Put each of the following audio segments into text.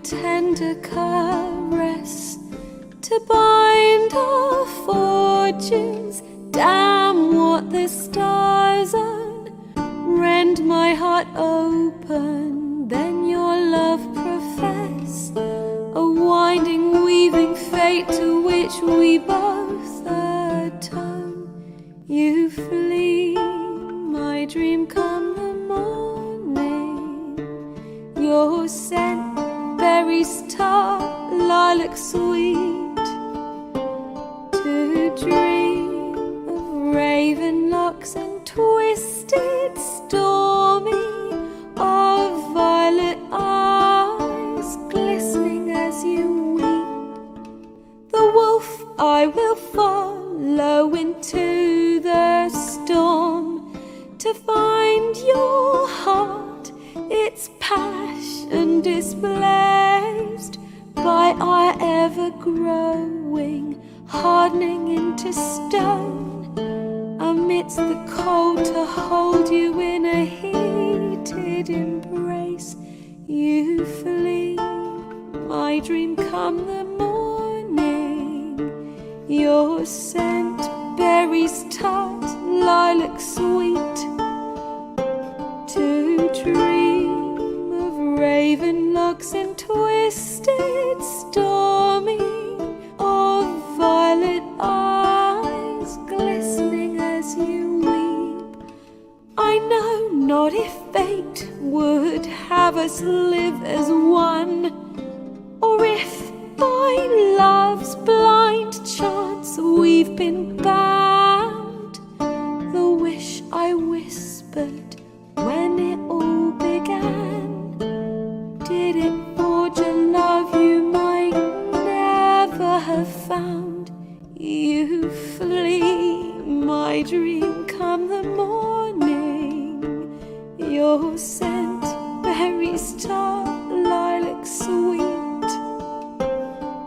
tender caress to bind our fortunes. Damn what the stars are, rend my heart open, then your love profess, a winding weaving fate to which we both atone. You flee, my dream come the morning, your scent berries tart, lilac sweet, to dream of raven locks and twisted stormy, of violet eyes glistening as you weep. The wolf I will follow into the storm, to find your heart, its passion displaced by our ever-growing hardening into stone, amidst the cold to hold you in a heated embrace. You flee, my dream come the morning, your scent berries tart, lilac sweet, to dream of raven locks and twisted stormy, of violet eyes glistening as you weep. I know not if fate would have us live as one, or if by love's blind chance we've been bound. The wish I whispered when it all began, did it forge a love you might never have found? You flee, my dream come the morning, your scent berries tart, lilac sweet,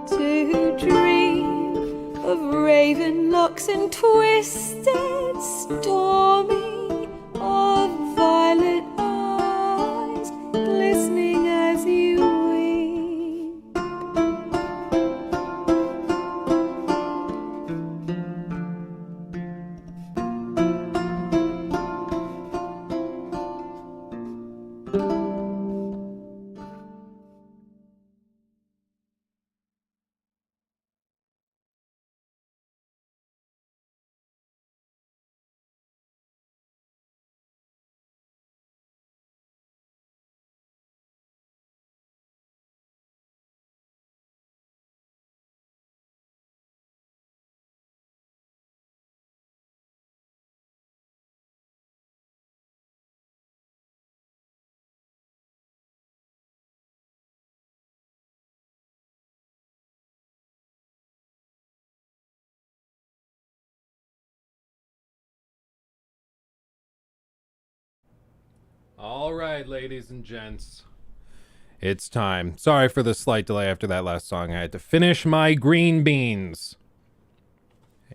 to dream of raven locks and twisted stormy, of violet eyes glistening as you weep. All right, ladies and gents. It's time. Sorry for the slight delay after that last song. I had to finish my green beans.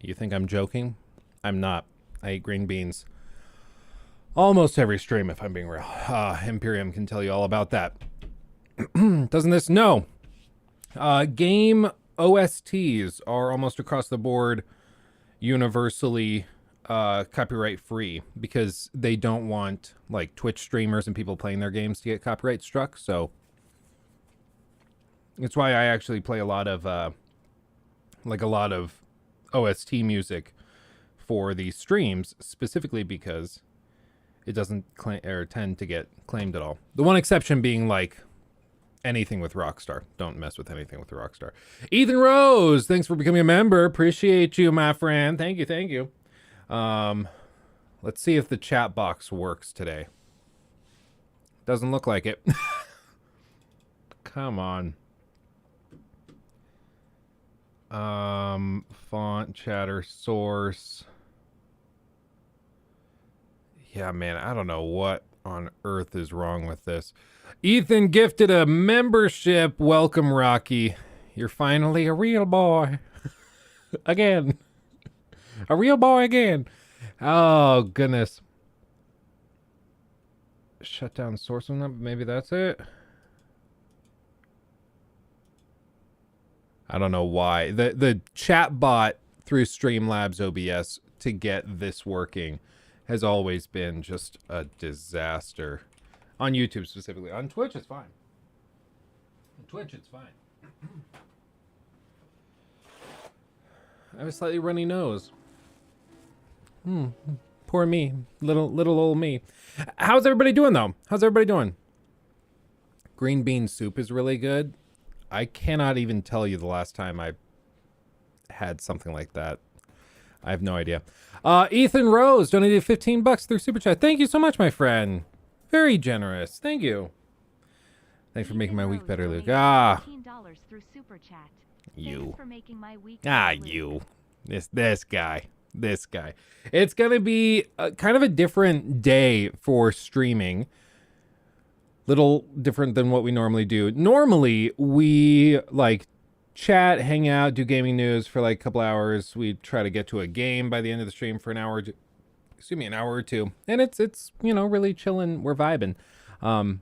You think I'm joking? I'm not. I eat green beans almost every stream, if I'm being real. Imperium can tell you all about that. Doesn't this? No. Game OSTs are almost across the board universally copyright free, because they don't want like Twitch streamers and people playing their games to get copyright struck. So it's why I actually play a lot of OST music for these streams, specifically because it doesn't tend to get claimed at all. The one exception being like anything with Rockstar. Don't mess with anything with Rockstar. Ethan Rose, thanks for becoming a member. Appreciate you, my friend. Thank you, thank you. Let's see if the chat box works today. Doesn't look like it. Come on. Font, chatter, source. Yeah, man, I don't know what on earth is wrong with this. Ethan gifted a membership. Welcome, Rocky. You're finally a real boy. Again. A real boy again. Oh, goodness. Shut down source on that. Maybe that's it. I don't know why. The chat bot through Streamlabs OBS to get this working has always been just a disaster. On YouTube specifically. On Twitch, it's fine. On Twitch, it's fine. I have a slightly runny nose. Poor me. Little old me. How's everybody doing, though? How's everybody doing? Green bean soup is really good. I cannot even tell you the last time I had something like that. I have no idea. Ethan Rose donated $15 through Super Chat. Thank you so much, my friend. Very generous. Thank you. Thanks for making my week better, Luke. $15 through Super Chat. You. Thanks for making my week You. This guy. This guy. It's going to be kind of a different day for streaming. Little different than what we normally do. Normally, we like chat, hang out, do gaming news for like a couple hours. We try to get to a game by the end of the stream for an hour or two. And it's really chilling. We're vibing. I'm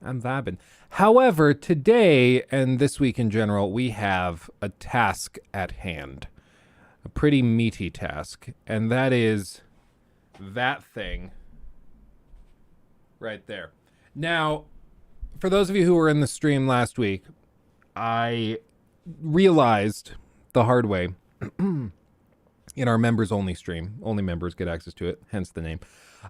vibing. However, today and this week in general, we have a task at hand. A pretty meaty task. And that is that thing right there. Now, for those of you who were in the stream last week, I realized the hard way in our members only stream, only members get access to it, hence the name,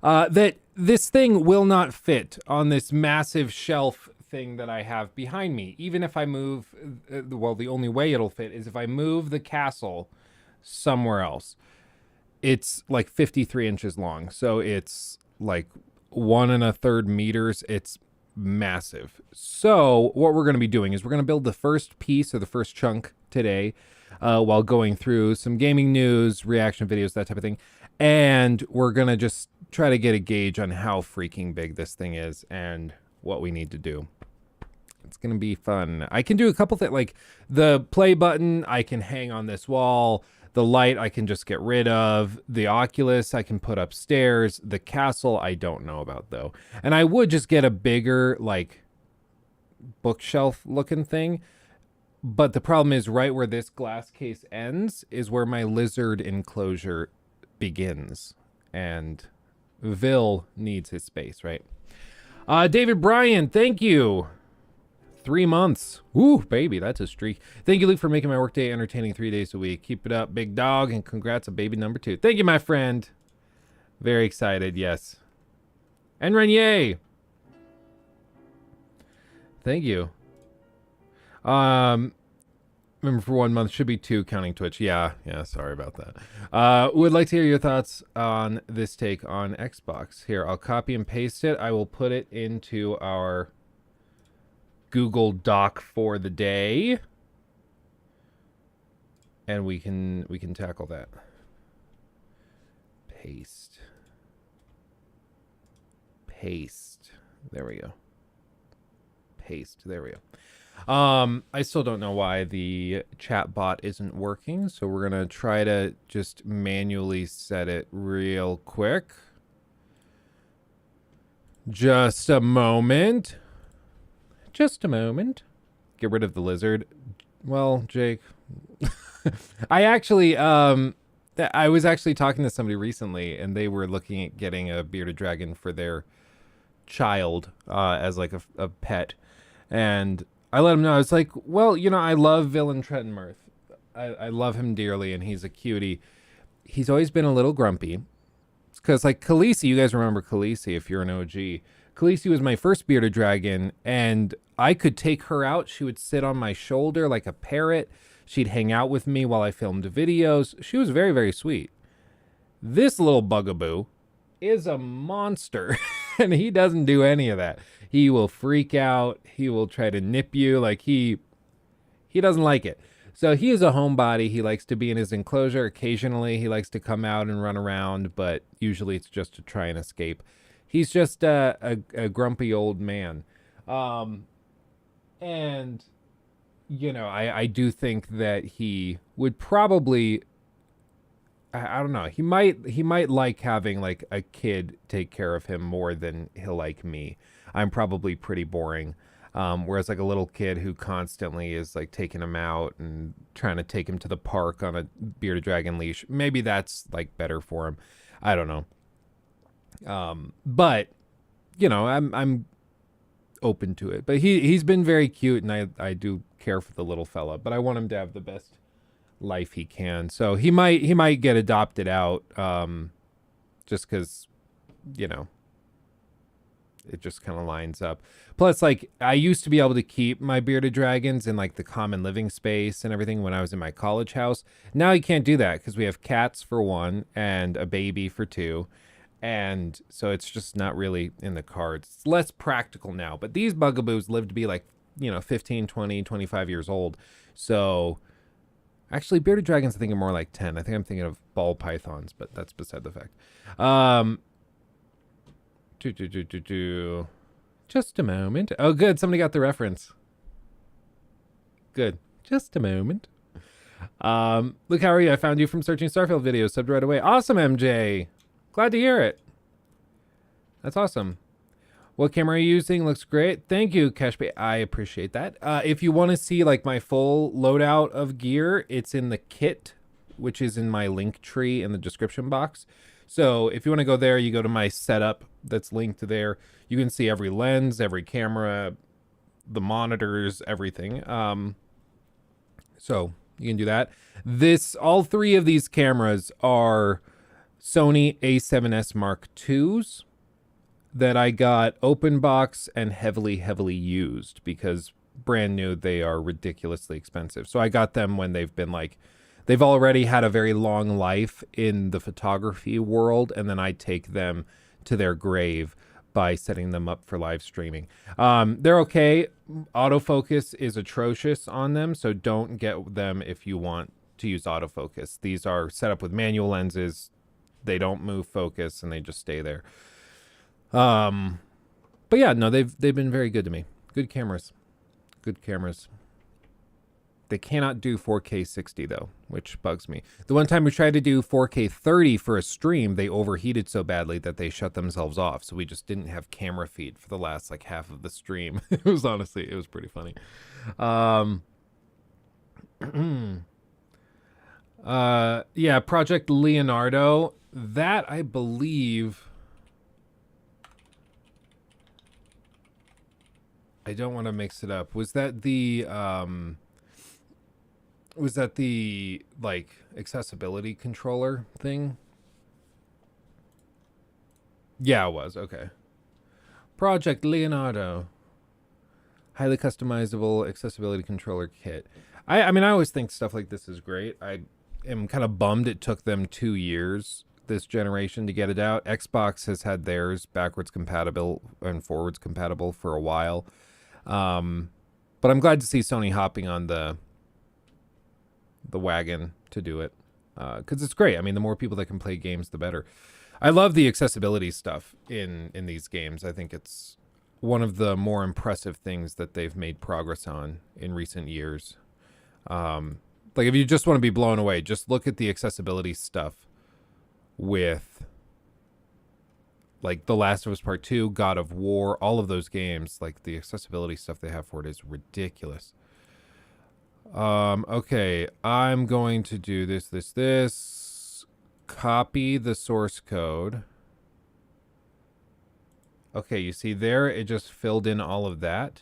that this thing will not fit on this massive shelf thing that I have behind me. Even if I move, the only way it'll fit is if I move the castle somewhere else. It's like 53 inches long, so it's like 1 1/3 meters. It's massive. So what we're going to be doing is we're going to build the first piece or the first chunk today while going through some gaming news, reaction videos, that type of thing. And we're going to just try to get a gauge on how freaking big this thing is and what we need to do. It's going to be fun. I can do a couple things, like the play button I can hang on this wall. The light I can just get rid of. The Oculus I can put upstairs. The castle I don't know about, though. And I would just get a bigger, like, bookshelf looking thing. But the problem is right where this glass case ends is where my lizard enclosure begins. And Vil needs his space, right? David Bryan, thank you. 3 months. Woo, baby, that's a streak. Thank you, Luke, for making my workday entertaining 3 days a week. Keep it up, big dog, and congrats on baby number 2. Thank you, my friend. Very excited, yes. And Renier. Thank you. Remember, for 1 month, should be 2 counting Twitch. Yeah, sorry about that. Would like to hear your thoughts on this take on Xbox. Here, I'll copy and paste it. I will put it into our Google Doc for the day, and we can tackle that. Paste. There we go. Paste. There we go. I still don't know why the chat bot isn't working, so we're gonna try to just manually set it real quick. Just a moment. Just a moment. Get rid of the lizard. Well, Jake, I was actually talking to somebody recently, and they were looking at getting a bearded dragon for their child as like a pet. And I let him know. I was like, well, I love Villain Trenton Mirth. I love him dearly, and he's a cutie. He's always been a little grumpy. Because, like, Khaleesi, you guys remember Khaleesi if you're an OG. Khaleesi was my first bearded dragon, and I could take her out. She would sit on my shoulder like a parrot. She'd hang out with me while I filmed videos. She was very, very sweet. This little bugaboo is a monster, and he doesn't do any of that. He will freak out. He will try to nip you. Like, he doesn't like it. So he is a homebody. He likes to be in his enclosure. Occasionally, he likes to come out and run around, but usually it's just to try and escape. He's just a grumpy old man. And, I do think that he would probably, I don't know, he might like having like a kid take care of him more than he'll like me. I'm probably pretty boring. Whereas like a little kid who constantly is like taking him out and trying to take him to the park on a bearded dragon leash, maybe that's like better for him. I don't know. But you know, I'm open to it. But he's been very cute, and I do care for the little fella, but I want him to have the best life he can. So he might get adopted out, just because, you know, it just kind of lines up. Plus, like, I used to be able to keep my bearded dragons in like the common living space and everything when I was in my college house. Now you can't do that because we have cats for one and a baby for two. And so it's just not really in the cards. It's less practical now. But these bugaboos live to be like, you know, 15, 20, 25 years old. So actually, bearded dragons, I think, are more like 10. I think I'm thinking of ball pythons, but that's beside the fact. Just a moment. Oh, good. Somebody got the reference. Good. Just a moment. Look, how are you? I found you from searching Starfield videos. Subbed right away. Awesome, MJ. Glad to hear it. That's awesome. What camera are you using? Looks great. Thank you, Cashbay. I appreciate that. If you want to see like my full loadout of gear, it's in the kit, which is in my link tree in the description box. So if you want to go there, you go to my setup that's linked there. You can see every lens, every camera, the monitors, everything. So you can do that. All three of these cameras are Sony A7S Mark IIs that I got open box and heavily used because brand new, they are ridiculously expensive. So I got them when they've already had a very long life in the photography world, and then I take them to their grave by setting them up for live streaming. They're okay. Autofocus is atrocious on them, so don't get them if you want to use autofocus. These are set up with manual lenses. They don't move focus, and they just stay there. But yeah, no, they've been very good to me. Good cameras. Good cameras. They cannot do 4K 60 though, which bugs me. The one time we tried to do 4K 30 for a stream, they overheated so badly that they shut themselves off. So we just didn't have camera feed for the last like half of the stream. It was pretty funny. Yeah, Project Leonardo, that I believe, I don't want to mix it up. Was that the like accessibility controller thing? Yeah, it was. Okay. Project Leonardo. Highly customizable accessibility controller kit. I mean, I always think stuff like this is great. I am kind of bummed it took them 2 years this generation to get it out. Xbox has had theirs backwards compatible and forwards compatible for a while. But I'm glad to see Sony hopping on the wagon to do it, because it's great. I mean, the more people that can play games, the better. I love the accessibility stuff in these games. I think it's one of the more impressive things that they've made progress on in recent years. Like, if you just want to be blown away, just look at the accessibility stuff with like The Last of Us Part 2, God of War, all of those games. Like, the accessibility stuff they have for it is ridiculous. Okay, I'm going to do this. Copy the source code. Okay, you see there, it just filled in all of that.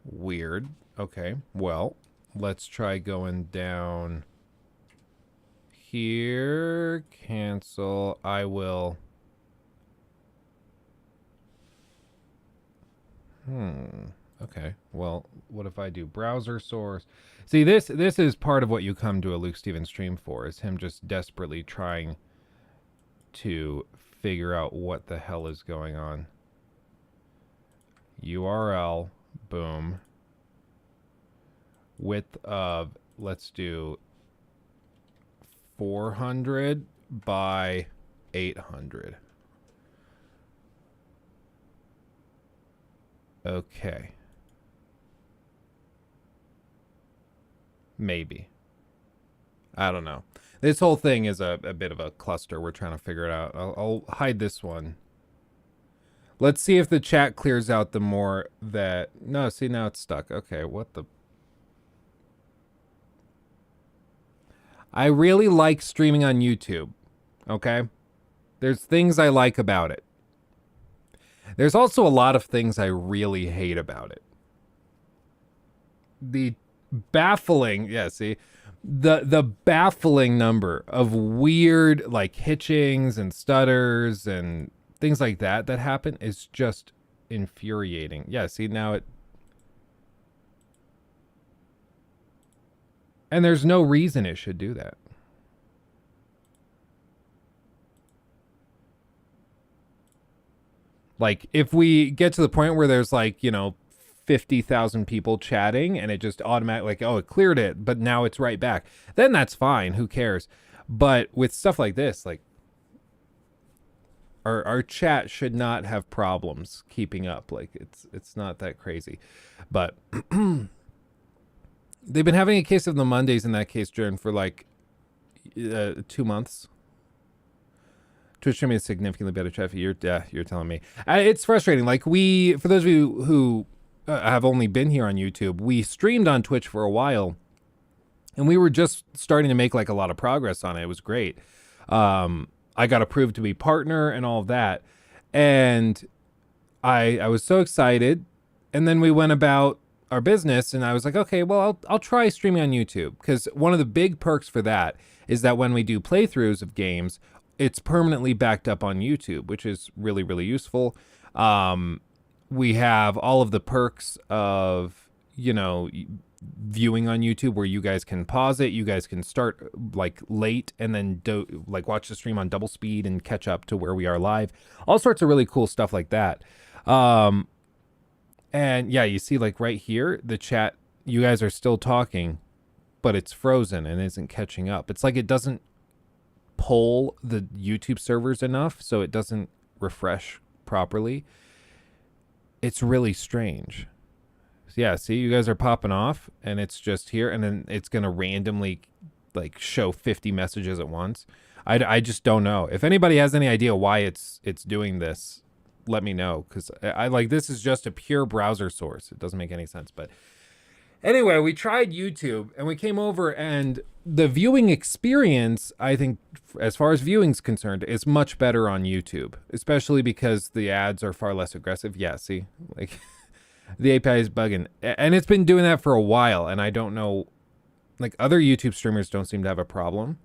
Weird. Okay, well, let's try going down here. Cancel. I will. Okay, well, what if I do browser source? See, this is part of what you come to a Luke Stevens stream for, is him just desperately trying to figure out what the hell is going on. URL, boom. Width of, let's do 400 by 800. Okay. Maybe. I don't know. This whole thing is a bit of a cluster. We're trying to figure it out. I'll hide this one. Let's see if the chat clears out the more that... No, see, now it's stuck. Okay, what the... I really like streaming on YouTube, okay? There's things I like about it. There's also a lot of things I really hate about it. The baffling... Yeah, see? The baffling number of weird, like, hitchings and stutters and things like that happen is just infuriating. Yeah, see, now it... And there's no reason it should do that. Like, if we get to the point where there's, like, 50,000 people chatting and it just automatically, like, oh, it cleared it, but now it's right back, then that's fine. Who cares? But with stuff like this, like, our chat should not have problems keeping up. Like, it's not that crazy. But they've been having a case of the Mondays in that case, Jern, for like 2 months. Twitch streaming is significantly better traffic. You're telling me. It's frustrating. Like, for those of you who have only been here on YouTube, we streamed on Twitch for a while, and we were just starting to make like a lot of progress on it. It was great. I got approved to be partner and all of that, and I was so excited. And then we went about our business, and I was like, okay, well, I'll try streaming on YouTube, because one of the big perks for that is that when we do playthroughs of games, it's permanently backed up on YouTube, which is really, really useful. We have all of the perks of, viewing on YouTube, where you guys can pause it. You guys can start like late and then watch the stream on double speed and catch up to where we are live. All sorts of really cool stuff like that. And yeah, you see like right here, the chat, you guys are still talking, but it's frozen and isn't catching up. It's like it doesn't poll the YouTube servers enough, so it doesn't refresh properly. It's really strange. Yeah, see, you guys are popping off, and it's just here, and then it's going to randomly, like, show 50 messages at once. I just don't know. If anybody has any idea why it's doing this, let me know, because I like, this is just a pure browser source. It doesn't make any sense, but anyway, we tried YouTube, and we came over, and the viewing experience, I think, as far as viewing's concerned, is much better on YouTube, especially because the ads are far less aggressive. Yeah, see, like... The API is bugging, and it's been doing that for a while, and I don't know, like, other YouTube streamers don't seem to have a problem.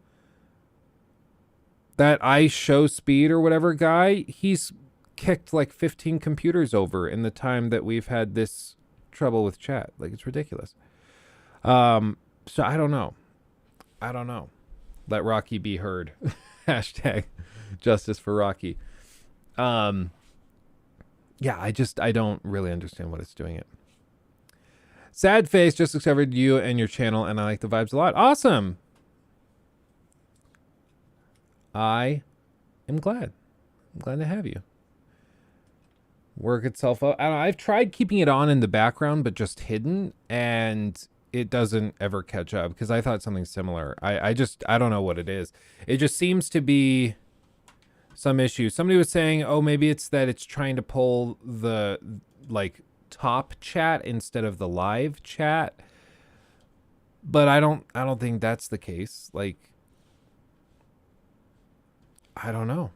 That I show speed or whatever guy, he's kicked like 15 computers over in the time that we've had this trouble with chat. Like, it's ridiculous. So I don't know. Let Rocky be heard. Hashtag justice for Rocky. Yeah, I don't really understand what it's doing it. Sad face, just discovered you and your channel, and I like the vibes a lot. Awesome. I am glad. I'm glad to have you. Work itself out. I've tried keeping it on in the background, but just hidden, and it doesn't ever catch up, because I thought something similar. I don't know what it is. It just seems to be some issue. Somebody was saying, oh, maybe it's that it's trying to pull the like top chat instead of the live chat, but I don't think that's the case. Like, I don't know.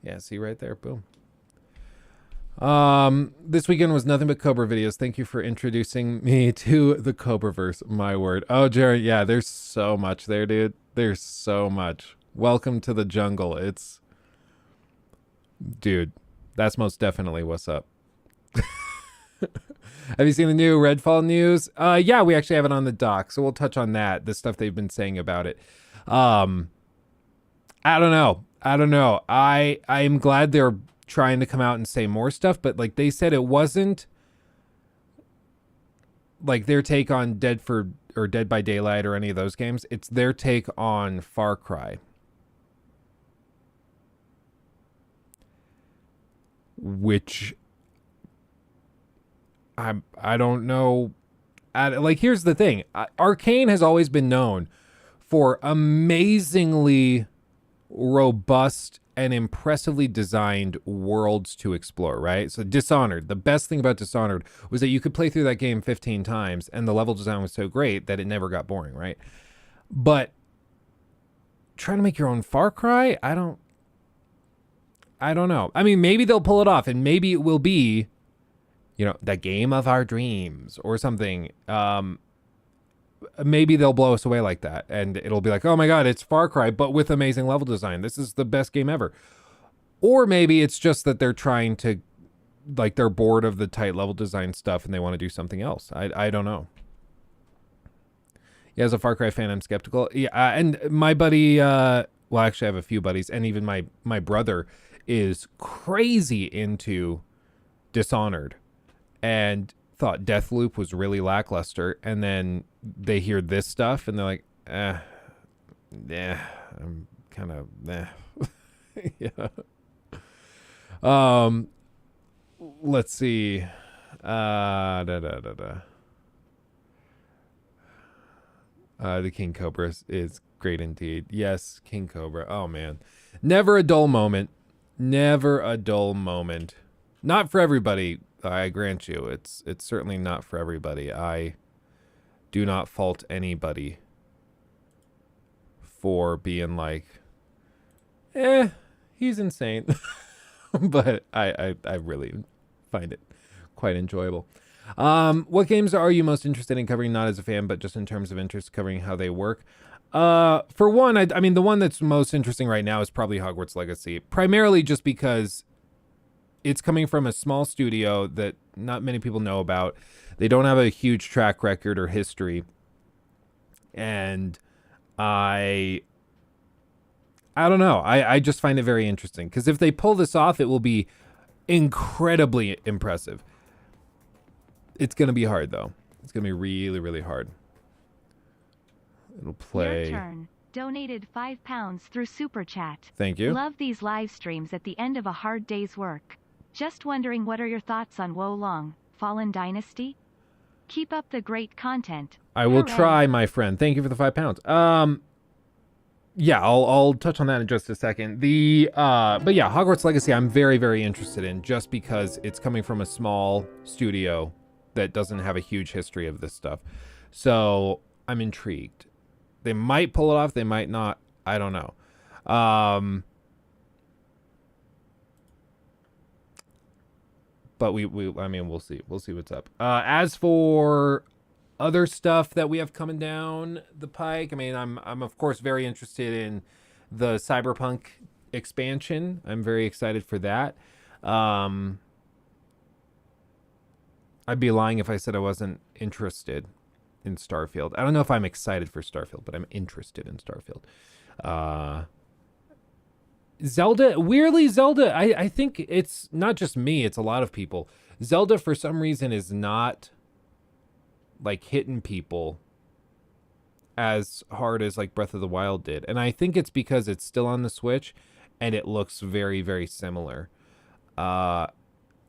Yeah, see right there, boom. This weekend was nothing but Cobra videos. Thank you for introducing me to the Cobraverse. My word. Oh, Jared, yeah, there's so much there, dude. There's so much. Welcome to the jungle. It's... Dude, that's most definitely what's up. Have you seen the new Redfall news? Yeah, we actually have it on the doc, so we'll touch on that, the stuff they've been saying about it. I don't know. I'm glad they're trying to come out and say more stuff, but like they said, it wasn't like their take on Dead by Daylight or any of those games. It's their take on Far Cry, which I don't know. Like, here's the thing. Arcane has always been known for amazingly robust and impressively designed worlds to explore, right? So Dishonored, the best thing about Dishonored was that you could play through that game 15 times and the level design was so great that it never got boring, right? But trying to make your own Far Cry, I don't know. I mean, maybe they'll pull it off and maybe it will be, the game of our dreams or something. Maybe they'll blow us away like that and it'll be like, oh my God, it's Far Cry, but with amazing level design. This is the best game ever. Or maybe it's just that they're trying to, like, they're bored of the tight level design stuff and they want to do something else. I don't know. Yeah, as a Far Cry fan, I'm skeptical. Yeah, and my buddy, well, actually I have a few buddies, and even my brother is crazy into Dishonored and thought Deathloop was really lackluster, and then they hear this stuff and they're like, I'm kind of yeah. Let's see. The King Cobra is great indeed. Yes, King Cobra. Oh man, never a dull moment. Never a dull moment. Not for everybody. I grant you, it's certainly not for everybody. I do not fault anybody for being like, he's insane. But I really find it quite enjoyable. What games are you most interested in covering, not as a fan, but just in terms of interest, covering how they work? For one, I mean, the one that's most interesting right now is probably Hogwarts Legacy, primarily just because it's coming from a small studio that not many people know about. They don't have a huge track record or history. And I don't know. I just find it very interesting because if they pull this off, it will be incredibly impressive. It's going to be hard, though. It's going to be really, really hard. It'll play. Your turn. Donated £5 through Super Chat. Thank you. Love these live streams at the end of a hard day's work. Just wondering, what are your thoughts on Wo Long, Fallen Dynasty? Keep up the great content. I will Hooray. try, my friend. Thank you for the £5. Yeah, I'll touch on that in just a second. But yeah, Hogwarts Legacy I'm very, very interested in just because it's coming from a small studio that doesn't have a huge history of this stuff. So I'm intrigued. They might pull it off, they might not. I don't know. But we'll see. We'll see what's up. As for other stuff that we have coming down the pike, I mean, I'm of course very interested in the Cyberpunk expansion. I'm very excited for that. I'd be lying if I said I wasn't interested in Starfield. I don't know if I'm excited for Starfield, but I'm interested in Starfield. Zelda, weirdly, I think it's not just me, it's a lot of people. Zelda, for some reason, is not, like, hitting people as hard as, like, Breath of the Wild did. And I think it's because it's still on the Switch, and it looks very, very similar.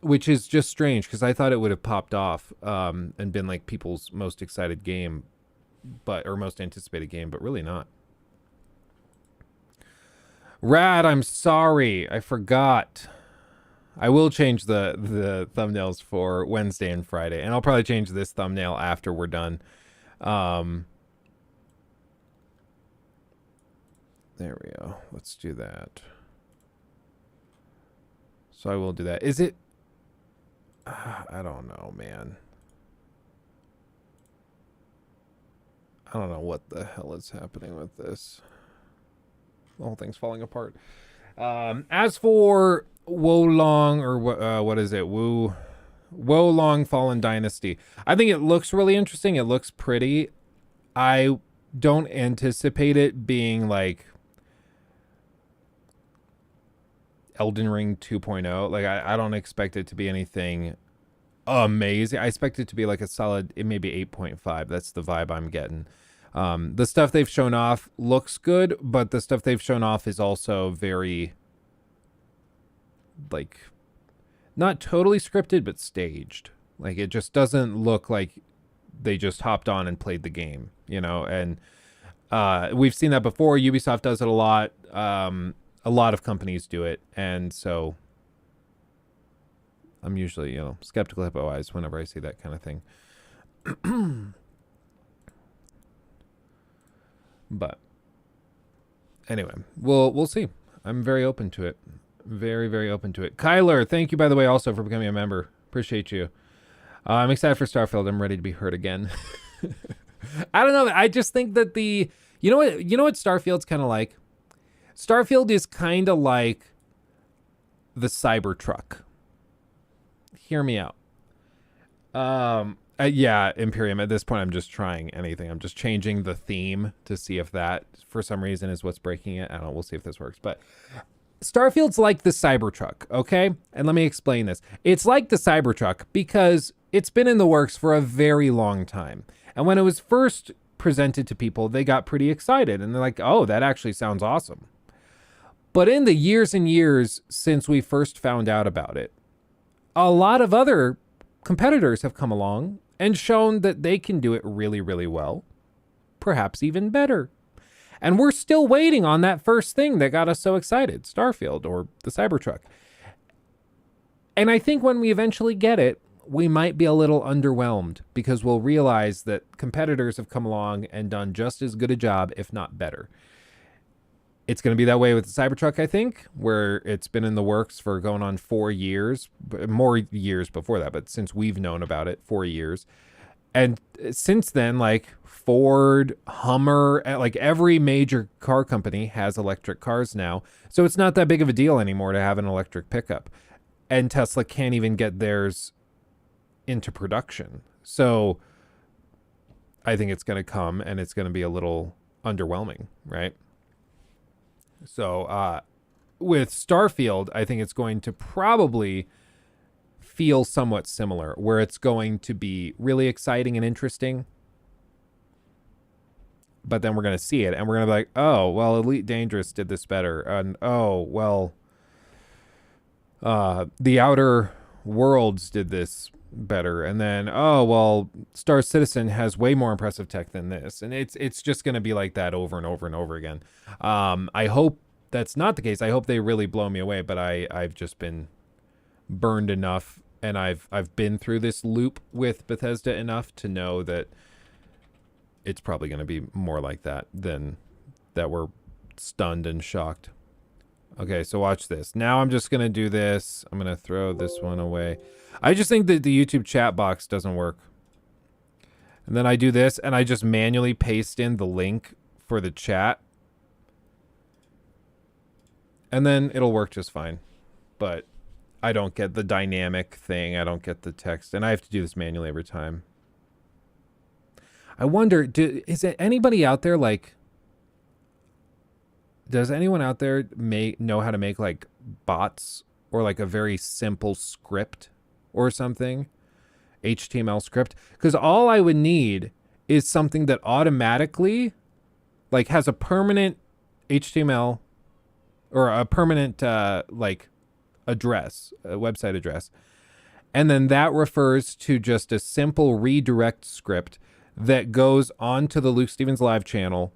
Which is just strange, because I thought it would have popped off and been, like, people's most excited game, or most anticipated game, but really not. Rad, I'm sorry. I forgot. I will change the thumbnails for Wednesday and Friday. And I'll probably change this thumbnail after we're done. There we go. Let's do that. So I will do that. Is it... I don't know, man. I don't know what the hell is happening with this. The whole thing's falling apart. As for Wo Long, or what is it? Wo Long Fallen Dynasty. I think it looks really interesting. It looks pretty. I don't anticipate it being like Elden Ring 2.0. Like, I don't expect it to be anything amazing. I expect it to be like a solid, it may be 8.5. That's the vibe I'm getting. The stuff they've shown off looks good, but the stuff they've shown off is also very, like, not totally scripted, but staged. Like, it just doesn't look like they just hopped on and played the game, you know? And We've seen that before. Ubisoft does it a lot. A lot of companies do it, and so I'm usually, skeptical hippo eyes whenever I see that kind of thing. But anyway, we'll see. I'm very open to it. Very, very open to it. Kyler, thank you, by the way, also for becoming a member. Appreciate you. I'm excited for Starfield. I'm ready to be hurt again. I don't know. I just think that you know what Starfield's kind of like? Starfield is kind of like the Cybertruck. Hear me out. Yeah, Imperium. At this point, I'm just trying anything. I'm just changing the theme to see if that, for some reason, is what's breaking it. I don't know. We'll see if this works. But Starfield's like the Cybertruck, okay? And let me explain this. It's like the Cybertruck because it's been in the works for a very long time. And when it was first presented to people, they got pretty excited. And they're like, oh, that actually sounds awesome. But in the years and years since we first found out about it, a lot of other competitors have come along and shown that they can do it really, really well. Perhaps even better. And we're still waiting on that first thing that got us so excited, Starfield or the Cybertruck. And I think when we eventually get it, we might be a little underwhelmed because we'll realize that competitors have come along and done just as good a job, if not better. It's going to be that way with the Cybertruck, I think, where it's been in the works for going on 4 years, more years before that, but since we've known about it, 4 years. And since then, like Ford, Hummer, like every major car company has electric cars now. So it's not that big of a deal anymore to have an electric pickup. And Tesla can't even get theirs into production. So I think it's going to come and it's going to be a little underwhelming, right? So with Starfield, I think it's going to probably feel somewhat similar, where it's going to be really exciting and interesting. But then we're going to see it and we're going to be like, oh, well, Elite Dangerous did this better. And oh, well, The Outer Worlds did this better. And then, oh, well, Star Citizen has way more impressive tech than this. And it's just going to be like that over and over and over again. I hope that's not the case. I hope they really blow me away, but I've just been burned enough and I've been through this loop with Bethesda enough to know that it's probably going to be more like that than that we're stunned and shocked. Okay, so watch this. Now I'm just going to do this. I'm going to throw this one away. I just think that the YouTube chat box doesn't work. And then I do this and I just manually paste in the link for the chat. And then it'll work just fine. But I don't get the dynamic thing. I don't get the text. And I have to do this manually every time. I wonder, is it anybody out there like... Does anyone out there know how to make like bots or like a very simple script or something? HTML script? Because all I would need is something that automatically like has a permanent HTML or a permanent like address, a website address. And then that refers to just a simple redirect script that goes onto the Luke Stevens live channel,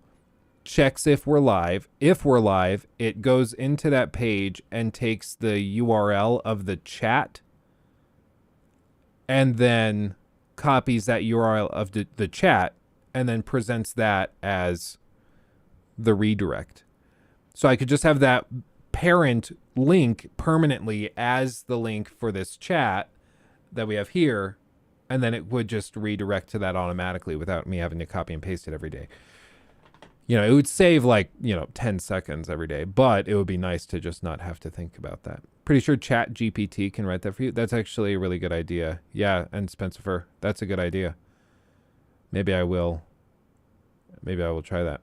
checks if we're live. If we're live, it goes into that page and takes the URL of the chat and then copies that URL of the chat and then presents that as the redirect. So I could just have that parent link permanently as the link for this chat that we have here, and then it would just redirect to that automatically without me having to copy and paste it every day. You know, it would save like, 10 seconds every day, but it would be nice to just not have to think about that. Pretty sure Chat GPT can write that for you. That's actually a really good idea. Yeah, and Spencer, that's a good idea. Maybe I will try that.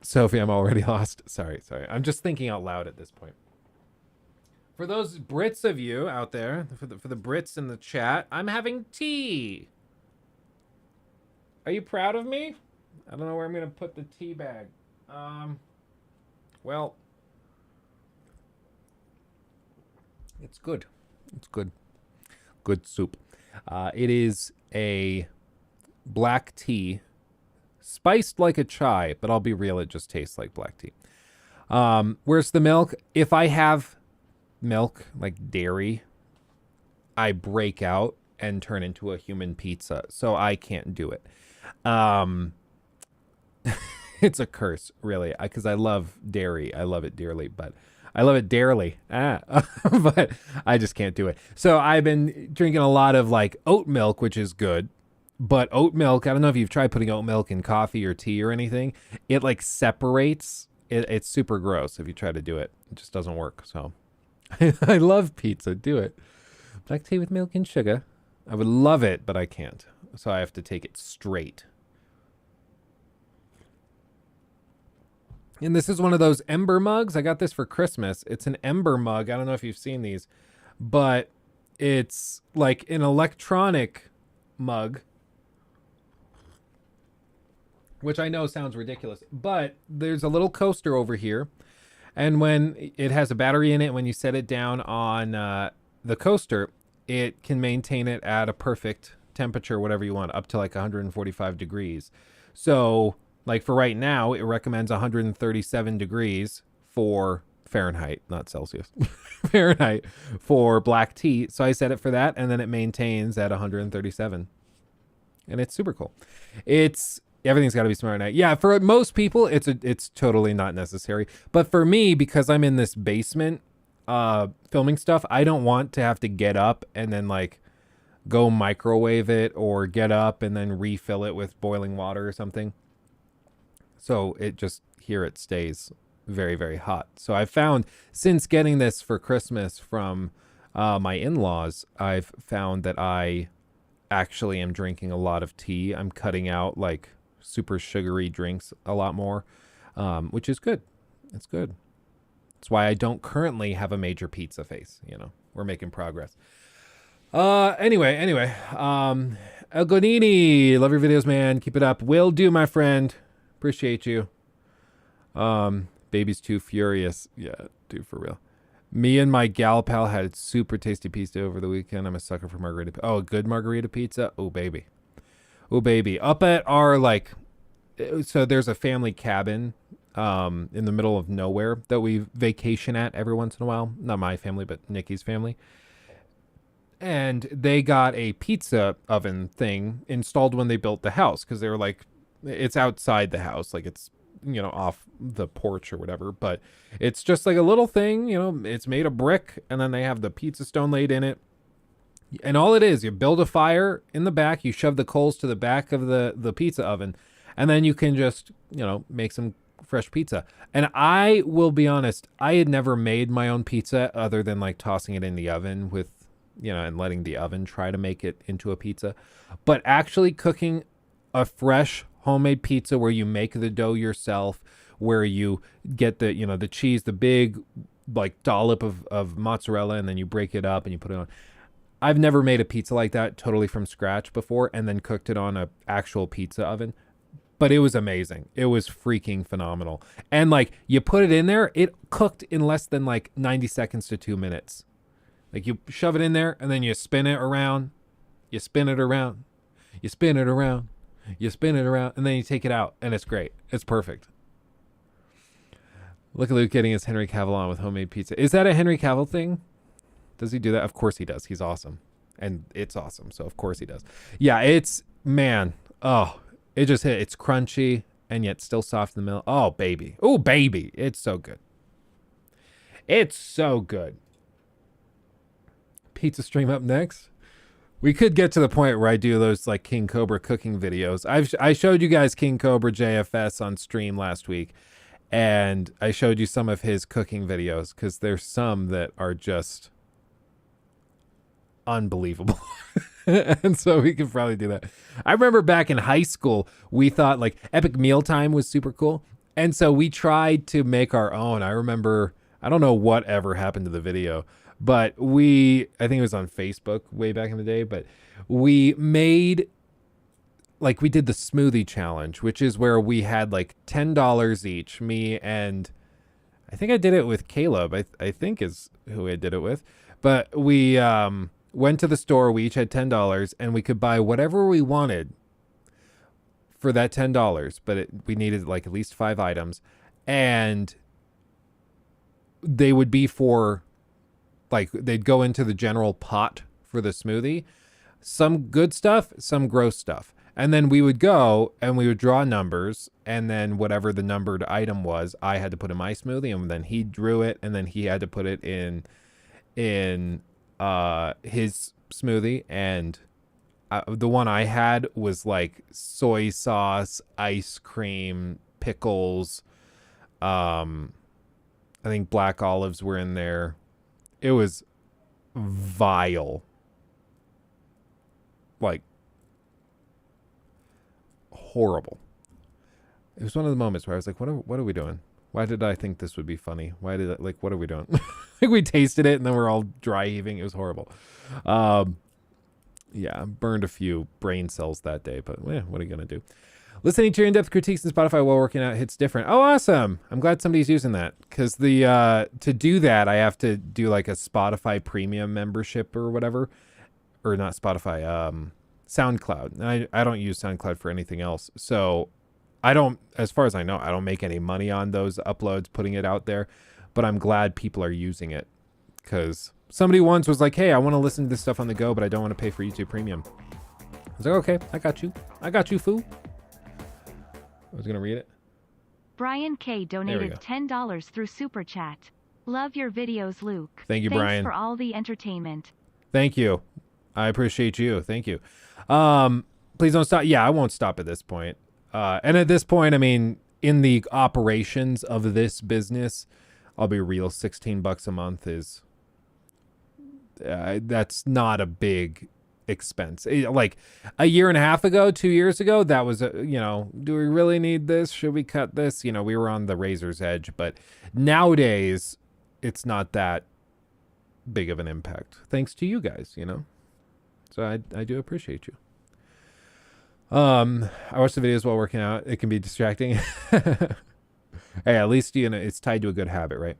Sophie, I'm already lost. Sorry. I'm just thinking out loud at this point. For those Brits of you out there, for the Brits in the chat, I'm having tea. Are you proud of me? I don't know where I'm going to put the tea bag. Well, it's good. It's good. Good soup. It is a black tea spiced like a chai, but I'll be real, it just tastes like black tea. Where's the milk? If I have milk, like dairy, I break out and turn into a human pizza. So I can't do it. It's a curse, really, because I love dairy. I love it dearly, but I love it dearly. But I just can't do it. So I've been drinking a lot of like oat milk, which is good. But oat milk, I don't know if you've tried putting oat milk in coffee or tea or anything. It like separates. It's super gross if you try to do it. It just doesn't work. So I love pizza. Do it. Black tea with milk and sugar. I would love it, but I can't. So I have to take it straight. And this is one of those ember mugs. I got this for Christmas. It's an ember mug. I don't know if you've seen these, but it's like an electronic mug, which I know sounds ridiculous, but there's a little coaster over here. And when it has a battery in it, when you set it down on the coaster, it can maintain it at a perfect temperature, whatever you want, up to like 145 degrees. So like for right now, it recommends 137 degrees for Fahrenheit, not Celsius, Fahrenheit for black tea. So I set it for that, and then it maintains at 137. And it's super cool. Everything's got to be smart now. Yeah, for most people, it's totally not necessary. But for me, because I'm in this basement filming stuff, I don't want to have to get up and then like go microwave it or get up and then refill it with boiling water or something. So it stays very, very hot. So I've found since getting this for Christmas from my in-laws, I've found that I actually am drinking a lot of tea. I'm cutting out like super sugary drinks a lot more, which is good. It's good. That's why I don't currently have a major pizza face. We're making progress. Anyway, El Godini, love your videos, man. Keep it up. Will do, my friend. Appreciate you. Baby's too furious. Yeah, dude, for real. Me and my gal pal had super tasty pizza over the weekend. I'm a sucker for margarita. Oh, a good margarita pizza. Oh, baby. Oh, baby. Up at our, so there's a family cabin in the middle of nowhere that we vacation at every once in a while. Not my family, but Nikki's family. And they got a pizza oven thing installed when they built the house because they were like, it's outside the house, like it's off the porch or whatever, but it's just like a little thing, it's made of brick, and then they have the pizza stone laid in it, and all it is, you build a fire in the back, you shove the coals to the back of the pizza oven, and then you can just make some fresh pizza. And I will be honest, I had never made my own pizza other than like tossing it in the oven with and letting the oven try to make it into a pizza, but actually cooking a fresh homemade pizza where you make the dough yourself, where you get the cheese, the big like dollop of mozzarella, and then you break it up and you put it on. I've never made a pizza like that totally from scratch before and then cooked it on an actual pizza oven, but it was amazing. It was freaking phenomenal. And like you put it in there, it cooked in less than like 90 seconds to 2 minutes. Like you shove it in there and then you spin it around, you spin it around, you spin it around, you spin it around, and then you take it out, and it's great. It's perfect. Look at Luke getting his Henry Cavill on with homemade pizza. Is that a Henry Cavill thing? Does he do that? Of course he does. He's awesome. And it's awesome, so of course he does. Yeah, it just hit. It's crunchy, and yet still soft in the middle. Oh, baby. Oh, baby. It's so good. It's so good. Pizza stream up next. We could get to the point where I do those like King Cobra cooking videos. I showed you guys King Cobra JFS on stream last week, and I showed you some of his cooking videos because there's some that are just unbelievable. And so we could probably do that. I remember back in high school, we thought like Epic Mealtime was super cool. And so we tried to make our own. I remember, I don't know what ever happened to the video, but I think it was on Facebook way back in the day, but we made, like we did the smoothie challenge, which is where we had like $10 each, me and I think I did it with Caleb, I think is who I did it with. But we went to the store, we each had $10 and we could buy whatever we wanted for that $10, but we needed like at least 5 items, and they would be for like, they'd go into the general pot for the smoothie. Some good stuff, some gross stuff. And then we would go and we would draw numbers, and then whatever the numbered item was, I had to put in my smoothie, and then he drew it, and then he had to put it in his smoothie. And the one I had was like soy sauce, ice cream, pickles. I think black olives were in there. It was vile. Like, horrible. It was one of the moments where I was like, what are we doing? Why did I think this would be funny? What are we doing? Like, we tasted it and then we're all dry heaving. It was horrible. Yeah, burned a few brain cells that day, but what are you going to do? Listening to your in-depth critiques in Spotify while working out hits different. Oh, awesome. I'm glad somebody's using that, because to do that, I have to do like a Spotify premium membership or whatever. Or not Spotify, SoundCloud. I don't use SoundCloud for anything else. So I don't, as far as I know, I don't make any money on those uploads, putting it out there. But I'm glad people are using it, because somebody once was like, hey, I want to listen to this stuff on the go, but I don't want to pay for YouTube Premium. I was like, okay, I got you, fool. I was going to read it. Brian K. donated $10 through Super Chat. Love your videos, Luke. Thank you, Thanks Brian. for all the entertainment. Thank you. I appreciate you. Thank you. Please don't stop. Yeah, I won't stop at this point. And at this point, I mean, in the operations of this business, I'll be real, $16 a month is, that's not a big expense. Like a year and a half ago, 2 years ago, that was, do we really need this? Should we cut this? We were on the razor's edge, but nowadays it's not that big of an impact, thanks to you guys, so I do appreciate you. I watch the videos while working out. It can be distracting. Hey, at least it's tied to a good habit, right?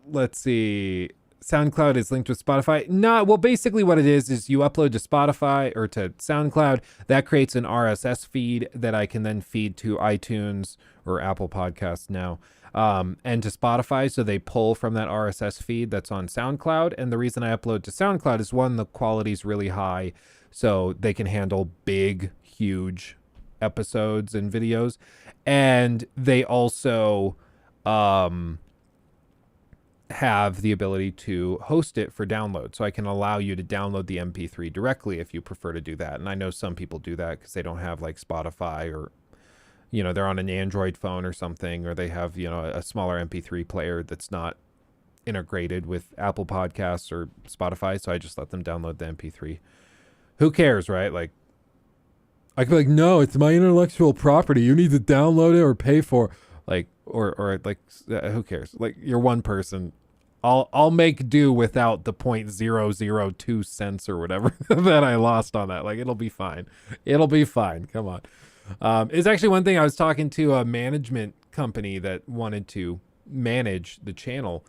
Let's see. SoundCloud is linked with Spotify. No, well, basically what it is you upload to Spotify or to SoundCloud. That creates an RSS feed that I can then feed to iTunes or Apple Podcasts now, and to Spotify. So they pull from that RSS feed that's on SoundCloud. And the reason I upload to SoundCloud is, one, the quality's really high, so they can handle big, huge episodes and videos. And they also have the ability to host it for download. So I can allow you to download the MP3 directly if you prefer to do that. And I know some people do that because they don't have like Spotify, or, they're on an Android phone or something, or they have, a smaller MP3 player that's not integrated with Apple Podcasts or Spotify. So I just let them download the MP3. Who cares, right? Like, I could be like, no, it's my intellectual property. You need to download it or pay for, like, or like, who cares? Like, you're one person. I'll make do without the 0.002 cents or whatever that I lost on that. Like, it'll be fine. It'll be fine. Come on. It's actually one thing. I was talking to a management company that wanted to manage the channel,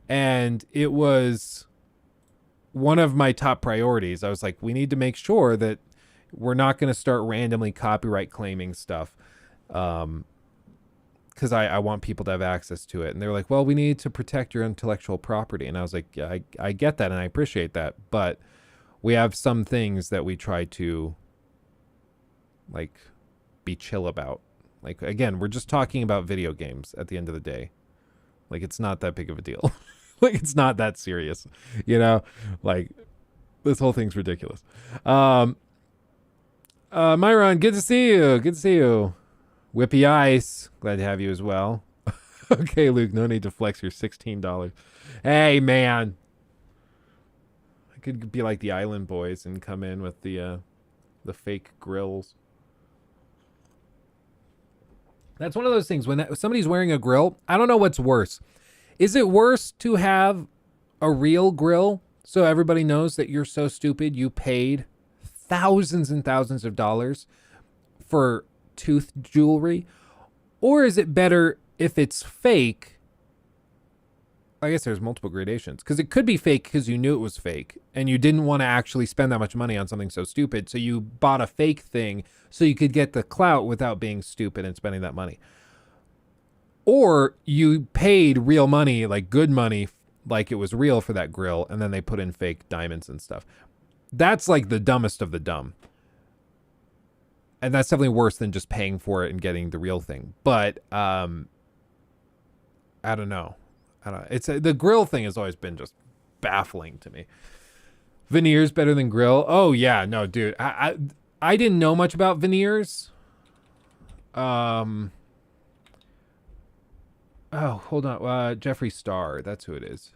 and it was one of my top priorities. I was like, we need to make sure that we're not going to start randomly copyright claiming stuff. Because I want people to have access to it. And they're like, well, we need to protect your intellectual property. And I was like, yeah, I get that and I appreciate that. But we have some things that we try to, like, be chill about. Like, again, we're just talking about video games at the end of the day. Like, it's not that big of a deal. Like, it's not that serious. Like, this whole thing's ridiculous. Myron, good to see you. Good to see you. Whippy Ice, glad to have you as well. Okay, Luke, no need to flex your $16. Hey, man. I could be like the Island Boys and come in with the fake grills. That's one of those things, when somebody's wearing a grill, I don't know what's worse. Is it worse to have a real grill so everybody knows that you're so stupid you paid thousands and thousands of dollars for tooth jewelry? Or is it better if it's fake, I guess there's multiple gradations, because it could be fake because you knew it was fake and you didn't want to actually spend that much money on something so stupid. So you bought a fake thing so you could get the clout without being stupid and spending that money. Or you paid real money, like good money, like it was real for that grill, and then they put in fake diamonds and stuff. That's like the dumbest of the dumb. And that's definitely worse than just paying for it and getting the real thing. But I don't know. It's the grill thing has always been just baffling to me. Veneers better than grill? Oh yeah, no, dude. I didn't know much about veneers. Oh, hold on. Jeffree Star, that's who it is.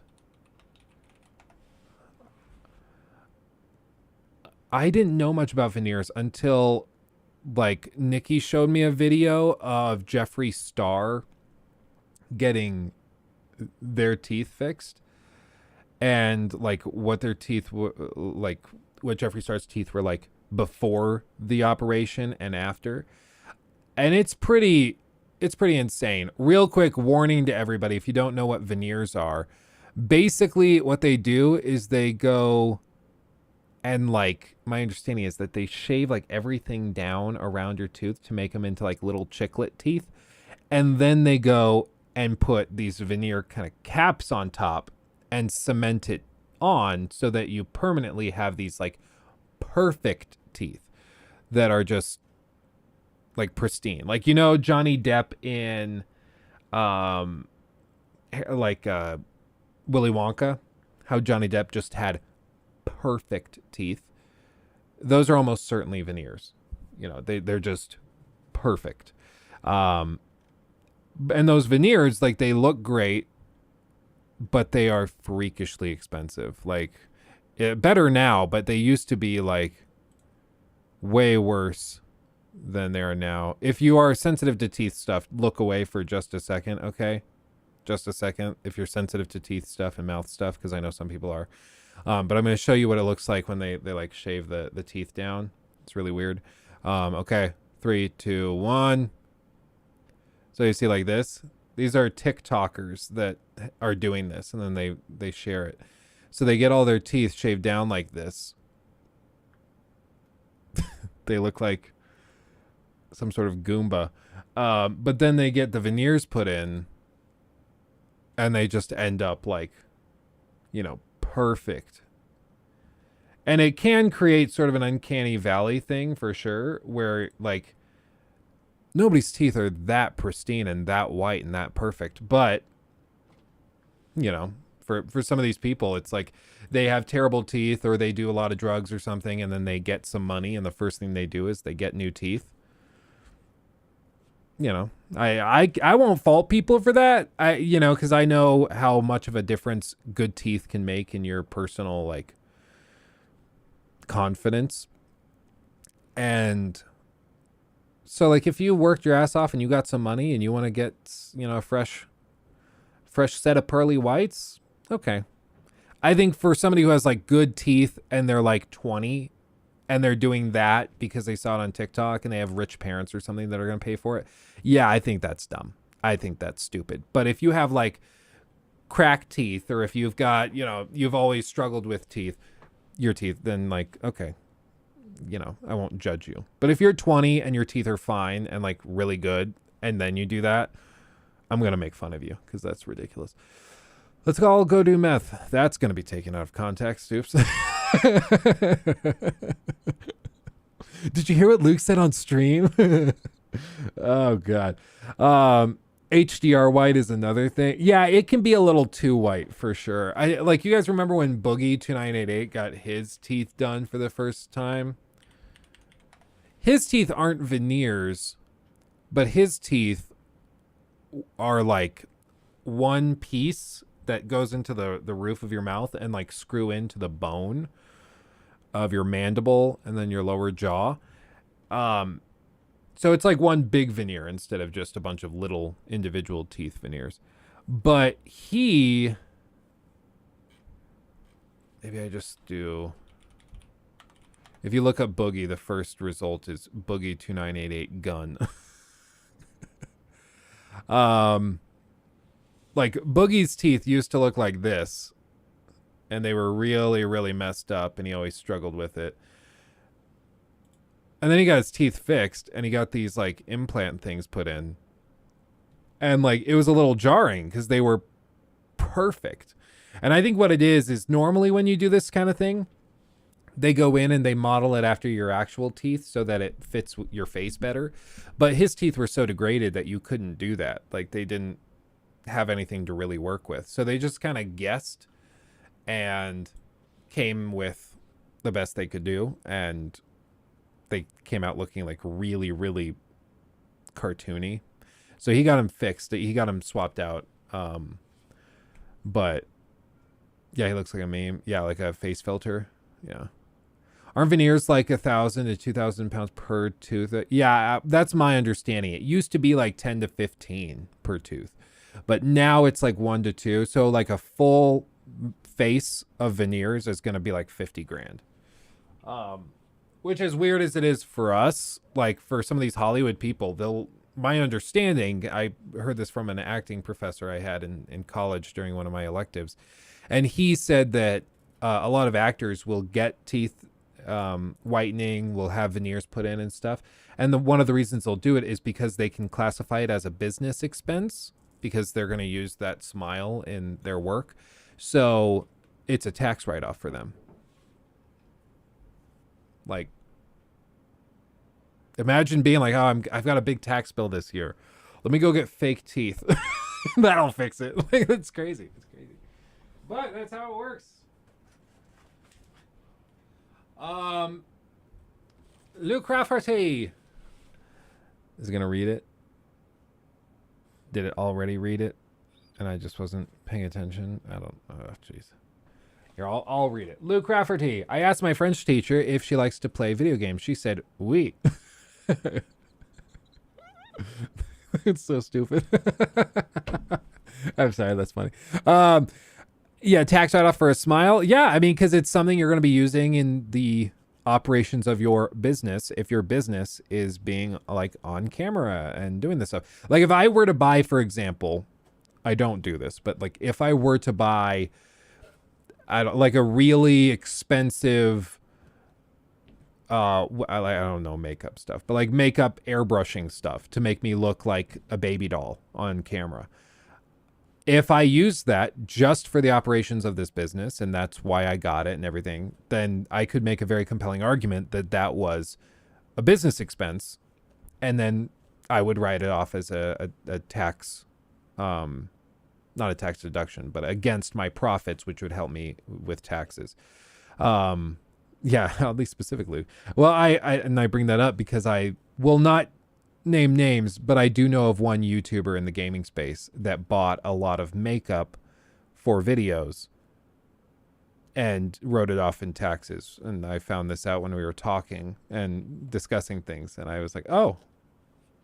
I didn't know much about veneers until like Nikki showed me a video of Jeffree Star getting their teeth fixed, and like what their teeth were like, what Jeffree Star's teeth were like before the operation and after. And it's pretty insane. Real quick warning to everybody, if you don't know what veneers are, basically what they do is they go and, like, my understanding is that they shave like everything down around your tooth to make them into like little chiclet teeth, and then they go and put these veneer kind of caps on top and cement it on so that you permanently have these like perfect teeth that are just like pristine. Like, you know, Johnny Depp in Willy Wonka, how Johnny Depp just had perfect teeth. Those are almost certainly veneers. You know, they're just perfect. And those veneers, like, they look great, but they are freakishly expensive. Like, better now, but they used to be like way worse than they are now. If you are sensitive to teeth stuff, look away for just a second, okay? Just a second. If you're sensitive to teeth stuff and mouth stuff, because I know some people are. But I'm going to show you what it looks like when they like shave the teeth down. It's really weird. Okay, 3, 2, 1. So you see like this. These are TikTokers that are doing this, and then they share it. So they get all their teeth shaved down like this. They look like some sort of Goomba. But then they get the veneers put in, and they just end up like, you know, perfect. And it can create sort of an uncanny valley thing for sure, where like nobody's teeth are that pristine and that white and that perfect. But, you know, for some of these people, it's like they have terrible teeth, or they do a lot of drugs or something, and then they get some money, and the first thing they do is they get new teeth. You know, I won't fault people for that. You know, because I know how much of a difference good teeth can make in your personal like confidence. And so like if you worked your ass off and you got some money and you want to get, you know, a fresh set of pearly whites, okay. I think for somebody who has like good teeth and they're like 20 and they're doing that because they saw it on TikTok and they have rich parents or something that are going to pay for it, yeah, I think that's dumb. I think that's stupid. But if you have like cracked teeth, or if you've got, you know, you've always struggled with your teeth, then like, okay, you know, I won't judge you. But if you're 20 and your teeth are fine and like really good, and then you do that, I'm going to make fun of you because that's ridiculous. Let's all go do meth. That's going to be taken out of context. Oops. Did you hear what Luke said on stream? Oh, God. HDR white is another thing. Yeah, it can be a little too white for sure. Like, you guys remember when Boogie 2988 got his teeth done for the first time? His teeth aren't veneers, but his teeth are like one piece that goes into the roof of your mouth and like screw into the bone of your mandible and then your lower jaw. So it's like one big veneer instead of just a bunch of little individual teeth veneers. But maybe I just do, if you look up Boogie, the first result is Boogie 2988 gun. Like Boogie's teeth used to look like this, and they were really, really messed up, and he always struggled with it. And then he got his teeth fixed, and he got these like implant things put in. And like it was a little jarring because they were perfect. And I think what it is normally when you do this kind of thing, they go in and they model it after your actual teeth so that it fits your face better. But his teeth were so degraded that you couldn't do that. Like they didn't have anything to really work with. So they just kind of guessed and came with the best they could do. And they came out looking like really, really cartoony. So he got him fixed. He got him swapped out. But yeah, he looks like a meme. Yeah, like a face filter. Yeah. Aren't veneers like 1,000 to 2,000 pounds per tooth? Yeah, that's my understanding. It used to be like 10 to 15 per tooth, but now it's like 1 to 2. So like a full face of veneers is going to be like 50 grand. Which, as weird as it is for us, like for some of these Hollywood people, my understanding, I heard this from an acting professor I had in college during one of my electives, and he said that a lot of actors will get teeth whitening, will have veneers put in and stuff. And one of the reasons they'll do it is because they can classify it as a business expense because they're going to use that smile in their work. So it's a tax write-off for them. Like, imagine being like, oh, I've got a big tax bill this year. Let me go get fake teeth. That'll fix it. Like, that's crazy. It's crazy. But that's how it works. Luke Rafferty is going to read it. Did it already read it? And I just wasn't paying attention. I don't know. Oh, jeez. Here, I'll read it. Luke Rafferty. I asked my French teacher if she likes to play video games. She said, oui. It's so stupid. I'm sorry. That's funny. Yeah, tax write-off for a smile. Yeah, I mean, because it's something you're going to be using in the operations of your business if your business is being like on camera and doing this stuff. Like if I were to buy, for example, I don't do this, but like if I were to buy, like a really expensive, I don't know, makeup stuff, but like makeup airbrushing stuff to make me look like a baby doll on camera. If I use that just for the operations of this business, and that's why I got it and everything, then I could make a very compelling argument that that was a business expense, and then I would write it off as a tax, not a tax deduction, but against my profits, which would help me with taxes. Yeah, at least specifically. Well, I bring that up because I will not name names, but I do know of one YouTuber in the gaming space that bought a lot of makeup for videos and wrote it off in taxes. And I found this out when we were talking and discussing things. And I was like, oh,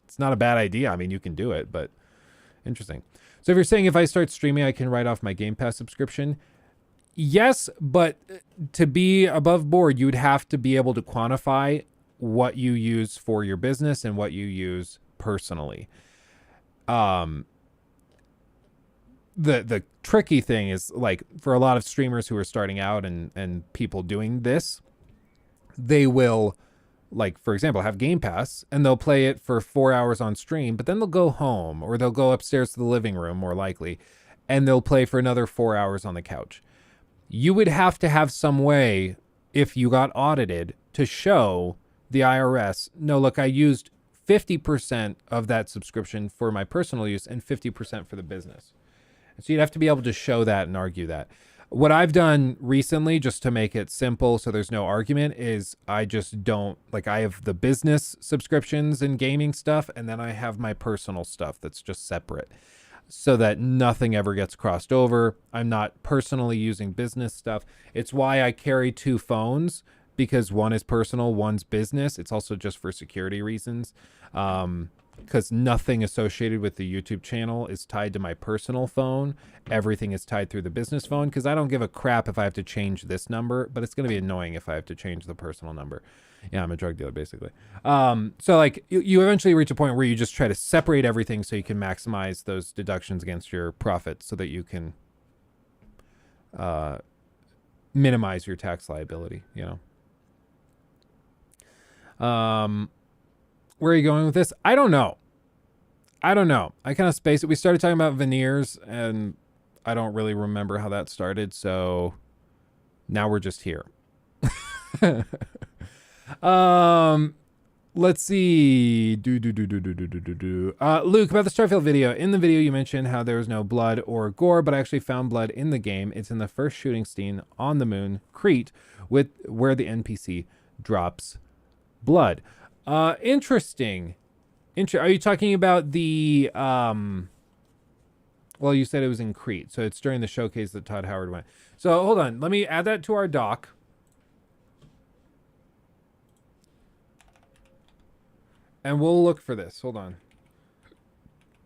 it's not a bad idea. I mean, you can do it, but interesting. So if you're saying if I start streaming, I can write off my Game Pass subscription. Yes, but to be above board, you'd have to be able to quantify what you use for your business and what you use personally. The tricky thing is, like, for a lot of streamers who are starting out and people doing this, they will, like, for example, have Game Pass and they'll play it for 4 hours on stream, but then they'll go home or they'll go upstairs to the living room, more likely, and they'll play for another 4 hours on the couch. You would have to have some way, if you got audited, to show the IRS, no, look, I used 50% of that subscription for my personal use and 50% for the business. So you'd have to be able to show that and argue that. What I've done recently, just to make it simple so there's no argument, is I just don't, like, I have the business subscriptions and gaming stuff, and then I have my personal stuff that's just separate so that nothing ever gets crossed over. I'm not personally using business stuff. It's why I carry 2 phones, because one is personal, one's business. It's also just for security reasons. because nothing associated with the YouTube channel is tied to my personal phone. Everything is tied through the business phone, because I don't give a crap if I have to change this number, but it's going to be annoying if I have to change the personal number. Yeah, I'm a drug dealer, basically. So like you eventually reach a point where you just try to separate everything so you can maximize those deductions against your profits so that you can minimize your tax liability, you know. Where are you going with this? I don't know. I kind of spaced it. We started talking about veneers, and I don't really remember how that started, so now we're just here. Let's see. Luke, about the Starfield video. In the video, you mentioned how there was no blood or gore, but I actually found blood in the game. It's in the first shooting scene on the moon, Crete, where the NPC drops blood. Interesting. Are you talking about the, well, you said it was in Crete, so it's during the showcase that Todd Howard went. So hold on. Let me add that to our doc. And we'll look for this. Hold on.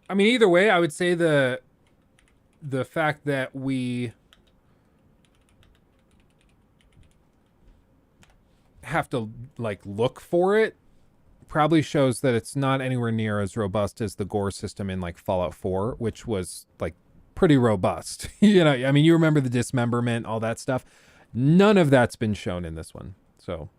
I mean, either way, I would say the fact that we have to like look for it probably shows that it's not anywhere near as robust as the gore system in like Fallout 4, which was like pretty robust. You know, I mean, you remember the dismemberment, all that stuff. None of that's been shown in this one. So,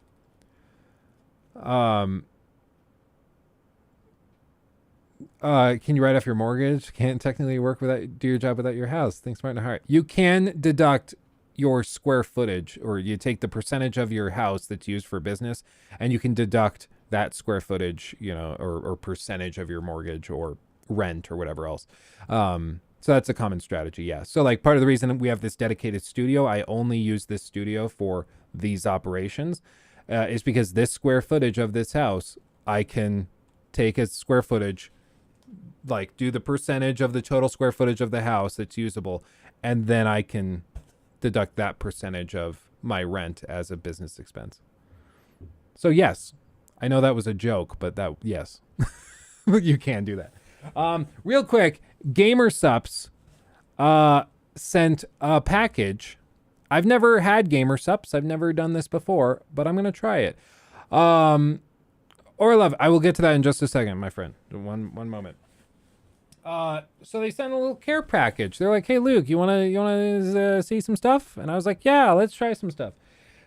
can you write off your mortgage? Can't technically work without, do your job without your house. Think smart and hard. You can deduct your square footage, or you take the percentage of your house that's used for business, and you can deduct that square footage, you know, or percentage of your mortgage or rent or whatever else. So that's a common strategy. Yeah. So like part of the reason we have this dedicated studio, I only use this studio for these operations, is because this square footage of this house, I can take as square footage, like do the percentage of the total square footage of the house that's usable, and then I can deduct that percentage of my rent as a business expense. So yes, I know that was a joke, but that, yes, you can do that. Real quick, Gamer Sups sent a package. I've never had Gamer Sups. I've never done this before, but I'm going to try it. Or love, I will get to that in just a second, my friend. One moment. So they sent a little care package. They're like, "Hey, Luke, you wanna see some stuff?" And I was like, "Yeah, let's try some stuff."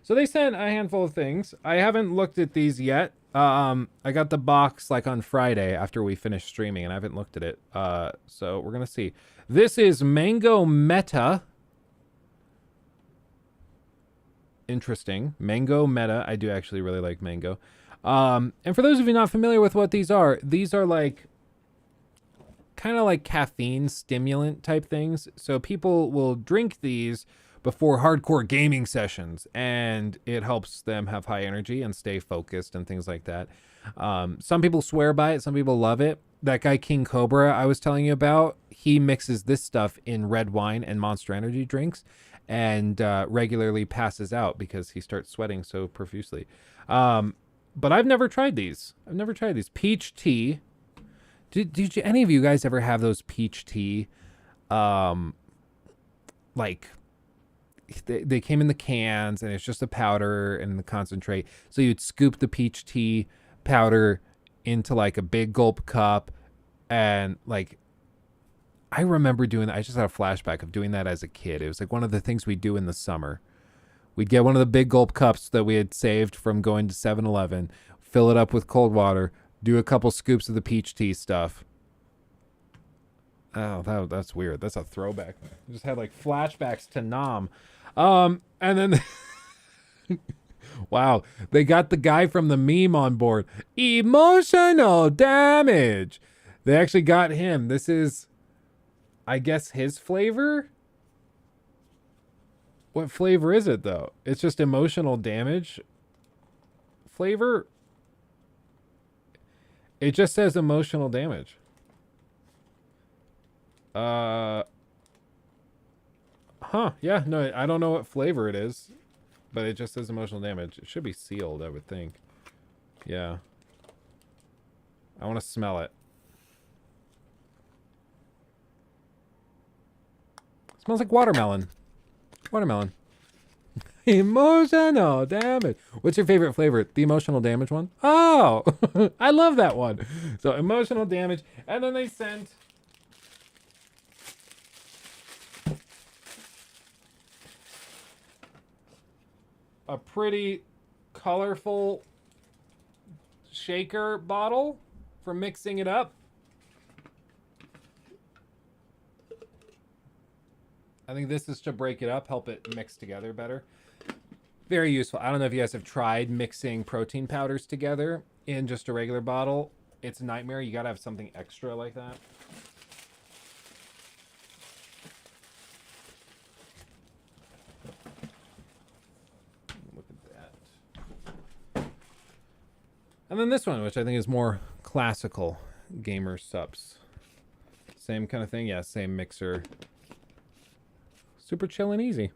So they sent a handful of things. I haven't looked at these yet. I got the box like on Friday after we finished streaming, and I haven't looked at it. So we're gonna see. This is Mango Meta. Interesting. Mango Meta. I do actually really like mango. And for those of you not familiar with what these are like kind of like caffeine stimulant type things. So people will drink these before hardcore gaming sessions, and it helps them have high energy and stay focused and things like that. Some people swear by it. Some people love it. That guy King Cobra I was telling you about, he mixes this stuff in red wine and Monster Energy drinks, and regularly passes out because he starts sweating so profusely. But I've never tried these. Peach tea. Did you, any of you guys ever have those peach tea? Like they came in the cans, and it's just a powder and the concentrate. So you'd scoop the peach tea powder into like a big gulp cup, and like I remember doing that. I just had a flashback of doing that as a kid. It was like one of the things we do in the summer. We'd get one of the big gulp cups that we had saved from going to 7-Eleven, fill it up with cold water, do a couple scoops of the peach tea stuff. Oh, that's weird. That's a throwback. I just had like flashbacks to Nam. And then wow, they got the guy from the meme on board. Emotional damage. They actually got him. This is, I guess, his flavor. What flavor is it though? It's just emotional damage flavor. It just says emotional damage. Huh. Yeah, no, I don't know what flavor it is, but it just says emotional damage. It should be sealed, I would think. Yeah. I want to smell it. Smells like watermelon. Watermelon. Emotional damage. What's your favorite flavor? The emotional damage one? Oh, I love that one. So emotional damage. And then they sent a pretty colorful shaker bottle for mixing it up. I think this is to break it up, help it mix together better. Very useful. I don't know if you guys have tried mixing protein powders together in just a regular bottle. It's a nightmare. You gotta have something extra like that. Look at that. And then this one, which I think is more classical gamer sups. Same kind of thing. Yeah, same mixer. Super chill and easy.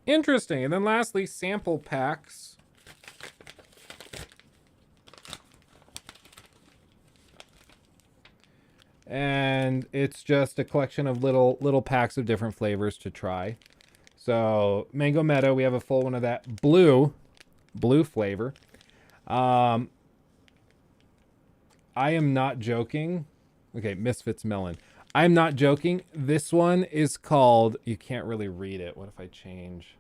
Interesting. And then lastly, sample packs. And it's just a collection of little packs of different flavors to try. So Mango Meadow, we have a full one of that blue flavor. I am not joking. Okay, Misfits Melon. I'm not joking. This one is called, you can't really read it. What if I change?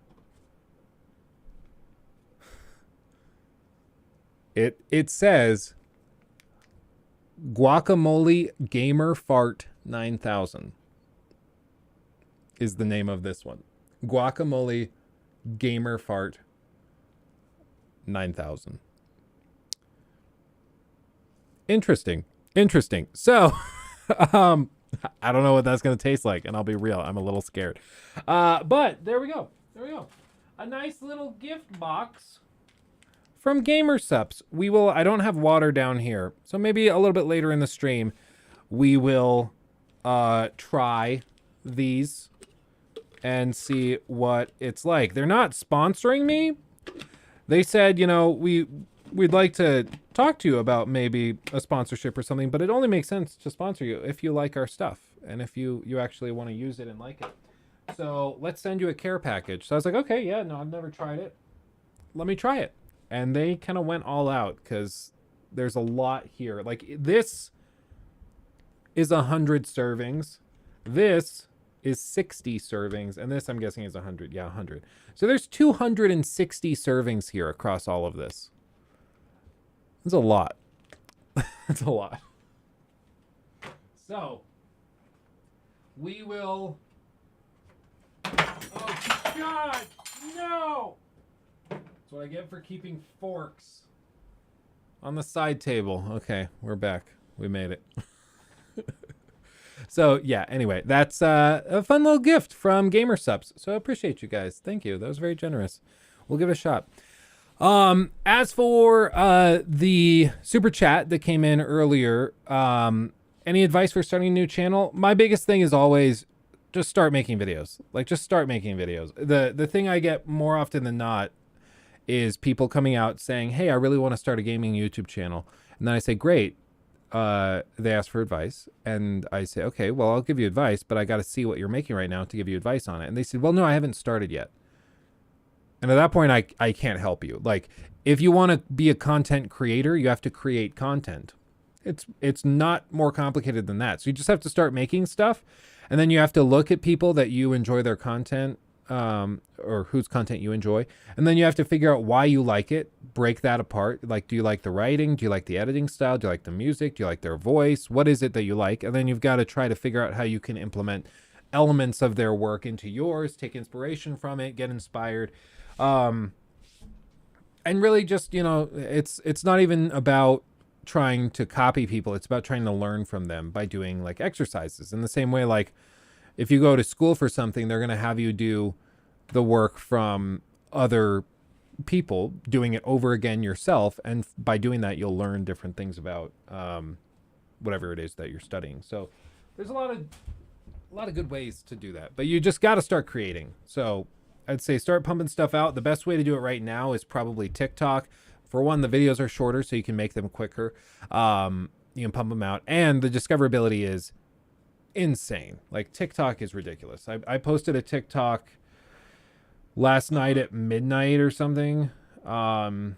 It says Guacamole Gamer Fart 9000 is the name of this one. Guacamole Gamer Fart 9000. Interesting. So, I don't know what that's going to taste like, and I'll be real, I'm a little scared. But there we go. A nice little gift box from GamerSups. I don't have water down here, so maybe a little bit later in the stream, we will try these and see what it's like. They're not sponsoring me. They said, we'd like to talk to you about maybe a sponsorship or something, but it only makes sense to sponsor you if you like our stuff and if you actually want to use it and like it. So let's send you a care package. So I was like, okay, yeah, no, I've never tried it. Let me try it. And they kind of went all out because there's a lot here. Like this is 100 servings. This is 60 servings. And this I'm guessing is 100. Yeah, 100. So there's 260 servings here across all of this. That's a lot. That's a lot. So, we will... Oh, God! No! That's what I get for keeping forks on the side table. Okay, we're back. We made it. So, yeah, anyway, that's a fun little gift from GamerSups. So I appreciate you guys. Thank you. That was very generous. We'll give it a shot. As for the super chat that came in earlier, any advice for starting a new channel? My biggest thing is always just start making videos. Like, just start making videos. The thing I get more often than not is people coming out saying, hey, I really want to start a gaming YouTube channel. And then I say, great. They ask for advice. And I say, okay, well, I'll give you advice, but I got to see what you're making right now to give you advice on it. And they said, well, no, I haven't started yet. And at that point, I can't help you. Like, if you want to be a content creator, you have to create content. It's not more complicated than that. So you just have to start making stuff. And then you have to look at people that you enjoy their content, or whose content you enjoy. And then you have to figure out why you like it, break that apart. Like, do you like the writing? Do you like the editing style? Do you like the music? Do you like their voice? What is it that you like? And then you've got to try to figure out how you can implement elements of their work into yours, take inspiration from it, get inspired. And really just, it's not even about trying to copy people. It's about trying to learn from them by doing like exercises. In the same way, like if you go to school for something, they're going to have you do the work from other people, doing it over again yourself. And by doing that, you'll learn different things about whatever it is that you're studying. So there's a lot of good ways to do that, but you just got to start creating. So I'd say start pumping stuff out. The best way to do it right now is probably TikTok. For one, the videos are shorter, so you can make them quicker. You can pump them out. And the discoverability is insane. Like TikTok is ridiculous. I posted a TikTok last night at midnight or something. And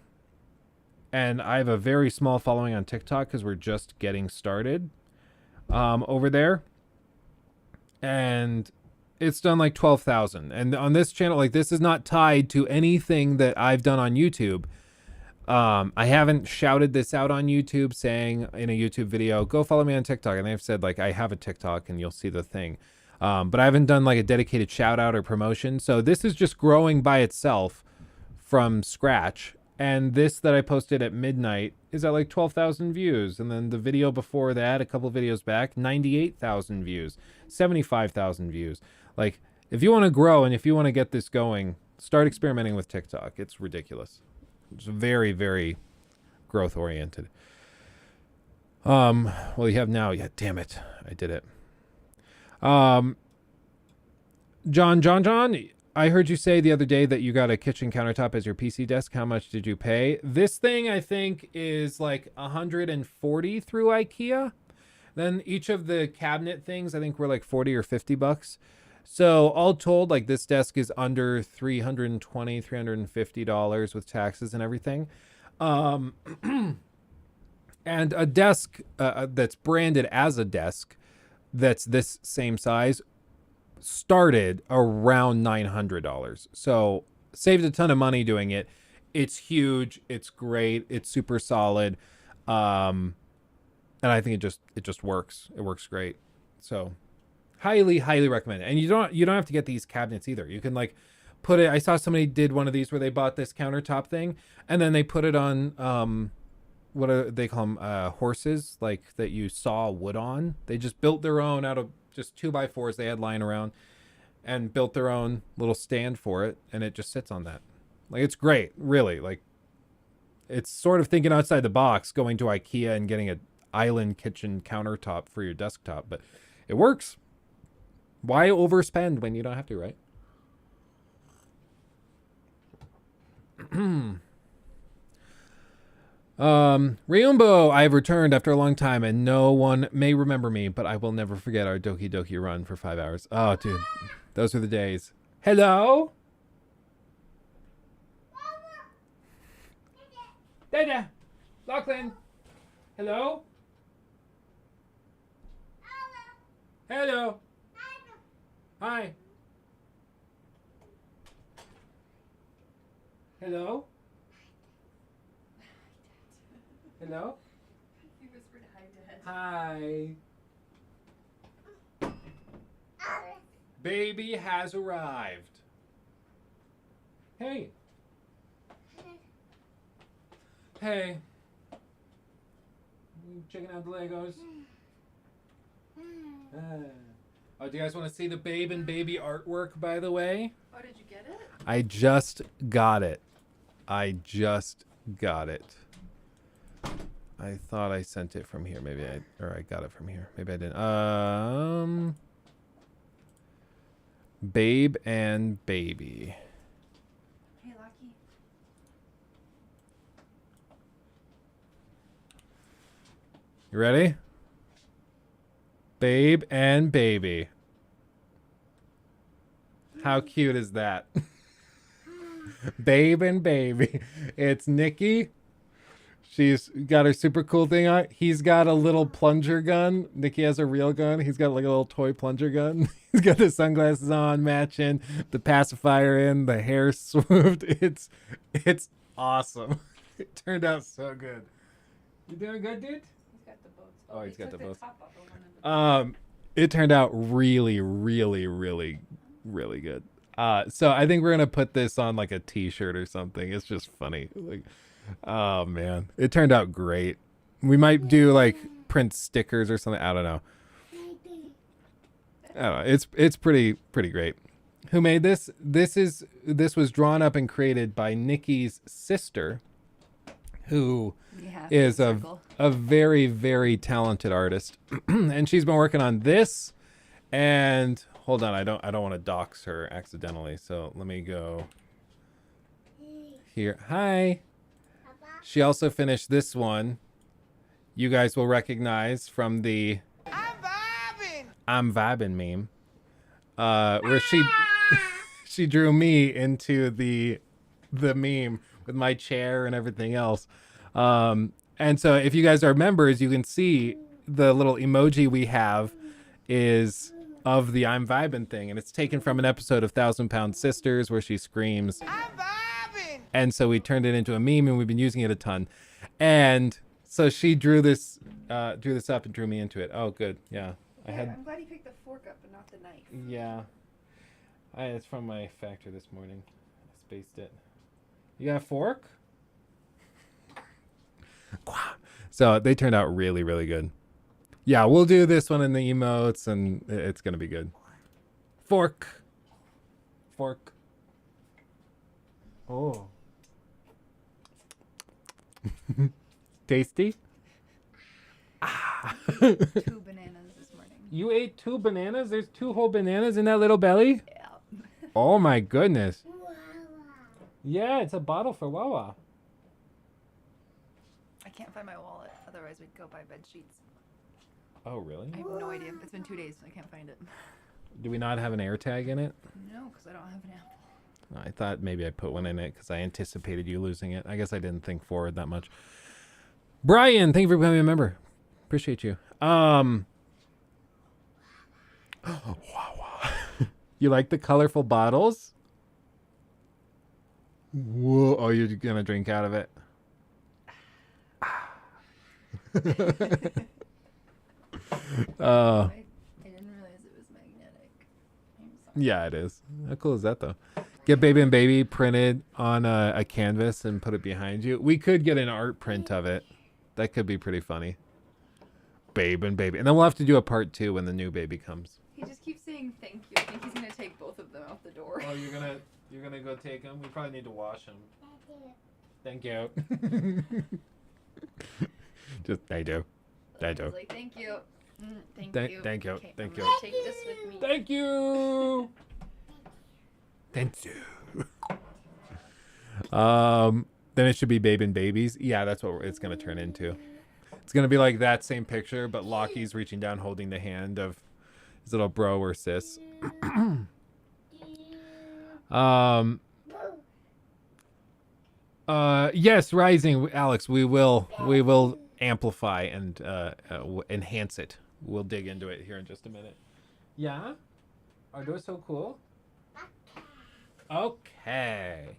I have a very small following on TikTok because we're just getting started over there. And it's done like 12,000. And on this channel, like this is not tied to anything that I've done on YouTube. I haven't shouted this out on YouTube saying in a YouTube video, go follow me on TikTok. And I've said like, I have a TikTok and you'll see the thing. But I haven't done like a dedicated shout out or promotion. So this is just growing by itself from scratch. And this that I posted at midnight is at like 12,000 views. And then the video before that, a couple videos back, 98,000 views, 75,000 views. Like if you want to grow and if you want to get this going, start experimenting with TikTok. It's ridiculous. It's very, very growth oriented. Well, you have now. Yeah, damn it. I did it. John, I heard you say the other day that you got a kitchen countertop as your PC desk. How much did you pay? This thing, I think, is like 140 through IKEA. Then each of the cabinet things, I think, were like 40 or 50 bucks. So all told, like this desk is under $320, $350 with taxes and everything. And a desk that's branded as a desk that's this same size started around $900. So saved a ton of money doing it. It's huge. It's great. It's super solid. And I think it just works. It works great. So highly recommend it. And you don't have to get these cabinets either. You can like put it, I saw somebody did one of these where they bought this countertop thing and then they put it on what are they call them, horses, like that you saw wood on. They just built their own out of just 2x4s they had lying around and built their own little stand for it, and it just sits on that. Like it's great, really. Like it's sort of thinking outside the box, going to IKEA and getting an island kitchen countertop for your desktop, but it works. Why overspend when you don't have to, right? Ryumbo, I've returned after a long time and no one may remember me, but I will never forget our Doki Doki run for 5 hours. Oh, dude, those were the days. Hello? Dada! Lachlan! Hello? Hello? Hi. Hello? Hello? He whispered hi, Dad. Hi. Baby has arrived. Hey. Hey. You checking out the Legos? Oh, do you guys want to see the Babe and Baby artwork, by the way? Oh, did you get it? I just got it. I thought I sent it from here. Maybe I got it from here. Maybe I didn't. Babe and Baby. Hey, Lucky. You ready? Babe and Baby. How cute is that? Babe and Baby. It's Nikki. She's got her super cool thing on. He's got a little plunger gun. Nikki has a real gun. He's got like a little toy plunger gun. He's got the sunglasses on, matching, the pacifier in, the hair swooped. It's awesome. It turned out so good. You doing good, dude? He's got the boats. Oh, he's got the boats. Top off of one of the It turned out really good. So I think we're gonna put this on like a t-shirt or something. It's just funny. Like, oh man, it turned out great. We might do like print stickers or something. I don't know. It's pretty great. Who made this? This was drawn up and created by Nikki's sister, who is a very talented artist. And she's been working on this. And hold on, I don't want to dox her accidentally. So let me go here. Hi. She also finished this one. You guys will recognize from the I'm vibing meme, where she drew me into the meme with my chair and everything else. And so if you guys are members, you can see the little emoji we have is of the I'm vibing thing, and it's taken from an episode of 1,000 Pound Sisters where she screams, I'm vibing. And so we turned it into a meme, and we've been using it a ton. And so she drew this up and drew me into it. Oh, good. Yeah. I'm glad you picked the fork up and not the knife. Yeah. It's from my factory this morning. I spaced it. You got a fork? So they turned out really, really good. Yeah, we'll do this one in the emotes, and it's going to be good. Fork. Oh. Tasty? Two bananas this morning. You ate 2 bananas? There's 2 whole bananas in that little belly? Yeah. Oh my goodness. Yeah, it's a bottle for Wawa. I can't find my wallet. Otherwise, we'd go buy bed sheets. Oh, really? I have no idea. It's been 2 days, so I can't find it. Do we not have an air tag in it? No, because I don't have an apple. I thought maybe I put one in it because I anticipated you losing it. I guess I didn't think forward that much. Brian, thank you for becoming a member. Appreciate you. Wawa. You like the colorful bottles? Whoa! Oh, you're gonna drink out of it. I didn't realize it was magnetic. I'm sorry. Yeah, it is. How cool is that, though? Get Baby and Baby printed on a canvas and put it behind you. We could get an art print of it. That could be pretty funny. Babe and Baby. And then we'll have to do a part 2 when the new baby comes. He just keeps saying thank you. I think he's gonna take both of them out the door. Oh, you're gonna go take them? We probably need to wash them. Thank you. Just I do. He's like, thank you. Thank you. Thank you. Okay, Thank I'm you. gonna take this with me. Thank you. Thank you. Then it should be Babe and Babies. Yeah, that's what it's gonna turn into. It's gonna be like that same picture, but Lockie's reaching down, holding the hand of his little bro or sis. Yes, Rising, Alex. We will amplify and enhance it. We'll dig into it here in just a minute. Yeah, are those so cool? Okay.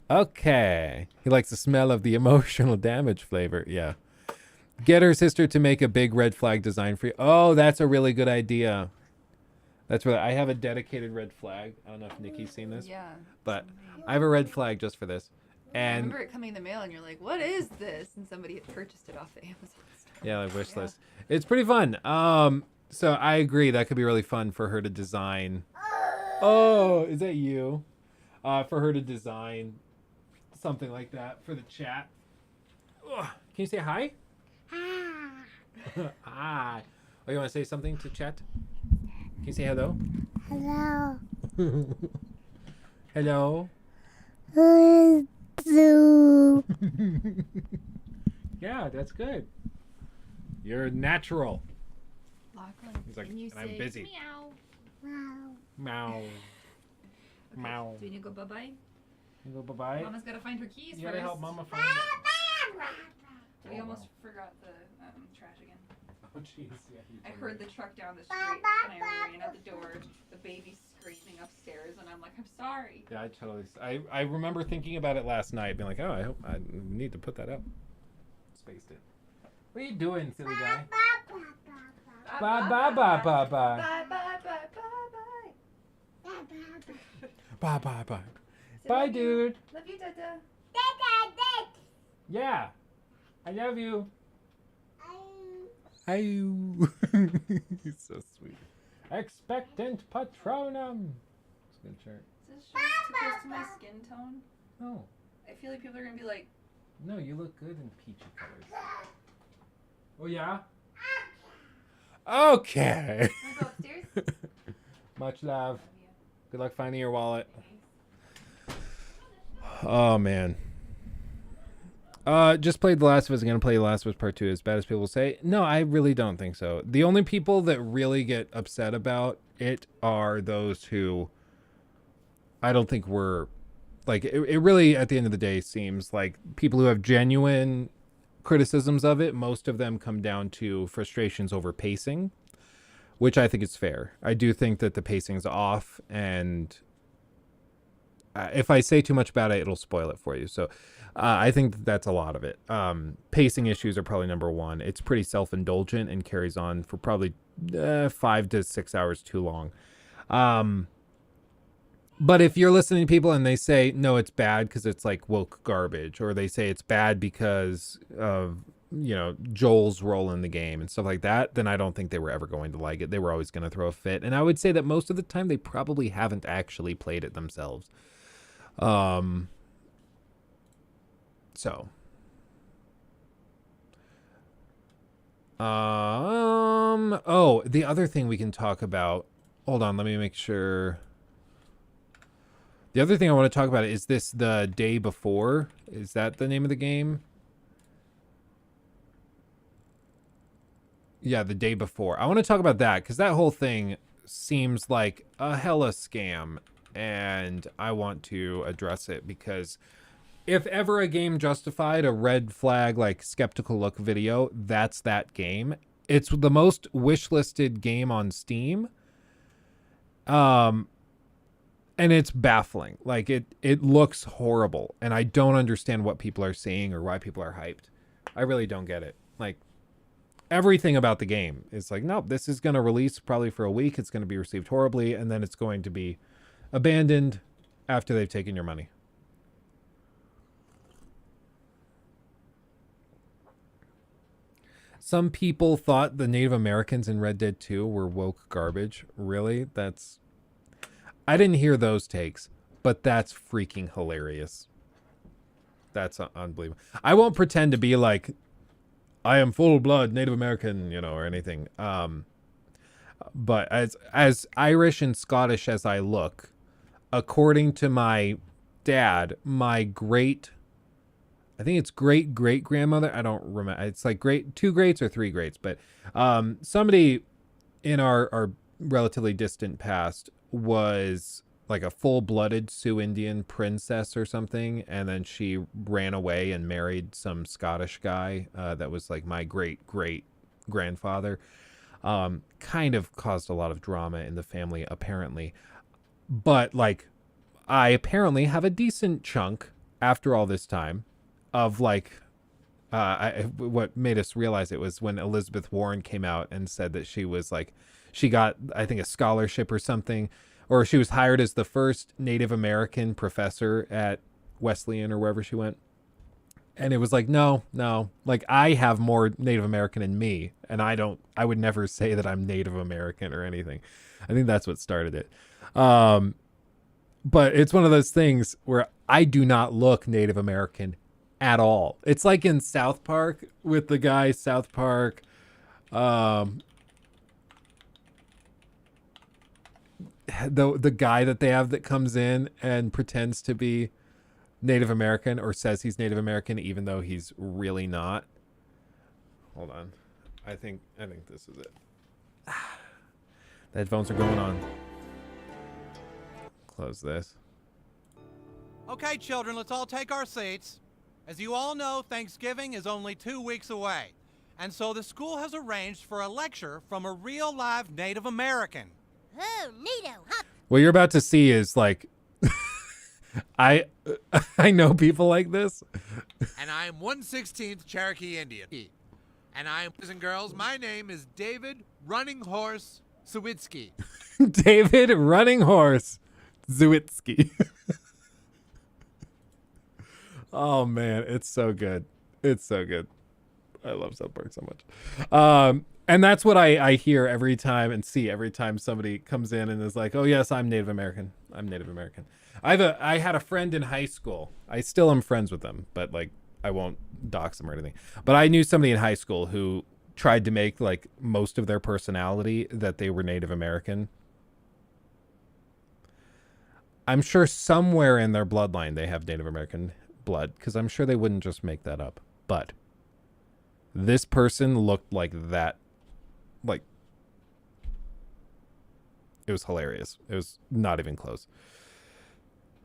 He likes the smell of the emotional damage flavor. Yeah. Get her sister to make a big red flag design for you. Oh, that's a really good idea. That's what I have a dedicated red flag. I don't know if Nikki's seen this. Yeah. But I have a red flag just for this. I And remember it coming in the mail, and you're like, "What is this?" And somebody had purchased it off the Amazon store. yeah, like wish list. It's pretty fun. So I agree that could be really fun for her to design. Oh, is that you? For her to design something like that for the chat. Ugh. Can you say hi? Hi. Oh, you want to say something to chat? Can you say hello? Hello. Hello. Hello. Yeah, that's good. You're natural. Lachlan, He's like, can you and I'm say busy. meow? Wow. Meow. Okay, Meow. Do we need to go bye-bye? You go bye-bye. Mama's got to find her keys You first. gotta help Mama find it. We almost forgot the trash again. Oh, jeez. Yeah, I heard the truck down the street, and I ran out the door. The baby's screaming upstairs, and I'm like, I'm sorry. Yeah, I remember thinking about it last night, being like, oh, I hope I need to put that up. Spaced it. What are you doing, silly guy? Bye bye bye bye bye. Bye bye bye bye Bye bye bye. bye. Bye, dude. Love you, Dada. Yeah. I love you. Hi. He's so sweet. Expectant Patronum. It's a good shirt. Is this shirt too close to my skin tone? No. I feel like people are gonna be like, No, you look good in peachy colors. Oh, yeah? Okay. wanna go upstairs? Much love. Love you. Good luck finding your wallet. Oh, man. Just played The Last of Us. I'm gonna play The Last of Us Part 2 as bad as people say. No, I really don't think so. The only people that really get upset about it are those who I don't think were like it really at the end of the day seems like people who have genuine criticisms of it. Most of them come down to frustrations over pacing, which I think is fair. I do think that the pacing's off, and if I say too much about it, it'll spoil it for you. So I think that's a lot of it. Pacing issues are probably number one. It's pretty self-indulgent and carries on for probably 5 to 6 hours too long. But if you're listening to people and they say, no, it's bad because it's like woke garbage, or they say it's bad because of, you know, Joel's role in the game and stuff like that, then I don't think they were ever going to like it. They were always going to throw a fit. And I would say that most of the time they probably haven't actually played it themselves. Oh, the other thing we can talk about, hold on, let me make sure. The other thing I want to talk about is this The Day Before. Is that the name of the game? Yeah, The Day Before. I want to talk about that because that whole thing seems like a hella scam, and I want to address it because if ever a game justified a red flag, like skeptical look video, that's that game. It's the most wishlisted game on Steam. And it's baffling. Like it looks horrible, and I don't understand what people are saying or why people are hyped. I really don't get it. Like everything about the game is like, nope, this is going to release probably for a week. It's going to be received horribly, and then it's going to be abandoned after they've taken your money. Some people thought the Native Americans in Red Dead 2 were woke garbage. Really? I didn't hear those takes, but that's freaking hilarious. That's unbelievable. I won't pretend to be like, I am full-blood Native American, you know, or anything. But as Irish and Scottish as I look, according to my dad, my I think it's great-great-grandmother. I don't remember. It's like 2 greats or 3 greats. But somebody in our relatively distant past was like a full-blooded Sioux Indian princess or something. And then she ran away and married some Scottish guy that was like my great-great-grandfather. Kind of caused a lot of drama in the family, apparently. But like, I apparently have a decent chunk after all this time of like, what made us realize it was when Elizabeth Warren came out and said that she was like, she got, I think, a scholarship or something, or she was hired as the first Native American professor at Wesleyan or wherever she went. And it was like, no, like I have more Native American in me, and I would never say that I'm Native American or anything. I think that's what started it. But it's one of those things where I do not look Native American at all. It's like in South Park with the guy South Park. The guy that they have that comes in and pretends to be Native American or says he's Native American even though he's really not. Hold on. I think this is it. The headphones are going on. Close this. Okay, children, let's all take our seats. As you all know, Thanksgiving is only 2 weeks away. And so the school has arranged for a lecture from a real live Native American. Oh, neato, huh? What you're about to see is like I know people like this. And I am 1/16th Cherokee Indian. And boys and girls, my name is David Running Horse Sawitsky. David Running Horse Zawitsky. Oh man, it's so good. It's so good. I love South Park so much. And that's what I hear every time and see every time somebody comes in and is like, oh yes, I'm Native American. I'm Native American. I had a friend in high school. I still am friends with them, but like I won't dox them or anything. But I knew somebody in high school who tried to make like most of their personality that they were Native American. I'm sure somewhere in their bloodline they have Native American blood, because I'm sure they wouldn't just make that up. But this person looked like that. Like, it was hilarious. It was not even close.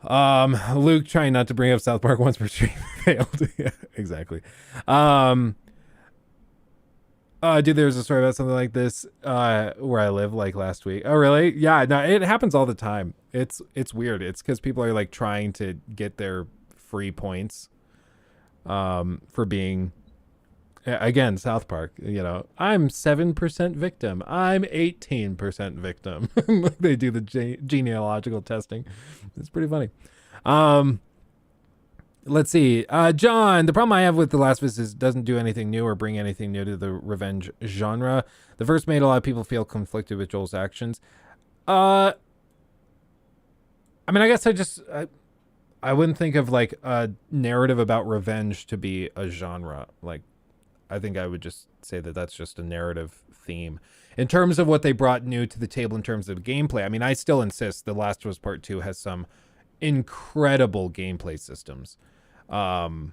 Luke trying not to bring up South Park once per stream failed. Yeah, exactly. Dude, there's a story about something like this where I live, like last week. Oh, really? Yeah, no, it happens all the time. It's weird. It's because people are like trying to get their free points for being, again, South Park. You know, I'm 7% victim. I'm 18% victim. They do the genealogical testing. It's pretty funny. Let's see. John, the problem I have with The Last of Us is it doesn't do anything new or bring anything new to the revenge genre. The first made a lot of people feel conflicted with Joel's actions. I mean, I guess I wouldn't think of like a narrative about revenge to be a genre. Like, I think I would just say that that's just a narrative theme. In terms of what they brought new to the table in terms of gameplay, I mean, I still insist The Last of Us Part 2 has some incredible gameplay systems. And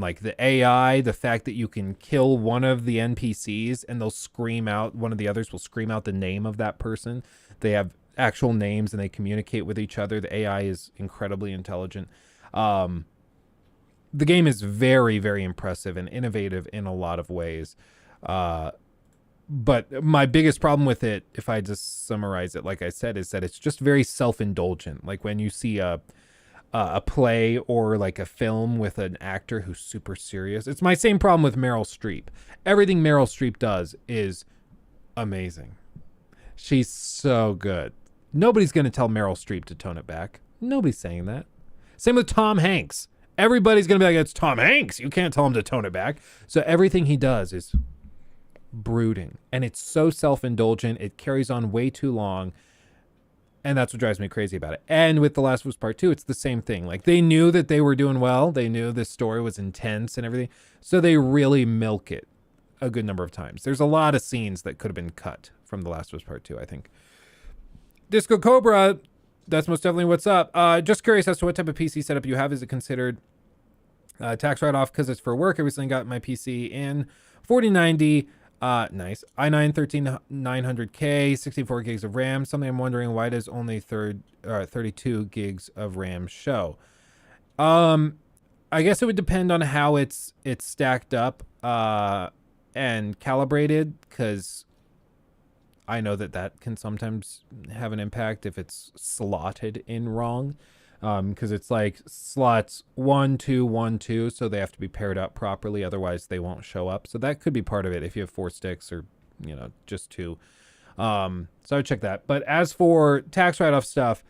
like the AI, the fact that you can kill one of the NPCs and they'll scream out, one of the others will scream out the name of that person. They have actual names and they communicate with each other. The AI is incredibly intelligent. The game is very, very impressive and innovative in a lot of ways. But my biggest problem with it, if I just summarize it, like I said, is that it's just very self-indulgent. Like when you see a play or like a film with an actor who's super serious. It's my same problem with Meryl Streep. Everything Meryl Streep does is amazing. She's so good. Nobody's going to tell Meryl Streep to tone it back. Nobody's saying that. Same with Tom Hanks. Everybody's going to be like, it's Tom Hanks. You can't tell him to tone it back. So everything he does is brooding. And it's so self-indulgent. It carries on way too long. And that's what drives me crazy about it. And with The Last of Us Part 2, it's the same thing. Like, they knew that they were doing well. They knew this story was intense and everything. So they really milk it a good number of times. There's a lot of scenes that could have been cut from The Last of Us Part 2, I think. Disco Cobra, that's most definitely what's up. Just curious as to what type of PC setup you have. Is it considered tax write-off because it's for work? I recently got my PC in 4090. Nice. i9 13900K, 64 gigs of RAM. Something I'm wondering, why does only 32 gigs of RAM show? I guess it would depend on how it's stacked up and calibrated, because I know that can sometimes have an impact if it's slotted in wrong. Because it's like slots 1, 2, 1, 2, so they have to be paired up properly, otherwise they won't show up. So that could be part of it if you have 4 sticks or, you know, just 2. So I would check that. But as for tax write-off stuff,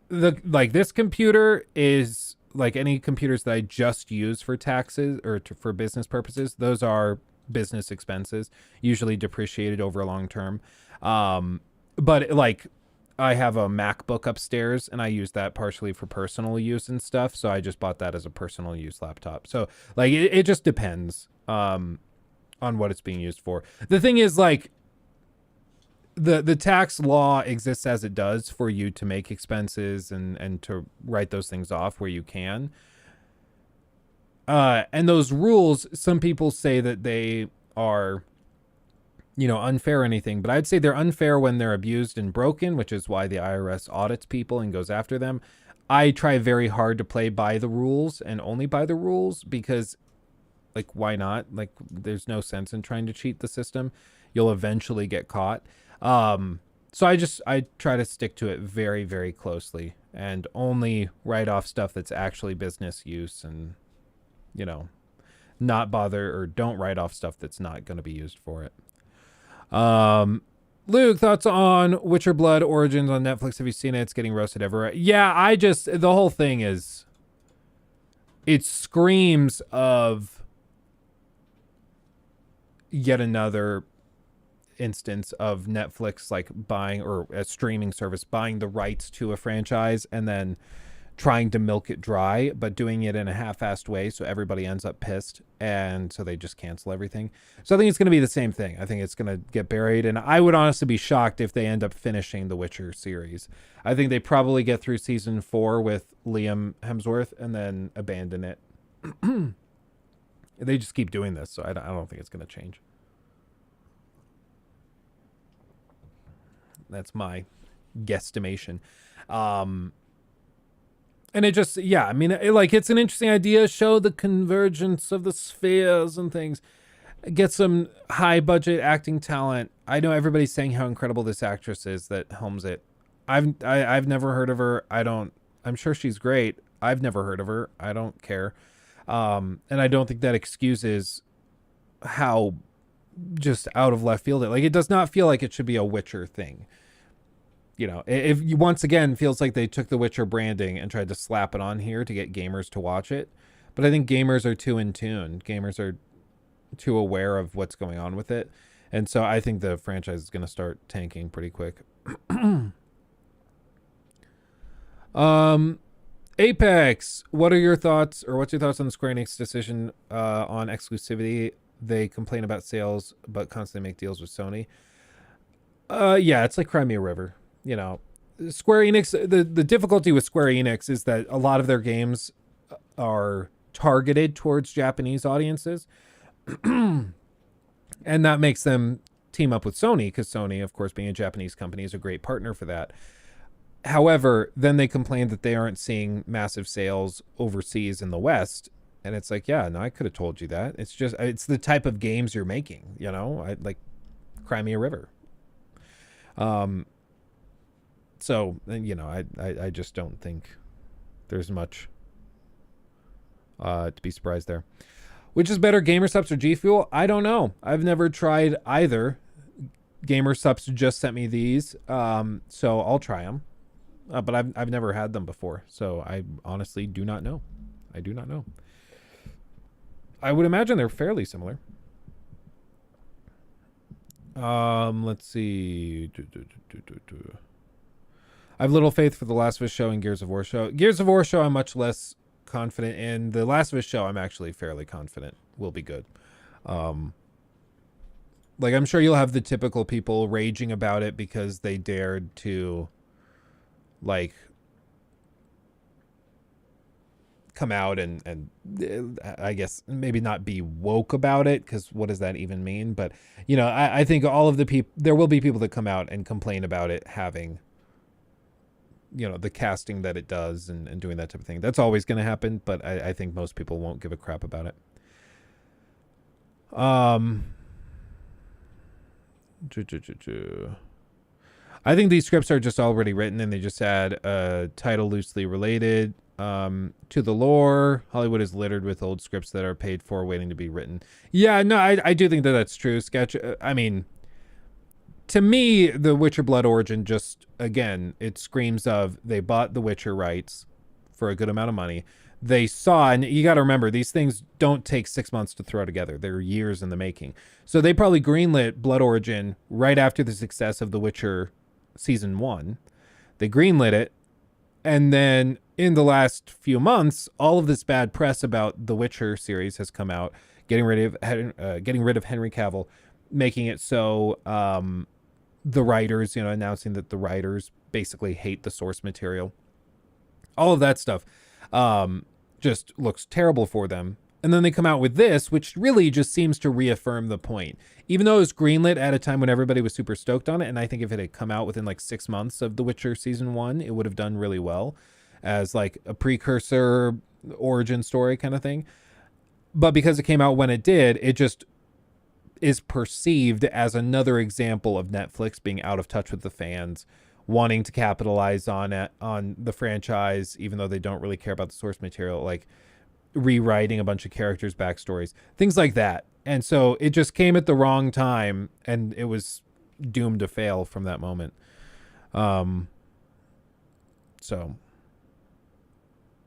this computer is like any computers that I just use for taxes or for business purposes. Those are business expenses, usually depreciated over a long term. But like, I have a MacBook upstairs and I use that partially for personal use and stuff. So I just bought that as a personal use laptop. So like, it just depends on what it's being used for. The thing is, like, the tax law exists as it does for you to make expenses and to write those things off where you can. And those rules, some people say that they are, you know, unfair or anything, but I'd say they're unfair when they're abused and broken, which is why the IRS audits people and goes after them. I try very hard to play by the rules and only by the rules because, like, why not? Like, there's no sense in trying to cheat the system. You'll eventually get caught. So I try to stick to it very, very closely and only write off stuff that's actually business use and, you know, not bother or don't write off stuff that's not going to be used for it. Luke, thoughts on Witcher Blood Origins on Netflix? Have you seen it? It's getting roasted everywhere. Yeah, the whole thing is, it screams of yet another instance of Netflix like buying, or a streaming service buying the rights to a franchise and then trying to milk it dry, but doing it in a half-assed way, so everybody ends up pissed, and so they just cancel everything. So I think it's going to be the same thing. I think it's going to get buried, and I would honestly be shocked if they end up finishing the Witcher series. I think they probably get through season 4 with Liam Hemsworth and then abandon it. They just keep doing this, so I don't think it's going to change. That's my guesstimation. And it just, yeah, I mean, it's an interesting idea. Show the convergence of the spheres and things. Get some high budget acting talent. I know everybody's saying how incredible this actress is that helms it. I've never heard of her. I'm sure she's great. I've never heard of her. I don't care. And I don't think that excuses how just out of left field it does not feel like it should be a Witcher thing. You know, if you once again feels like they took the Witcher branding and tried to slap it on here to get gamers to watch it. But I think gamers are too in tune. Gamers are too aware of what's going on with it. And so I think the franchise is going to start tanking pretty quick. Apex, what are your thoughts, or what's your thoughts on the Square Enix decision on exclusivity? They complain about sales, but constantly make deals with Sony. Yeah, it's like Crimea River. You know, Square Enix, the difficulty with Square Enix is that a lot of their games are targeted towards Japanese audiences. And that makes them team up with Sony, because Sony, of course, being a Japanese company, is a great partner for that. However, then they complain that they aren't seeing massive sales overseas in the West. And it's like, yeah, no, I could have told you that. It's just, it's the type of games you're making, you know, like Crimea River. So, you know, I just don't think there's much to be surprised there. Which is better, GamerSups or G Fuel? I don't know. I've never tried either. GamerSups just sent me these, so I'll try them. But I've never had them before, so I honestly do not know. I do not know. I would imagine they're fairly similar. Let's see. I have little faith for the Last of Us show and Gears of War show. Gears of War show I'm much less confident in. The Last of Us show I'm actually fairly confident will be good. I'm sure you'll have the typical people raging about it because they dared to come out and I guess maybe not be woke about it, because what does that even mean? But, you know, I think all of the people, there will be people that come out and complain about it having, you know, the casting that it does and doing that type of thing. That's always going to happen, but I think most people won't give a crap about it. I think these scripts are just already written and they just add a title loosely related to the lore. Hollywood is littered with old scripts that are paid for waiting to be written. Yeah, no, I do think that that's true. I mean, to me, The Witcher Blood Origin just, again, it screams of they bought The Witcher rights for a good amount of money. They saw, and you got to remember, these things don't take 6 months to throw together. They're years in the making. So they probably greenlit Blood Origin right after the success of The Witcher Season 1. They greenlit it, and then in the last few months, all of this bad press about the Witcher series has come out, getting rid of Henry Cavill, making it so the writers, you know, announcing that the writers basically hate the source material. All of that stuff just looks terrible for them. And then they come out with this, which really just seems to reaffirm the point. Even though it was greenlit at a time when everybody was super stoked on it, and I think if it had come out within like 6 months of The Witcher Season 1, it would have done really well as like a precursor origin story kind of thing. But because it came out when it did, it just is perceived as another example of Netflix being out of touch with the fans, wanting to capitalize on the franchise, even though they don't really care about the source material, like rewriting a bunch of characters' backstories, things like that. And so it just came at the wrong time, and it was doomed to fail from that moment. So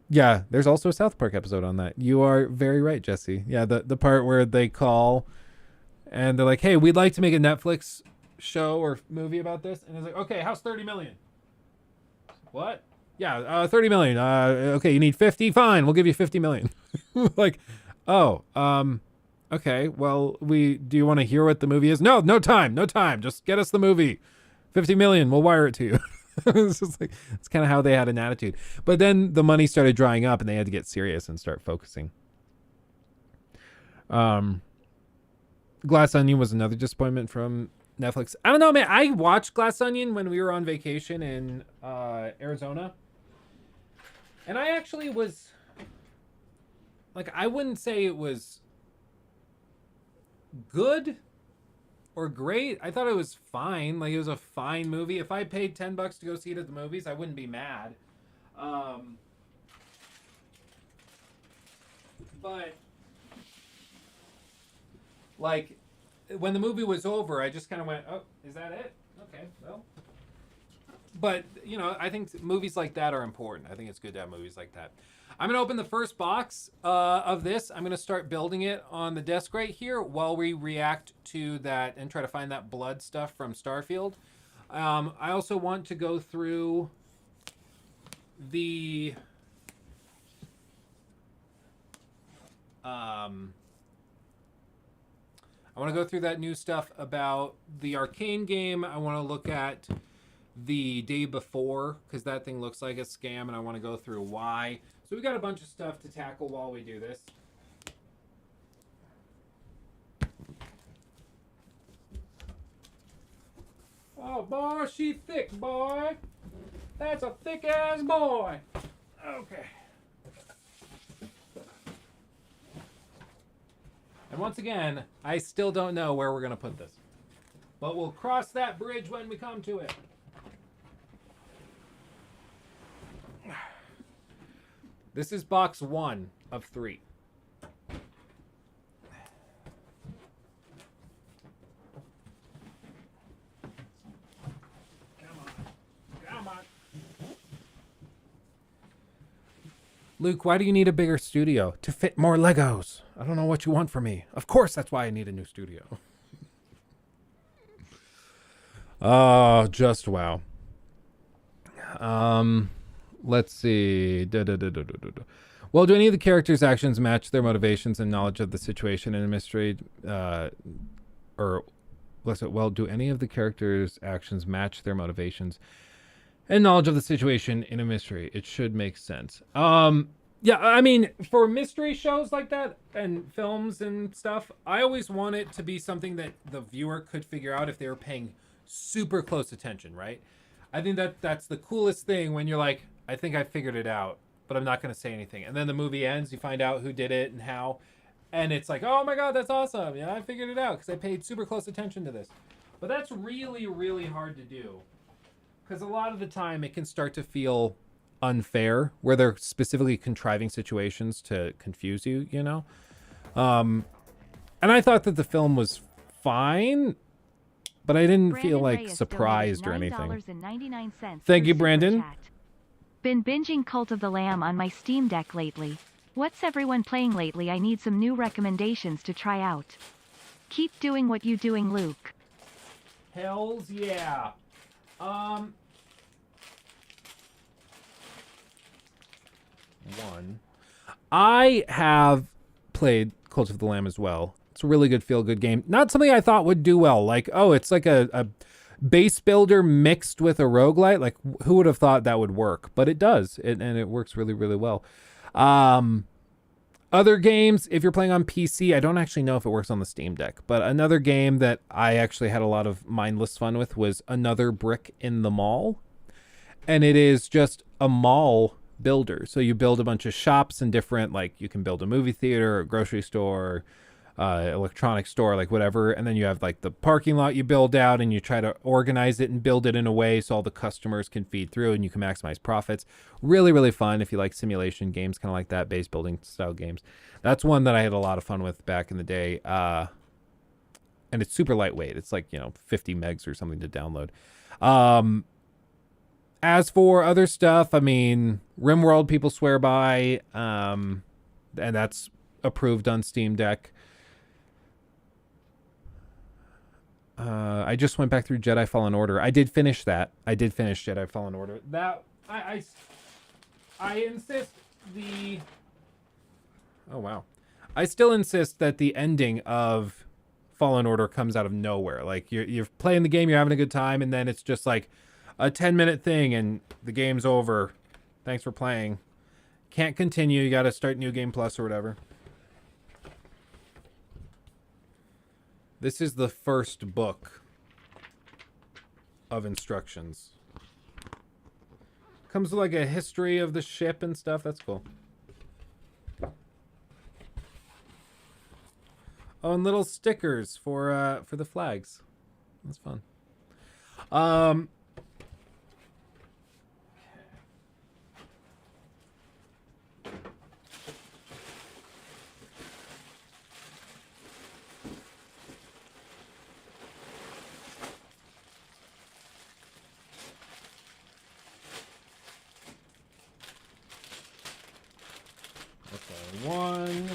yeah, there's also a South Park episode on that. You are very right, Jesse. Yeah, the part where they call and they're like, hey, we'd like to make a Netflix show or movie about this. And it's like, okay, how's 30 million? What? Yeah, 30 million. Okay, you need 50? Fine, we'll give you 50 million. Like, oh, okay, well, do you want to hear what the movie is? No time. Just get us the movie. 50 million, we'll wire it to you. It's just like, it's kind of how they had an attitude. But then the money started drying up and they had to get serious and start focusing. Glass Onion was another disappointment from Netflix. I don't know, man. I watched Glass Onion when we were on vacation in Arizona. And I actually was, like, I wouldn't say it was good or great. I thought it was fine. Like, it was a fine movie. If I paid $10 to go see it at the movies, I wouldn't be mad. But, like, when the movie was over, I just kind of went, oh, is that it? Okay, well. But, you know, I think movies like that are important. I think it's good to have movies like that. I'm going to open the first box of this. I'm going to start building it on the desk right here while we react to that and try to find that blood stuff from Starfield. I also want to go through the... I want to go through that new stuff about the Arcane game. I want to look at the day before, because that thing looks like a scam, and I want to go through why. So we got a bunch of stuff to tackle while we do this. Oh boy, she thick, boy. That's a thick ass boy. Okay. And once again, I still don't know where we're going to put this. But we'll cross that bridge when we come to it. This is box 1 of 3. Come on. Luke, why do you need a bigger studio? To fit more Legos. I don't know what you want from me. Of course, that's why I need a new studio. Oh, just wow. Let's see. Well, do any of the characters' actions match their motivations and knowledge of the situation in a mystery? Well, do any of the characters' actions match their motivations and knowledge of the situation in a mystery? It should make sense. Yeah, I mean, for mystery shows like that and films and stuff, I always want it to be something that the viewer could figure out if they were paying super close attention, right? I think that's the coolest thing when you're like, I think I figured it out, but I'm not going to say anything. And then the movie ends, you find out who did it and how, and it's like, oh my God, that's awesome. Yeah, I figured it out because I paid super close attention to this. But that's really, really hard to do because a lot of the time it can start to feel unfair where they're specifically contriving situations to confuse you, you know? And I thought that the film was fine, but I didn't feel like Reyes surprised or anything. $9.99 Thank you, for Brandon. Super Chat. Been binging Cult of the Lamb on my Steam Deck lately. What's everyone playing lately? I need some new recommendations to try out. Keep doing what you doing, Luke. Hells yeah. I have played Cult of the Lamb as well. It's a really good feel-good game. Not something I thought would do well. Like, oh, it's like a base builder mixed with a roguelite. Like, who would have thought that would work? But it does, and it works really, really well. Other games, if you're playing on PC, I don't actually know if it works on the Steam Deck, but another game that I actually had a lot of mindless fun with was Another Brick in the Mall. And it is just a mall builder. So you build a bunch of shops and different, like, you can build a movie theater, a grocery store, electronics store, like whatever, and then you have like the parking lot you build out and you try to organize it and build it in a way so all the customers can feed through and you can maximize profits. Really, really fun if you like simulation games, kind of like that, base building style games. That's one that I had a lot of fun with back in the day. And it's super lightweight. It's like, 50 megs or something to download. As for other stuff, I mean, RimWorld people swear by, and that's approved on Steam Deck. I just went back through Jedi Fallen Order. I did finish that. I did finish Jedi Fallen Order. That I I insist the... Oh, wow. I still insist that the ending of Fallen Order comes out of nowhere. Like, you're playing the game, you're having a good time, and then it's just like a 10-minute thing, and the game's over. Thanks for playing. Can't continue, you gotta start New Game Plus or whatever. This is the first book of instructions. Comes with like a history of the ship and stuff. That's cool. Oh, and little stickers for the flags. That's fun. Okay, one.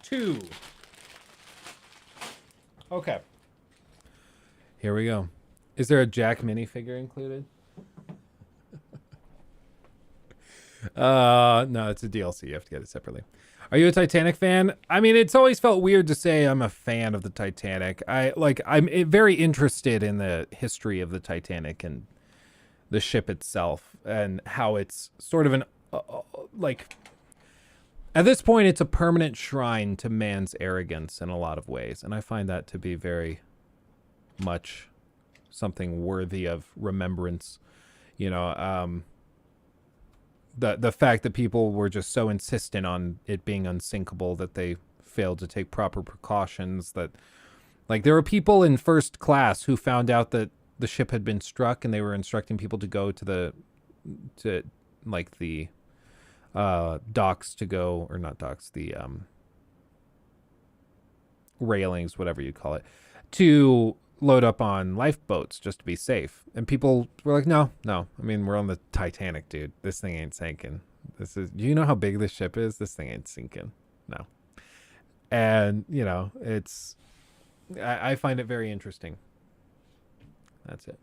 Two. Okay. Here we go. Is there a Jack minifigure included? No, it's a DLC. You have to get it separately. Are you a Titanic fan? I mean, it's always felt weird to say I'm a fan of the Titanic. I'm very interested in the history of the Titanic and the ship itself and how it's sort of an like at this point it's a permanent shrine to man's arrogance in a lot of ways, and I find that to be very much something worthy of remembrance. You know, the fact that people were just so insistent on it being unsinkable that they failed to take proper precautions. That, like, there were people in first class who found out that the ship had been struck, and they were instructing people to go to the docks to go, or not docks, the railings, whatever you call it, to load up on lifeboats just to be safe. And people were like, no. I mean, we're on the Titanic, dude. This thing ain't sinking. Do you know how big this ship is? This thing ain't sinking. No. And, you know, I find it very interesting. That's it.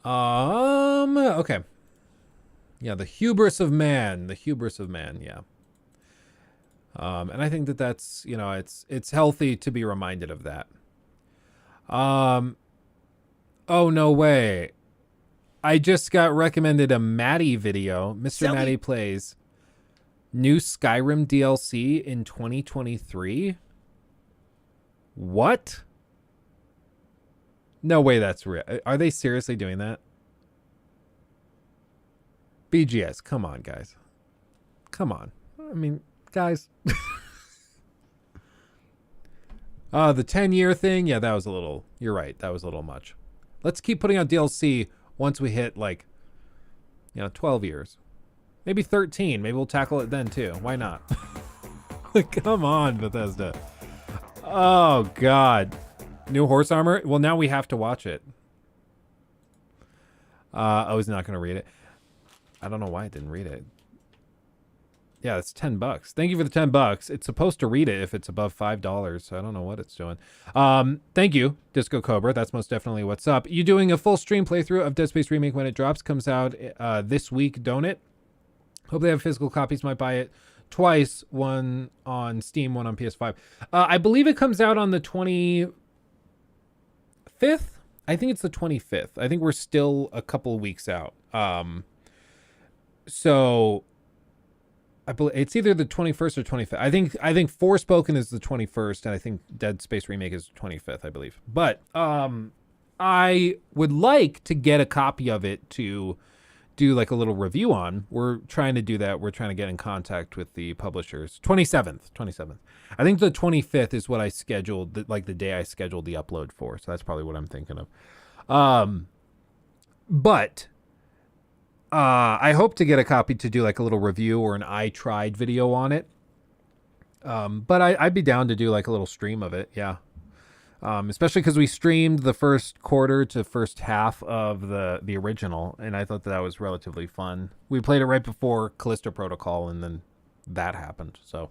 Okay. Yeah, the hubris of man. Yeah. And I think that's, you know, it's healthy to be reminded of that. Oh, no way. I just got recommended a Maddie video. Mr. Maddie plays new Skyrim DLC in 2023. What? No way that's real. Are they seriously doing that? BGS, come on, guys. Come on. I mean, guys. The 10-year thing, yeah, that was a little, you're right, that was a little much. Let's keep putting out DLC once we hit, like, 12 years. Maybe 13. Maybe we'll tackle it then too. Why not? Come on, Bethesda. Oh God, new horse armor. Well, now we have to watch it. I was not going to read it. I don't know why I didn't read it. Yeah, it's $10. Thank you for the $10. It's supposed to read it if it's above $5, so I don't know what it's doing. Thank you, Disco Cobra. That's most definitely what's up. You doing a full stream playthrough of Dead Space Remake when it drops? Comes out this week, don't it? Hope they have physical copies. Might buy it twice, one on Steam, one on PS5. I believe it comes out on the 25th. I think it's the 25th. I think we're still a couple weeks out. So I believe it's either the 21st or 25th. I think Forspoken is the 21st, and I think Dead Space Remake is the 25th, I believe. But I would like to get a copy of it to do like a little review on. We're trying to do that. We're trying to get in contact with the publishers. 27th. I think the 25th is what I scheduled, like the day I scheduled the upload for. So that's probably what I'm thinking of. But I hope to get a copy to do like a little review or an I tried video on it. But I'd be down to do like a little stream of it. Yeah. especially because we streamed the first quarter to first half of the original, and I thought that was relatively fun. We played it right before Callisto Protocol, and then that happened. So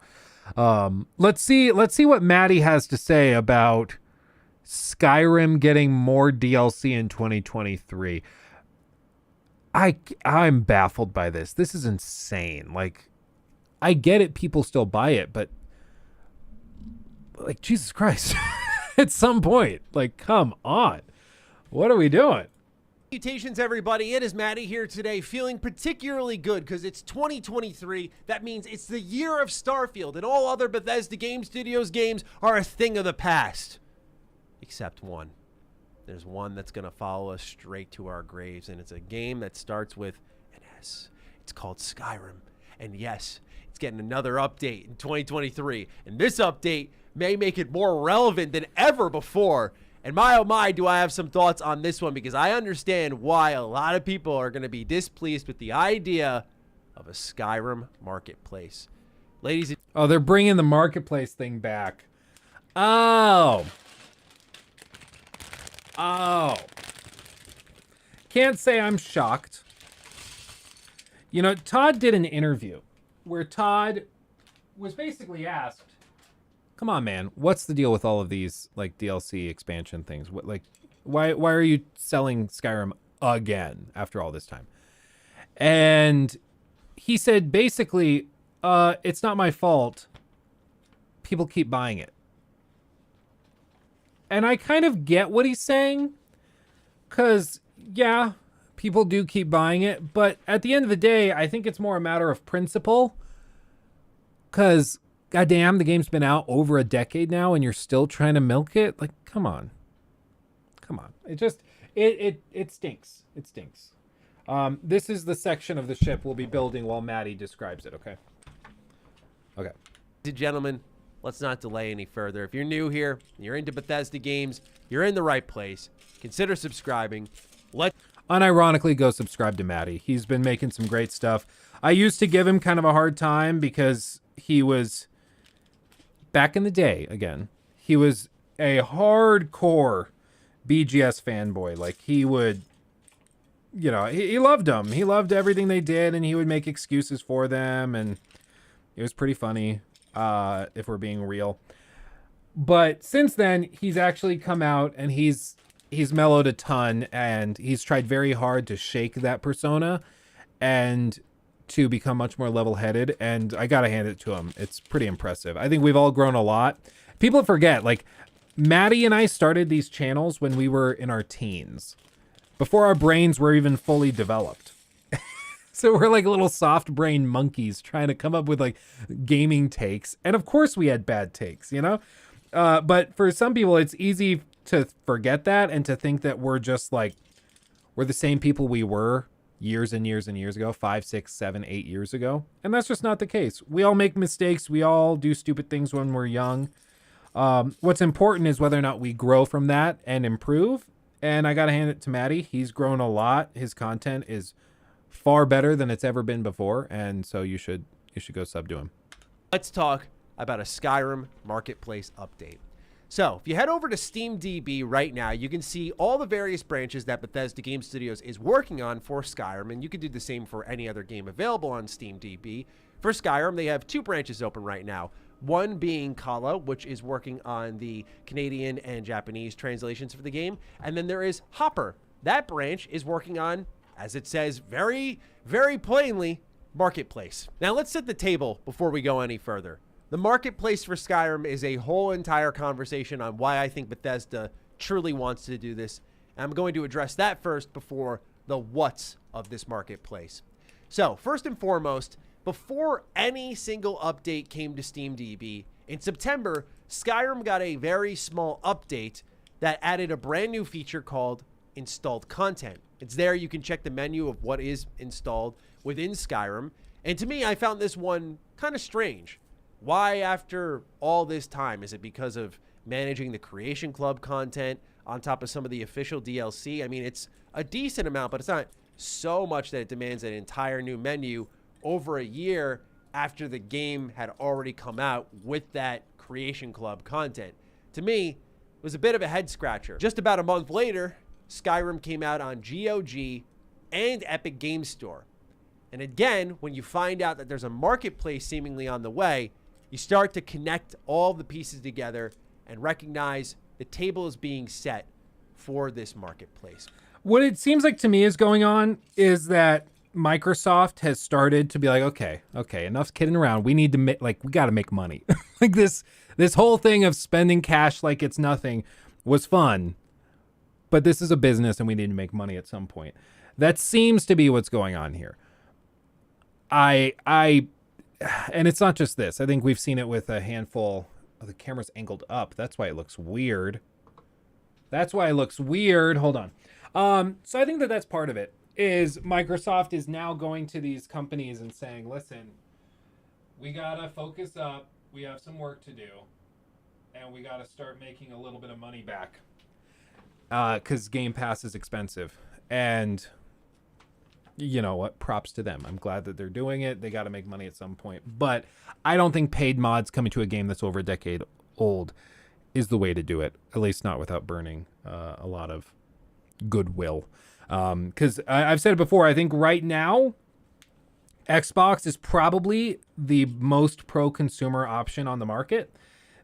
let's see what Maddie has to say about Skyrim getting more DLC in 2023. I'm baffled by this. This is insane. Like, I get it, people still buy it, but like, Jesus Christ. At some point, like, come on. What are we doing? Salutations, everybody. It is Maddie here today, feeling particularly good because it's 2023. That means it's the year of Starfield, and all other Bethesda Game Studios games are a thing of the past. Except one. There's one that's going to follow us straight to our graves, and it's a game that starts with an S. It's called Skyrim. And yes, it's getting another update in 2023. And this update may make it more relevant than ever before. And my oh my, do I have some thoughts on this one, because I understand why a lot of people are going to be displeased with the idea of a Skyrim marketplace. Ladies and Oh, they're bringing the marketplace thing back. Oh. Can't say I'm shocked. You know, Todd did an interview where Todd was basically asked, come on, man, what's the deal with all of these, like, DLC expansion things? What, like, why are you selling Skyrim again after all this time? And he said, basically, it's not my fault. People keep buying it. And I kind of get what he's saying, because, yeah, people do keep buying it. But at the end of the day, I think it's more a matter of principle, because goddamn, the game's been out over a decade now, and you're still trying to milk it. Like, come on. It just, it stinks. It stinks. This is the section of the ship we'll be building while Maddie describes it. Okay. gentlemen, let's not delay any further. If you're new here, you're into Bethesda games, you're in the right place. Consider subscribing. Unironically, go subscribe to Maddie. He's been making some great stuff. I used to give him kind of a hard time because he was, back in the day, again, he was a hardcore BGS fanboy. Like, he would, you know, he loved them. He loved everything they did, and he would make excuses for them, and it was pretty funny, if we're being real. But since then, he's actually come out, and he's mellowed a ton, and he's tried very hard to shake that persona and to become much more level-headed, and I gotta hand it to him. It's pretty impressive. I think we've all grown a lot. People forget, like, Maddie and I started these channels when we were in our teens, before our brains were even fully developed. So we're like little soft-brained monkeys trying to come up with, like, gaming takes, and of course we had bad takes, you know? But for some people, it's easy to forget that and to think that we're just like, we're the same people we were years and years and years ago, 5, 6, 7, 8 years ago. And that's just not the case. We all make mistakes. We all do stupid things when we're young. What's important is whether or not we grow from that and improve. And I got to hand it to Maddie. He's grown a lot. His content is far better than it's ever been before. And so you should go sub to him. Let's talk about a Skyrim marketplace update. So if you head over to SteamDB right now, you can see all the various branches that Bethesda Game Studios is working on for Skyrim, and you can do the same for any other game available on SteamDB. For Skyrim, they have 2 branches open right now. One being Kala, which is working on the Canadian and Japanese translations for the game. And then there is Hopper. That branch is working on, as it says very, very plainly, Marketplace. Now let's set the table before we go any further. The marketplace for Skyrim is a whole entire conversation on why I think Bethesda truly wants to do this. And I'm going to address that first before the what's of this marketplace. So first and foremost, before any single update came to SteamDB, in September, Skyrim got a very small update that added a brand new feature called Installed Content. It's there. You can check the menu of what is installed within Skyrim. And to me, I found this one kind of strange. Why, after all this time? Is it because of managing the Creation Club content on top of some of the official DLC? I mean, it's a decent amount, but it's not so much that it demands an entire new menu over a year after the game had already come out with that Creation Club content. To me, was a bit of a head scratcher. Just about a month later, Skyrim came out on GOG and Epic Games Store. And again, when you find out that there's a marketplace seemingly on the way, you start to connect all the pieces together and recognize the table is being set for this marketplace. What it seems like to me is going on is that Microsoft has started to be like, okay, enough's kidding around. We need to we got to make money. Like this whole thing of spending cash like it's nothing was fun, but this is a business and we need to make money at some point. That seems to be what's going on here. And it's not just this. I think we've seen it with a handful. Oh, the camera's angled up. That's why it looks weird. Hold on. So I think that's part of it, is Microsoft is now going to these companies and saying, listen, we gotta focus up. We have some work to do, and we gotta start making a little bit of money back. Because Game Pass is expensive. And you know what? Props to them. I'm glad that they're doing it. They gotta make money at some point. But I don't think paid mods coming to a game that's over a decade old is the way to do it. At least not without burning a lot of goodwill. Because I've said it before, I think right now Xbox is probably the most pro-consumer option on the market.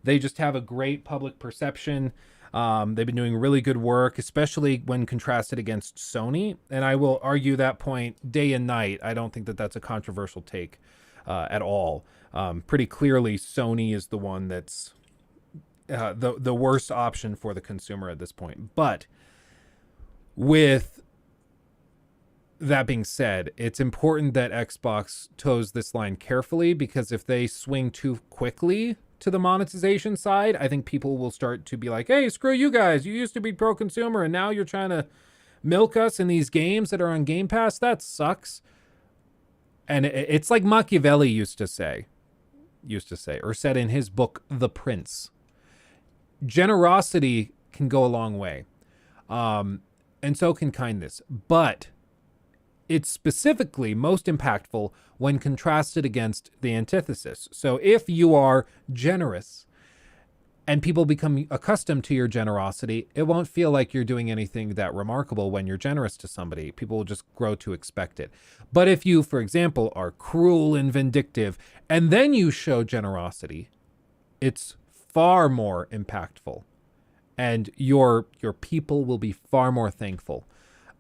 They just have a great public perception. They've been doing really good work, especially when contrasted against Sony. And I will argue that point day and night. I don't think that that's a controversial take at all. Pretty clearly, Sony is the one that's the worst option for the consumer at this point. But with that being said, it's important that Xbox toes this line carefully, because if they swing too quickly to the monetization side, I think people will start to be like, hey, screw you guys. You used to be pro-consumer and now you're trying to milk us in these games that are on Game Pass. That sucks. And it's like Machiavelli used to say, or said in his book, The Prince. Generosity can go a long way. And so can kindness. But it's specifically most impactful when contrasted against the antithesis. So if you are generous and people become accustomed to your generosity, it won't feel like you're doing anything that remarkable when you're generous to somebody. People will just grow to expect it. But if you, for example, are cruel and vindictive and then you show generosity, it's far more impactful. And your people will be far more thankful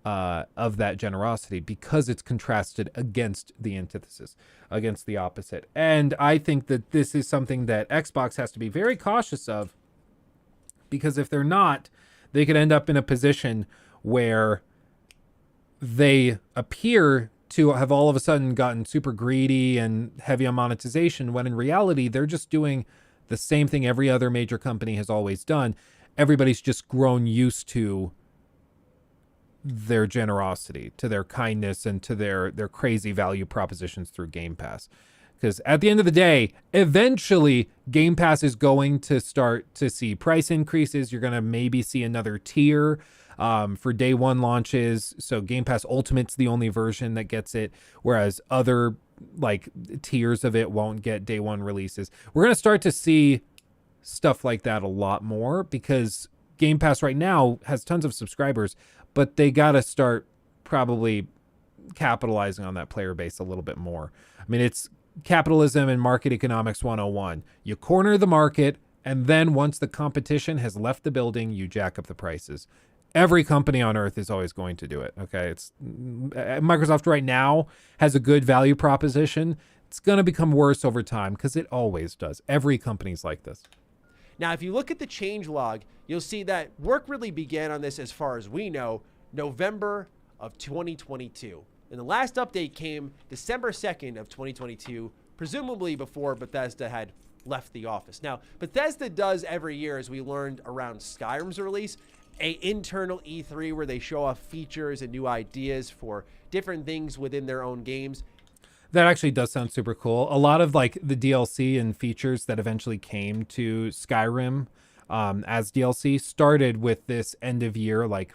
of that generosity, because it's contrasted against the antithesis, against the opposite. And I think that this is something that Xbox has to be very cautious of, because if they're not, they could end up in a position where they appear to have all of a sudden gotten super greedy and heavy on monetization, when in reality, they're just doing the same thing every other major company has always done. Everybody's just grown used to their generosity, to their kindness, and to their crazy value propositions through Game Pass. Because at the end of the day, eventually Game Pass is going to start to see price increases. You're going to maybe see another tier for day one launches. So Game Pass Ultimate's the only version that gets it, whereas other like tiers of it won't get day one releases. We're going to start to see stuff like that a lot more, because Game Pass right now has tons of subscribers, but they got to start probably capitalizing on that player base a little bit more. I mean, it's capitalism and market economics 101. You corner the market, and then once the competition has left the building, you jack up the prices. Every company on earth is always going to do it. Okay. It's Microsoft right now has a good value proposition. It's going to become worse over time, because it always does. Every company's like this. Now, if you look at the changelog, you'll see that work really began on this, as far as we know, November of 2022. And the last update came December 2nd of 2022, presumably before Bethesda had left the office. Now, Bethesda does every year, as we learned around Skyrim's release, a internal E3 where they show off features and new ideas for different things within their own games. That actually does sound super cool. A lot of like the DLC and features that eventually came to Skyrim as DLC started with this end of year, like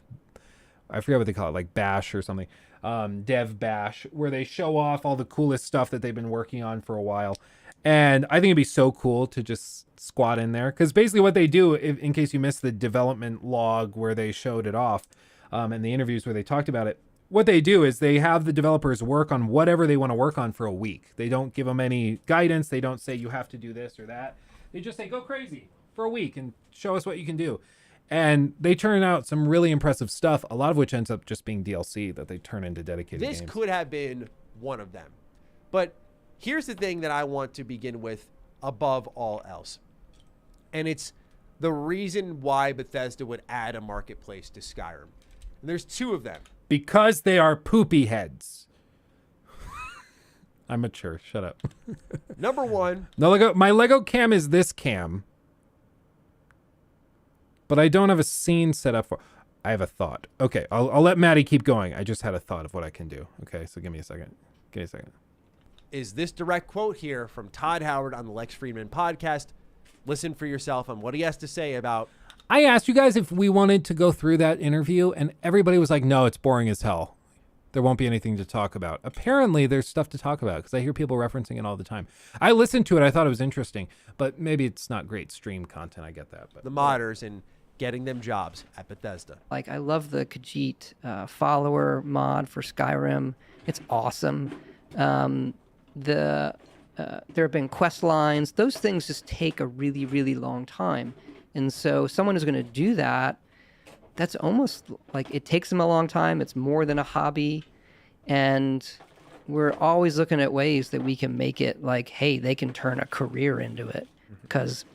I forget what they call it, like bash or something, dev bash, where they show off all the coolest stuff that they've been working on for a while. And I think it'd be so cool to just squat in there. Because basically what they do, in case you missed the development log where they showed it off, and the interviews where they talked about it, what they do is they have the developers work on whatever they want to work on for a week. They don't give them any guidance. They don't say you have to do this or that. They just say go crazy for a week and show us what you can do. And they turn out some really impressive stuff, a lot of which ends up just being DLC that they turn into dedicated games. This could have been one of them. But here's the thing that I want to begin with above all else. And it's the reason why Bethesda would add a marketplace to Skyrim. And there's two of them. Because they are poopy heads. I'm mature. Shut up. Number one. No, my Lego cam is this cam. But I don't have a scene set up for... I have a thought. Okay, I'll let Maddie keep going. I just had a thought of what I can do. Okay, so give me a second. Give me a second. Is this direct quote here from Todd Howard on the Lex Friedman podcast. Listen for yourself on what he has to say about... I asked you guys if we wanted to go through that interview, and everybody was like, no, it's boring as hell. There won't be anything to talk about. Apparently, there's stuff to talk about, because I hear people referencing it all the time. I listened to it. I thought it was interesting, but maybe it's not great stream content. I get that. But the modders and getting them jobs at Bethesda. Like, I love the Khajiit follower mod for Skyrim. It's awesome. There have been quest lines. Those things just take a really, really long time. And so someone who's going to do that, that's almost like it takes them a long time. It's more than a hobby. And we're always looking at ways that we can make it like, hey, they can turn a career into it because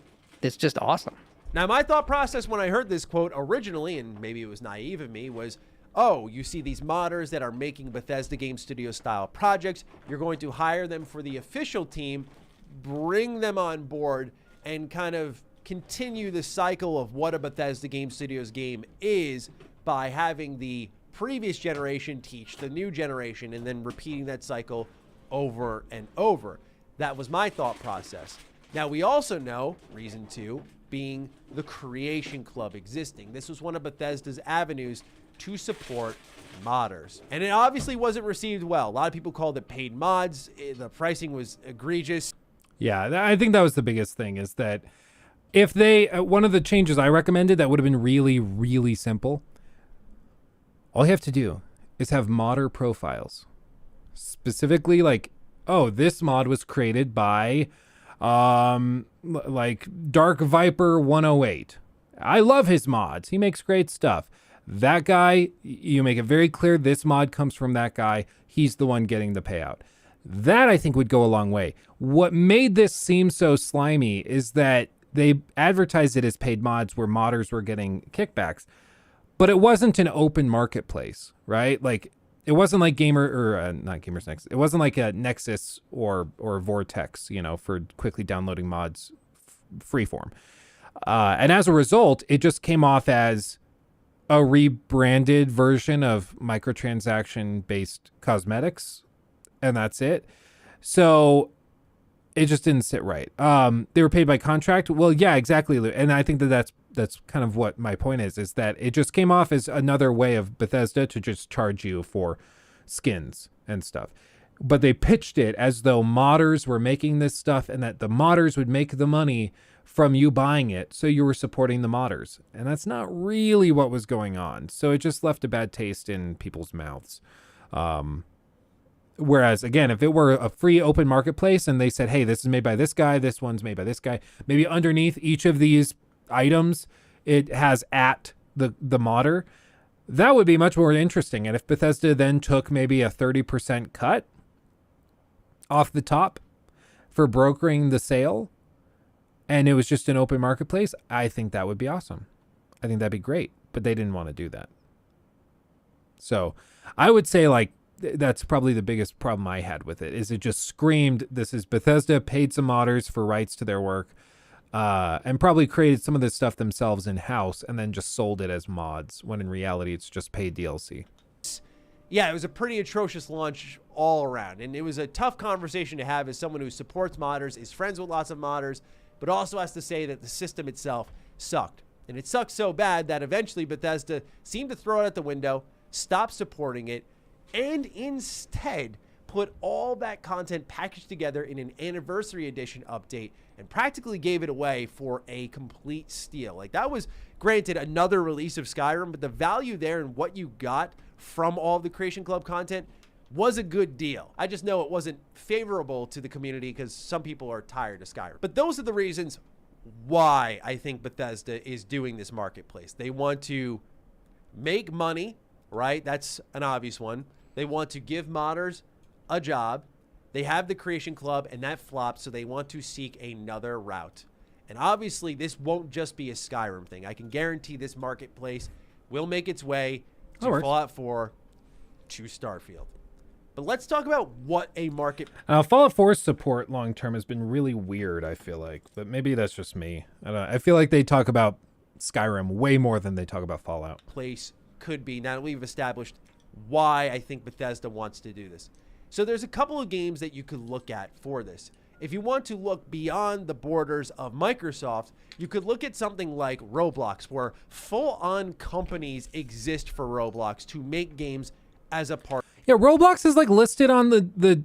it's just awesome. Now, my thought process when I heard this quote originally, and maybe it was naive of me, was, oh, you see these modders that are making Bethesda Game Studio style projects. You're going to hire them for the official team, bring them on board, and kind of continue the cycle of what a Bethesda Game Studios game is by having the previous generation teach the new generation and then repeating that cycle over and over. That was my thought process. Now, we also know, reason two, being the Creation Club existing. This was one of Bethesda's avenues to support modders. And it obviously wasn't received well. A lot of people called it paid mods. The pricing was egregious. yeah, I think that was the biggest thing is that if they, one of the changes I recommended that would have been really, really simple, all you have to do is have modder profiles. Specifically like, oh, this mod was created by like Dark Viper 108. I love his mods. He makes great stuff. That guy, you make it very clear this mod comes from that guy. He's the one getting the payout. That I think would go a long way. What made this seem so slimy is that they advertised it as paid mods where modders were getting kickbacks, but it wasn't an open marketplace, right? Like it wasn't like not Gamers Nexus. It wasn't like a Nexus or Vortex, you know, for quickly downloading mods freeform. And as a result, it just came off as a rebranded version of microtransaction-based cosmetics, and that's it. So it just didn't sit right. They were paid by contract. Well, yeah, exactly. And I think that's kind of what my point is that it just came off as another way of Bethesda to just charge you for skins and stuff. But they pitched it as though modders were making this stuff and that the modders would make the money from you buying it, so you were supporting the modders. And that's not really what was going on. So it just left a bad taste in people's mouths. Whereas, again, if it were a free open marketplace and they said, hey, this is made by this guy, this one's made by this guy, maybe underneath each of these items, it has at the modder, that would be much more interesting. And if Bethesda then took maybe a 30% cut off the top for brokering the sale, and it was just an open marketplace, I think that would be awesome. I think that'd be great, but they didn't want to do that. So I would say, like, that's probably the biggest problem I had with it, is it just screamed, this is Bethesda paid some modders for rights to their work, and probably created some of this stuff themselves in-house and then just sold it as mods, when in reality it's just paid DLC. Yeah, it was a pretty atrocious launch all around, and it was a tough conversation to have as someone who supports modders, is friends with lots of modders, but also has to say that the system itself sucked. And it sucked so bad that eventually Bethesda seemed to throw it out the window, stop supporting it, and instead put all that content packaged together in an anniversary edition update and practically gave it away for a complete steal. Like, that was, granted, another release of Skyrim, but the value there and what you got from all of the Creation Club content was a good deal. I just know it wasn't favorable to the community because some people are tired of Skyrim. But those are the reasons why I think Bethesda is doing this marketplace. They want to make money, right? That's an obvious one. They want to give modders a job. They have the Creation Club, and that flopped, so they want to seek another route. And obviously, this won't just be a Skyrim thing. I can guarantee this marketplace will make its way to Fallout 4, to Starfield. But let's talk about what a market... Fallout 4's support long-term has been really weird, I feel like. But maybe that's just me. I don't know. I feel like they talk about Skyrim way more than they talk about Fallout. Place could be, now that we've established why I think Bethesda wants to do this. So there's a couple of games that you could look at for this. If you want to look beyond the borders of Microsoft, you could look at something like Roblox, where full-on companies exist for Roblox to make games as a part. Yeah, Roblox is like listed on the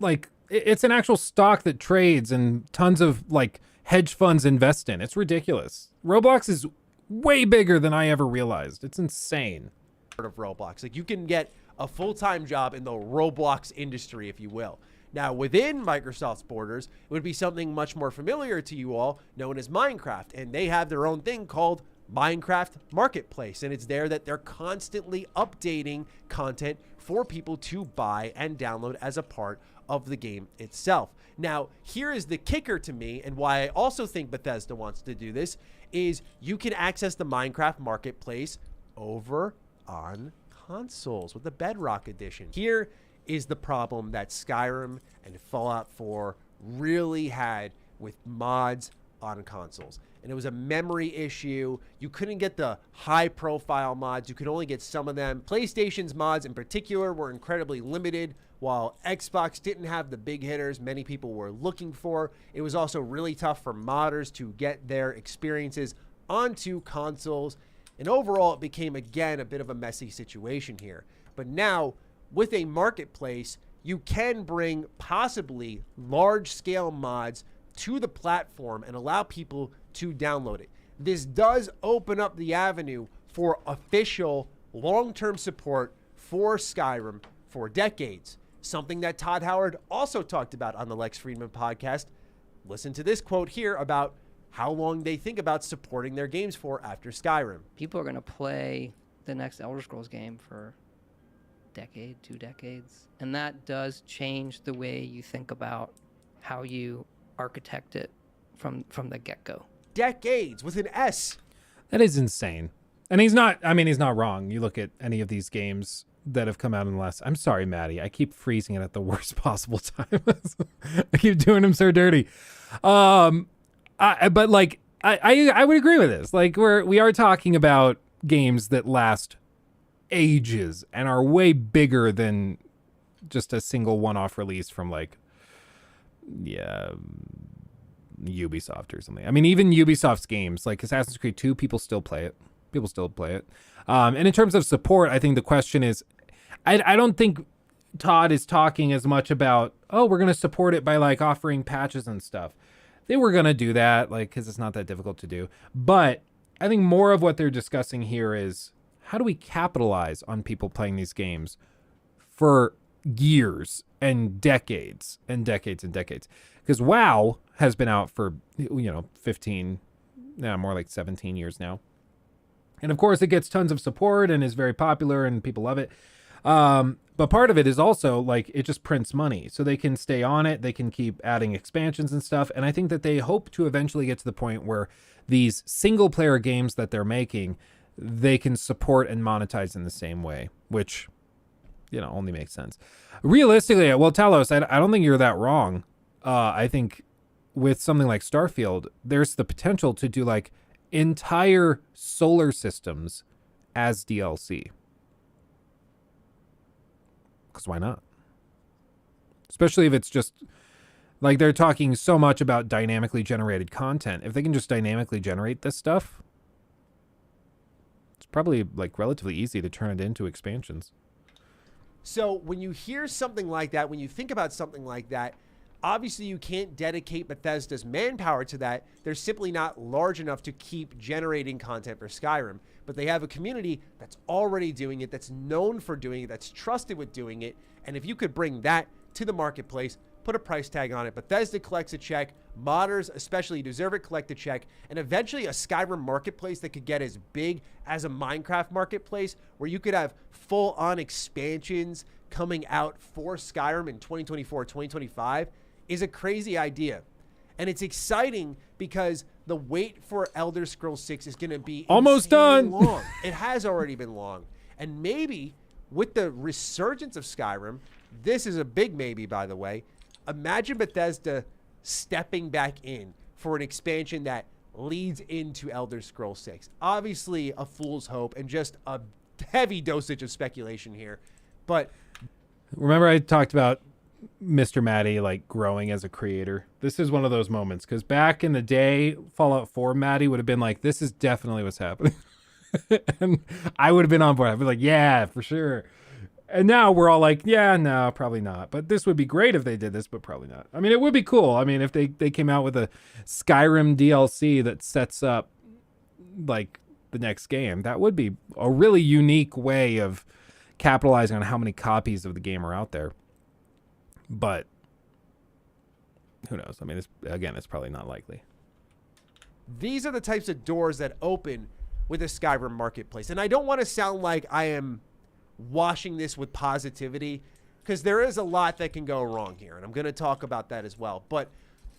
like, it's an actual stock that trades and tons of like hedge funds invest in. It's ridiculous. Roblox is way bigger than I ever realized. It's insane. Of Roblox. Like, you can get a full-time job in the Roblox industry, if you will. Now, within Microsoft's borders, it would be something much more familiar to you all, known as Minecraft. And they have their own thing called Minecraft Marketplace. And it's there that they're constantly updating content for people to buy and download as a part of the game itself. Now, here is the kicker to me, and why I also think Bethesda wants to do this, is you can access the Minecraft Marketplace over on consoles with the Bedrock Edition. Here is the problem that Skyrim and Fallout 4 really had with mods on consoles. And it was a memory issue. You couldn't get the high-profile mods. You could only get some of them. PlayStation's mods in particular were incredibly limited, while Xbox didn't have the big hitters many people were looking for. It was also really tough for modders to get their experiences onto consoles. And overall, it became, again, a bit of a messy situation here. But now, with a marketplace, you can bring possibly large-scale mods to the platform and allow people to download it. This does open up the avenue for official long-term support for Skyrim for decades. Something that Todd Howard also talked about on the Lex Friedman podcast. Listen to this quote here about how long they think about supporting their games for after Skyrim. People are going to play the next Elder Scrolls game for a decade, 2 decades. And that does change the way you think about how you architect it from the get-go. Decades with an S. That is insane. And he's not wrong. You look at any of these games that have come out in the last... I'm sorry, Maddie. I keep freezing it at the worst possible time. I keep doing him so dirty. But like, I would agree with this. Like, we are talking about games that last ages and are way bigger than just a single one-off release from like, yeah, Ubisoft or something. I mean, even Ubisoft's games, like Assassin's Creed 2, people still play it. And in terms of support, I think the question is, I don't think Todd is talking as much about, oh, we're going to support it by like offering patches and stuff. They were going to do that, like, because it's not that difficult to do. But I think more of what they're discussing here is, how do we capitalize on people playing these games for years and decades and decades and decades? Because WoW has been out for, 15, more like 17 years now. And of course, it gets tons of support and is very popular and people love it. But part of it is also like it just prints money, so they can stay on it. They can keep adding expansions and stuff. And I think that they hope to eventually get to the point where these single player games that they're making, they can support and monetize in the same way, which, only makes sense. Realistically, well, Talos, I don't think you're that wrong. I think with something like Starfield, there's the potential to do like entire solar systems as DLC. Because why not? Especially if it's just like they're talking so much about dynamically generated content. If they can just dynamically generate this stuff, it's probably like relatively easy to turn it into expansions. So when you hear something like that, when you think about something like that, obviously you can't dedicate Bethesda's manpower to that. They're simply not large enough to keep generating content for Skyrim. But they have a community that's already doing it, that's known for doing it, that's trusted with doing it. And if you could bring that to the marketplace, put a price tag on it, Bethesda collects a check, modders especially deserve it, collect a check, and eventually a Skyrim marketplace that could get as big as a Minecraft marketplace where you could have full-on expansions coming out for Skyrim in 2024, 2025 is a crazy idea. And it's exciting because the wait for Elder Scrolls 6 is going to be almost done. Long. It has already been long. And maybe with the resurgence of Skyrim, this is a big maybe, by the way. Imagine Bethesda stepping back in for an expansion that leads into Elder Scrolls 6. Obviously, a fool's hope and just a heavy dosage of speculation here. But remember I talked about Mr. Matty like growing as a creator? This is one of those moments because back in the day, Fallout 4 Matty would have been like, this is definitely what's happening. And I would have been on board. I'd be like, yeah, for sure. And now we're all like, yeah, no, probably not. But this would be great if they did this, but probably not. I mean, it would be cool. I mean, if they came out with a Skyrim DLC that sets up like the next game, that would be a really unique way of capitalizing on how many copies of the game are out there. But who knows? I mean, it's probably not likely. These are the types of doors that open with a Skyrim marketplace. And I don't want to sound like I am washing this with positivity because there is a lot that can go wrong here. And I'm going to talk about that as well. But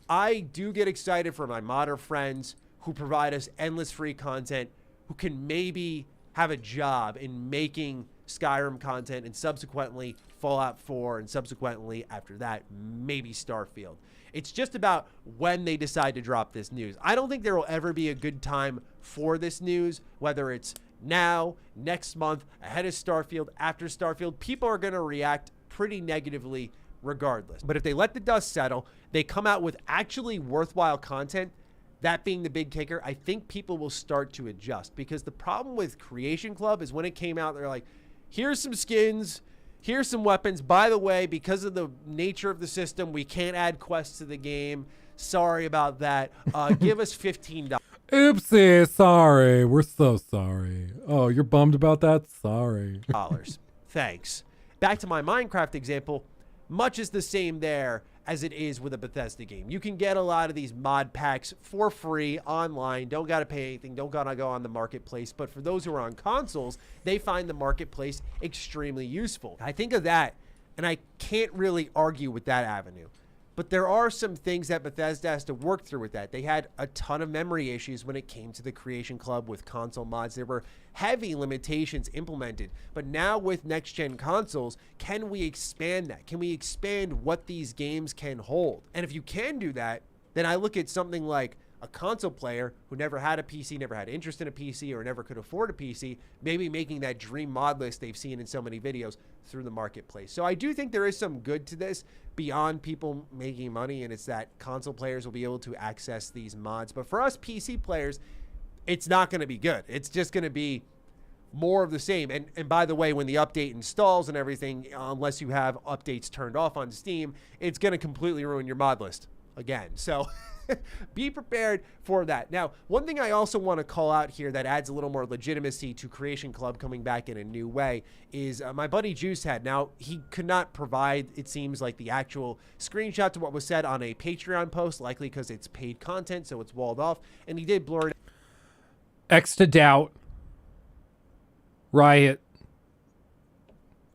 I do get excited for my modder friends who provide us endless free content, who can maybe have a job in making Skyrim content and subsequently Fallout 4 and subsequently after that maybe Starfield. It's just about when they decide to drop this news. I don't think there will ever be a good time for this news, whether it's now, next month, ahead of Starfield, after Starfield. People are going to react pretty negatively regardless. But if they let the dust settle, they come out with actually worthwhile content, that being the big kicker, I think people will start to adjust. Because the problem with Creation Club is when it came out, they're like, here's some skins, here's some weapons. By the way, because of the nature of the system, we can't add quests to the game. Sorry about that. Give us $15. Oopsie, sorry. We're so sorry. Oh, you're bummed about that? Sorry. Thanks. Back to my Minecraft example, much is the same there as it is with a Bethesda game. You can get a lot of these mod packs for free online. Don't got to pay anything. Don't got to go on the marketplace. But for those who are on consoles, they find the marketplace extremely useful. I think of that, and I can't really argue with that avenue. But there are some things that Bethesda has to work through with that. They had a ton of memory issues when it came to the Creation Club with console mods. There were heavy limitations implemented. But now with next-gen consoles, can we expand that? Can we expand what these games can hold? And if you can do that, then I look at something like a console player who never had a PC, never had interest in a PC, or never could afford a PC, maybe making that dream mod list they've seen in so many videos through the marketplace. So I do think there is some good to this beyond people making money, and it's that console players will be able to access these mods. But for us PC players, it's not going to be good. It's just going to be more of the same. And by the way, when the update installs and everything, unless you have updates turned off on Steam, it's going to completely ruin your mod list again. So be prepared for that. Now, one thing I also want to call out here that adds a little more legitimacy to Creation Club coming back in a new way is my buddy Juicehead. Now, he could not provide, it seems like, the actual screenshot to what was said on a Patreon post, likely because it's paid content, so it's walled off, and he did blur it. X to Doubt. Riot.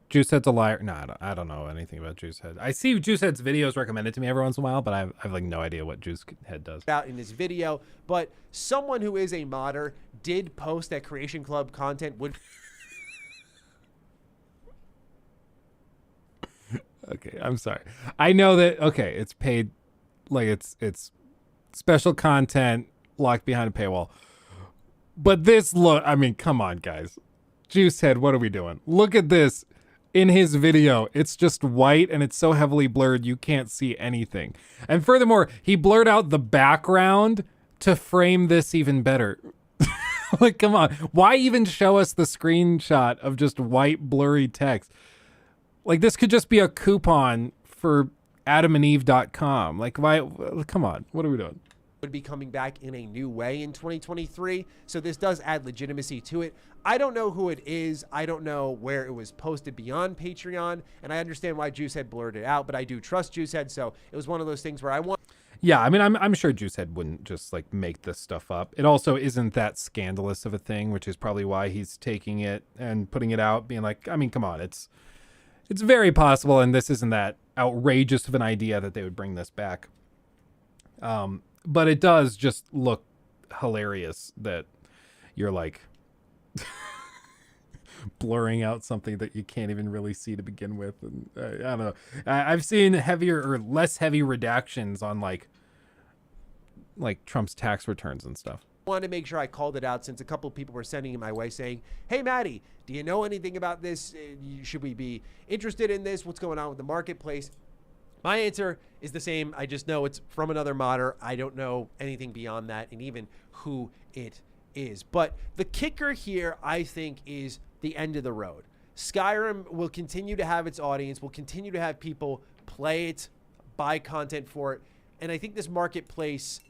Juicehead's a liar. No, I don't know anything about Juicehead. I see Juicehead's videos recommended to me every once in a while, but I have like no idea what Juicehead does. Out in this video, but someone who is a modder did post that Creation Club content would. Okay, I'm sorry. I know that. Okay, it's paid, like it's special content locked behind a paywall. But this look, I mean, come on, guys. Juicehead, what are we doing? Look at this. In his video, it's just white and it's so heavily blurred you can't see anything. And furthermore, he blurred out the background to frame this even better. Like, come on. Why even show us the screenshot of just white blurry text? Like, this could just be a coupon for adamandeve.com. Like, why? Come on. What are we doing? Would be coming back in a new way in 2023. So this does add legitimacy to it. I don't know who it is. I don't know where it was posted beyond Patreon. And I understand why Juicehead blurred it out, but I do trust Juicehead. So it was one of those things where I want. Yeah, I mean, I'm sure Juicehead wouldn't just like make this stuff up. It also isn't that scandalous of a thing, which is probably why he's taking it and putting it out, being like, I mean, come on, it's very possible, and this isn't that outrageous of an idea that they would bring this back. But it does just look hilarious that you're like blurring out something that you can't even really see to begin with. And I don't know. I've seen heavier or less heavy redactions on like Trump's tax returns and stuff. Wanted to make sure I called it out since a couple of people were sending it my way saying, hey, Maddie, do you know anything about this? Should we be interested in this? What's going on with the marketplace? My answer is the same. I just know it's from another modder. I don't know anything beyond that and even who it is. But the kicker here, I think, is the end of the road. Skyrim will continue to have its audience, will continue to have people play it, buy content for it. And I think this marketplace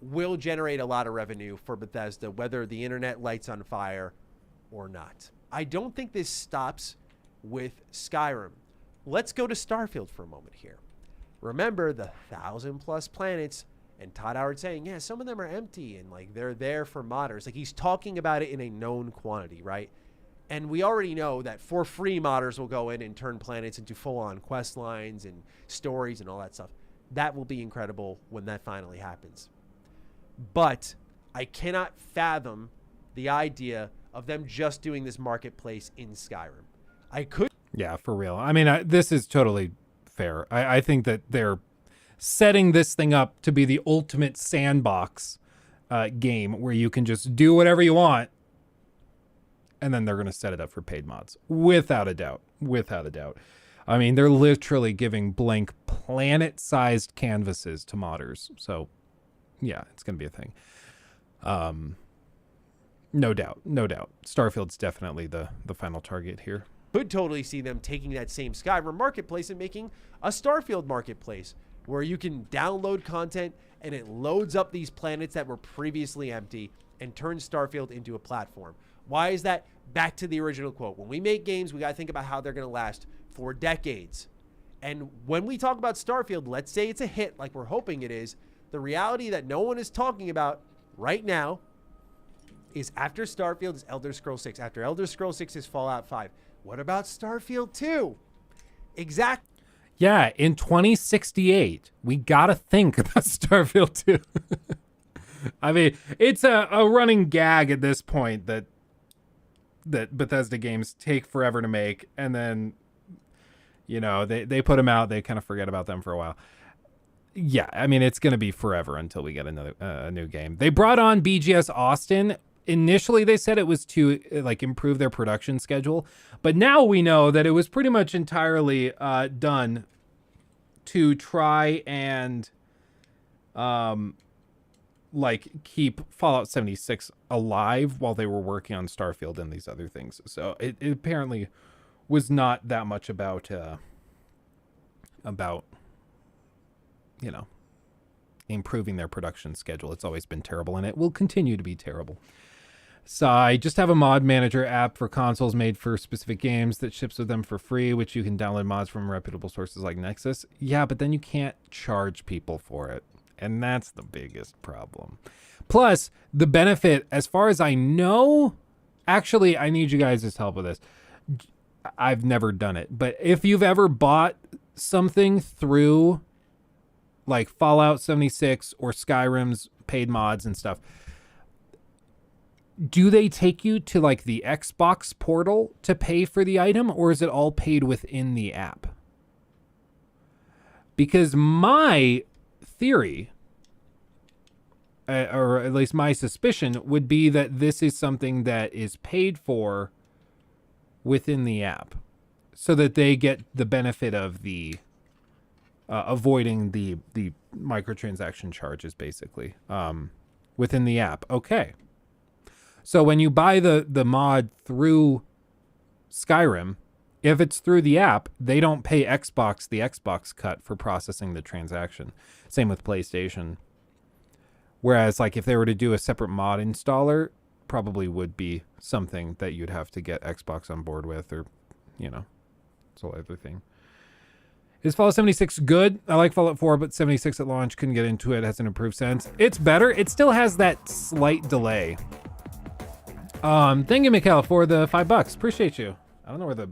will generate a lot of revenue for Bethesda, whether the internet lights on fire or not. I don't think this stops with Skyrim. Let's go to Starfield for a moment here. Remember the 1,000+ planets, and Todd Howard saying, yeah, some of them are empty and like they're there for modders. Like he's talking about it in a known quantity, right? And we already know that for free modders will go in and turn planets into full-on quest lines and stories and all that stuff. That will be incredible when that finally happens. But I cannot fathom the idea of them just doing this marketplace in Skyrim. I could. Yeah, for real. I mean, this is totally fair. I think that they're setting this thing up to be the ultimate sandbox game where you can just do whatever you want. And then they're going to set it up for paid mods. Without a doubt. Without a doubt. I mean, they're literally giving blank planet-sized canvases to modders. So, yeah, it's going to be a thing. No doubt. No doubt. Starfield's definitely the final target here. Could totally see them taking that same Skyrim marketplace and making a Starfield marketplace where you can download content and it loads up these planets that were previously empty and turns Starfield into a platform. Why is that? Back to the original quote. When we make games, we got to think about how they're going to last for decades. And when we talk about Starfield, let's say it's a hit like we're hoping it is, the reality that no one is talking about right now is after Starfield is Elder Scrolls 6. After Elder Scrolls 6 is Fallout 5. What about Starfield 2? Exactly. Yeah, in 2068, we got to think about Starfield 2. I mean, it's a running gag at this point that Bethesda games take forever to make, and then, you know, they put them out, they kind of forget about them for a while. Yeah, I mean, it's going to be forever until we get a new game. They brought on BGS Austin. Initially, they said it was to like improve their production schedule, but now we know that it was pretty much entirely done to try and like keep Fallout 76 alive while they were working on Starfield and these other things. So it apparently was not that much about you know, improving their production schedule. It's always been terrible, and it will continue to be terrible. So I just have a mod manager app for consoles made for specific games that ships with them for free, which you can download mods from reputable sources like Nexus. Yeah, but then you can't charge people for it. And that's the biggest problem. Plus, the benefit, as far as I know, actually, I need you guys' help with this. I've never done it. But if you've ever bought something through like Fallout 76 or Skyrim's paid mods and stuff, do they take you to like the Xbox portal to pay for the item, or is it all paid within the app? Because my theory, or at least my suspicion, would be that this is something that is paid for within the app so that they get the benefit of the avoiding the microtransaction charges, basically, within the app. Okay. So when you buy the mod through Skyrim, if it's through the app, they don't pay Xbox the Xbox cut for processing the transaction. Same with PlayStation. Whereas, like, if they were to do a separate mod installer, probably would be something that you'd have to get Xbox on board with, or, you know, it's a whole other thing. Is Fallout 76 good? I like Fallout 4, but 76 at launch, couldn't get into it. Hasn't improved since. It's better. It still has that slight delay. Thank you, Mikhail, for the $5. Appreciate you. I don't know where the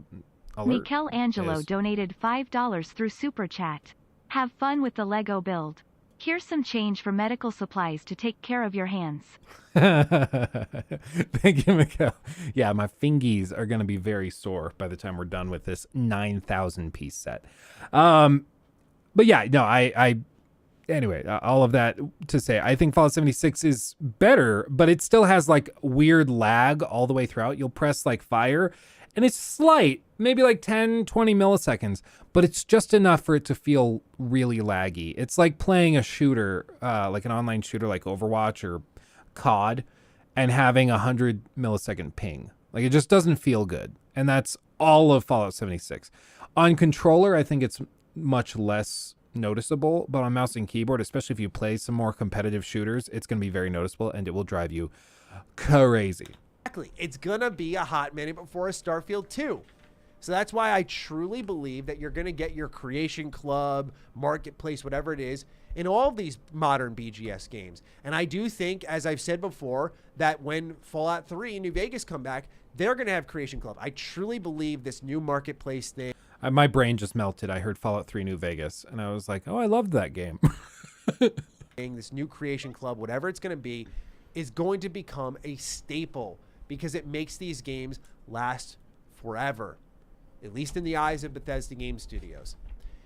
alert Mikel Angelo is. donated $5 through Super Chat. Have fun with the Lego build. Here's some change for medical supplies to take care of your hands. Thank you, Mikhail. Yeah, my fingies are going to be very sore by the time we're done with this 9,000 piece set. But yeah, no, anyway, all of that to say, I think Fallout 76 is better, but it still has like weird lag all the way throughout. You'll press like fire and it's slight, maybe like 10, 20 milliseconds, but it's just enough for it to feel really laggy. It's like playing a shooter, like an online shooter like Overwatch or COD, and having 100 millisecond ping. Like, it just doesn't feel good. And that's all of Fallout 76. On controller, I think it's much less noticeable, but on mouse and keyboard, especially if you play some more competitive shooters, it's going to be very noticeable and it will drive you crazy. Exactly. It's going to be a hot minute before a Starfield 2. So that's why I truly believe that you're going to get your Creation Club, Marketplace, whatever it is, in all of these modern BGS games. And I do think, as I've said before, that when Fallout 3 and New Vegas come back, they're going to have Creation Club. I truly believe this new Marketplace thing. My brain just melted. I heard Fallout 3 New Vegas, and I was like, oh, I loved that game. This new Creation Club, whatever it's going to be, is going to become a staple because it makes these games last forever, at least in the eyes of Bethesda Game Studios.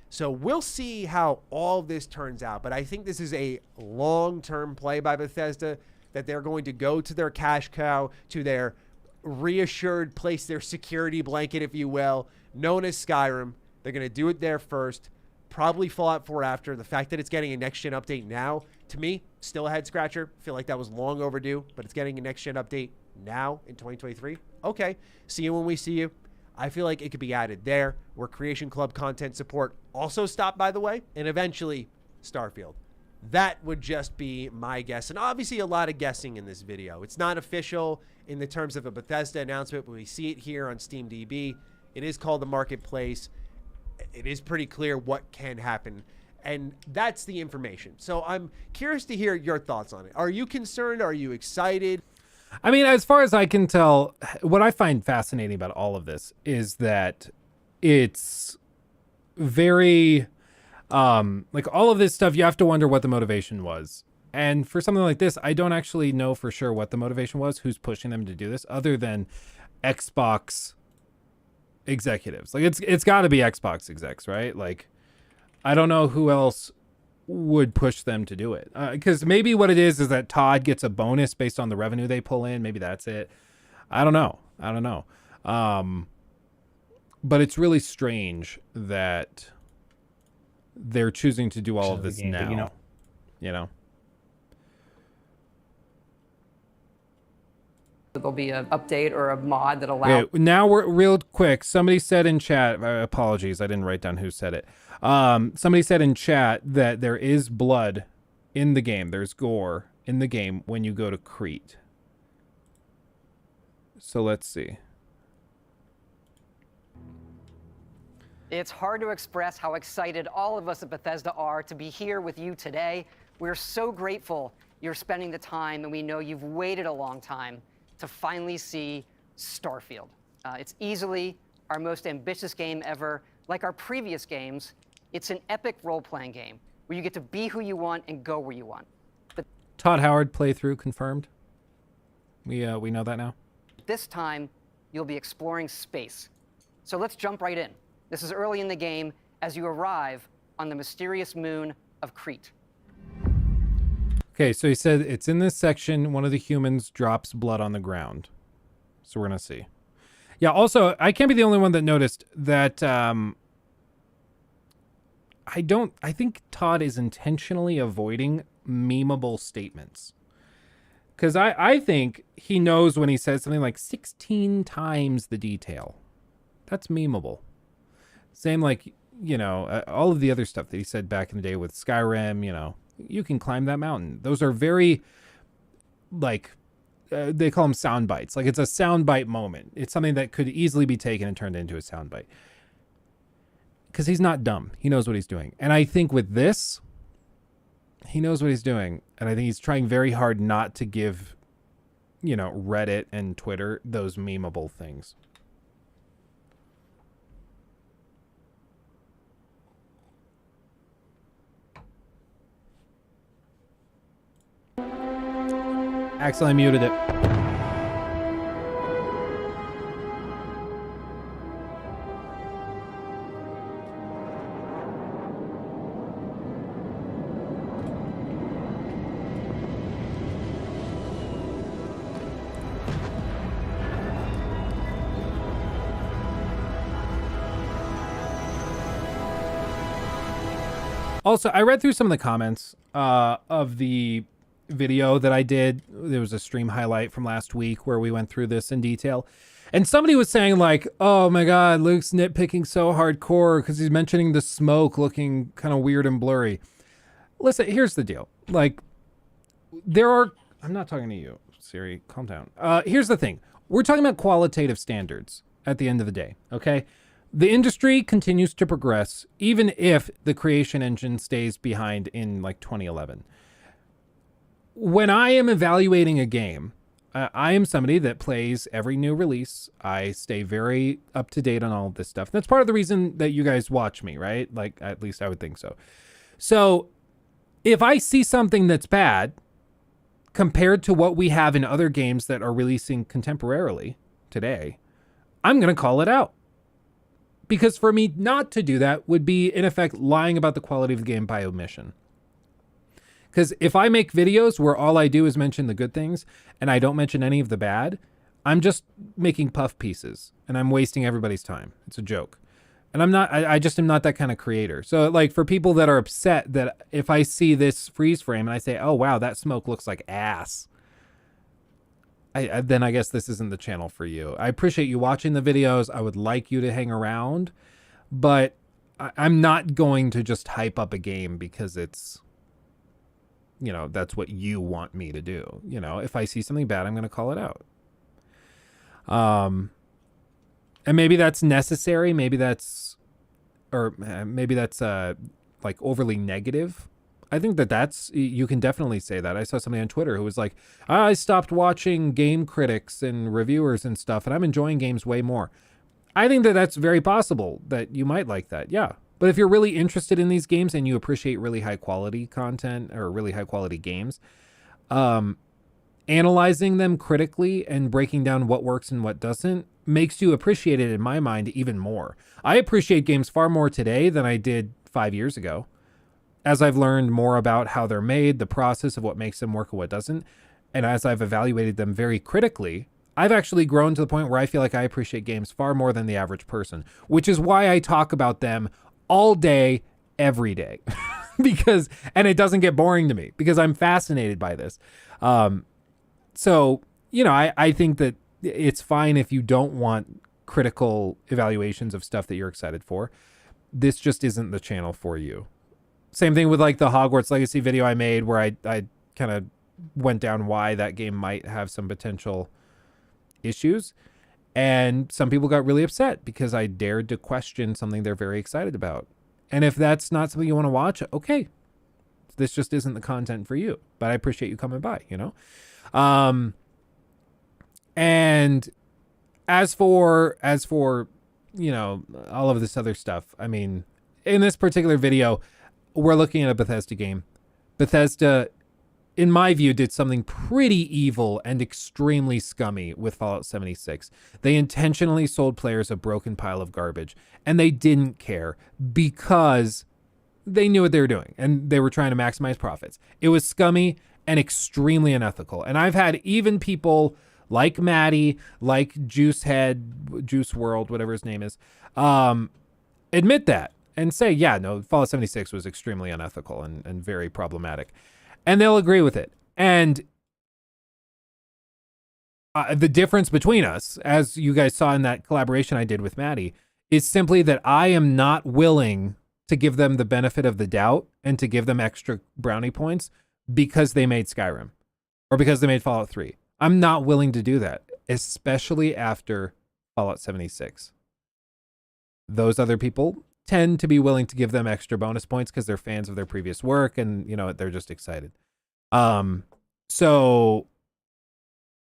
So we'll see how all this turns out, but I think this is a long-term play by Bethesda, that they're going to go to their cash cow, to their reassured place, their security blanket, if you will, known as Skyrim. They're going to do it there first, probably Fallout 4 after. The fact that it's getting a next-gen update now, to me, still a head-scratcher. I feel like that was long overdue, but it's getting a next-gen update now in 2023. Okay, see you when we see you. I feel like it could be added there, where Creation Club content support also stopped, by the way, and eventually Starfield. That would just be my guess, and obviously a lot of guessing in this video. It's not official in the terms of a Bethesda announcement, but we see it here on SteamDB. It is called the Marketplace. It is pretty clear what can happen, and that's the information. So I'm curious to hear your thoughts on it. Are you concerned? Are you excited? I mean, as far as I can tell, what I find fascinating about all of this is that it's very, like, all of this stuff, you have to wonder what the motivation was. And for something like this, I don't actually know for sure what the motivation was, who's pushing them to do this, other than Xbox executives. Like, it's got to be Xbox execs, right? Like, I don't know who else would push them to do it, because maybe what it is that Todd gets a bonus based on the revenue they pull in. Maybe that's it. I don't know. But it's really strange that they're choosing to do all of this now. You know. There'll be an update or a mod that allows. Okay, now we're real quick. Somebody said in chat, apologies, I didn't write down who said it. Somebody said in chat that there is blood in the game. There's gore in the game when you go to Crete. So let's see. It's hard to express how excited all of us at Bethesda are to be here with you today. We're so grateful you're spending the time, and we know you've waited a long time to finally see Starfield. It's easily our most ambitious game ever. Like our previous games, it's an epic role-playing game where you get to be who you want and go where you want. But Todd Howard playthrough confirmed. We know that now. this time, you'll be exploring space. So let's jump right in. This is early in the game as you arrive on the mysterious moon of Crete. Okay, so he said it's in this section. One of the humans drops blood on the ground. So we're going to see. Yeah, also, I can't be the only one that noticed that I think Todd is intentionally avoiding memeable statements. Because I think he knows when he says something like 16 times the detail. That's memeable. Same like, you know, all of the other stuff that he said back in the day with Skyrim, you know, you can climb that mountain. Those are very, like, they call them sound bites. Like, it's a sound bite moment. It's something that could easily be taken and turned into a sound bite. Because he's not dumb. He knows what he's doing. And I think with this, he knows what he's doing. And I think he's trying very hard not to give, you know, Reddit and Twitter those memeable things. Axel, I muted it. Also, I read through some of the comments of the video that I did. There was a stream highlight from last week where we went through this in detail. And somebody was saying like, oh my God, Luke's nitpicking so hardcore because he's mentioning the smoke looking kind of weird and blurry. Listen, here's the deal. Like, I'm not talking to you, Siri, calm down. Here's the thing. We're talking about qualitative standards at the end of the day, okay? The industry continues to progress, even if the creation engine stays behind in like 2011. When I am evaluating a game, I am somebody that plays every new release. I stay very up to date on all of this stuff. That's part of the reason that you guys watch me, right? Like, at least I would think so. So if I see something that's bad compared to what we have in other games that are releasing contemporarily today, I'm going to call it out. Because for me not to do that would be, in effect, lying about the quality of the game by omission. Because if I make videos where all I do is mention the good things and I don't mention any of the bad, I'm just making puff pieces and I'm wasting everybody's time. It's a joke. And I just am not that kind of creator. So like for people that are upset that if I see this freeze frame and I say, oh, wow, that smoke looks like ass, then I guess this isn't the channel for you. I appreciate you watching the videos. I would like you to hang around, but I'm not going to just hype up a game because it's, you know, that's what you want me to do. You know, if I see something bad, I'm going to call it out. And maybe that's necessary. Maybe that's like overly negative. I think that's, you can definitely say that. I saw somebody on Twitter who was like, I stopped watching game critics and reviewers and stuff, and I'm enjoying games way more. I think that that's very possible that you might like that. Yeah. But if you're really interested in these games and you appreciate really high quality content or really high quality games, analyzing them critically and breaking down what works and what doesn't makes you appreciate it, in my mind, even more. I appreciate games far more today than I did 5 years ago. As I've learned more about how they're made, the process of what makes them work and what doesn't, and as I've evaluated them very critically, I've actually grown to the point where I feel like I appreciate games far more than the average person, which is why I talk about them all day, every day. And it doesn't get boring to me because I'm fascinated by this. So, you know, I think that it's fine if you don't want critical evaluations of stuff that you're excited for. This just isn't the channel for you. Same thing with like the Hogwarts Legacy video I made where I kind of went down why that game might have some potential issues. And some people got really upset because I dared to question something they're very excited about. And if that's not something you want to watch, okay. This just isn't the content for you. But I appreciate you coming by, you know? And as for, you know, all of this other stuff, I mean, in this particular video, we're looking at a Bethesda game. Bethesda, in my view, did something pretty evil and extremely scummy with Fallout 76. They intentionally sold players a broken pile of garbage, and they didn't care because they knew what they were doing, and they were trying to maximize profits. It was scummy and extremely unethical. And I've had even people like Maddie, like Juicehead, Juice World, whatever his name is, admit that and say, yeah, no, Fallout 76 was extremely unethical and very problematic. And they'll agree with it. And the difference between us, as you guys saw in that collaboration I did with Maddie, is simply that I am not willing to give them the benefit of the doubt and to give them extra brownie points because they made Skyrim or because they made Fallout 3. I'm not willing to do that, especially after Fallout 76. Those other people tend to be willing to give them extra bonus points because they're fans of their previous work and, you know, they're just excited. So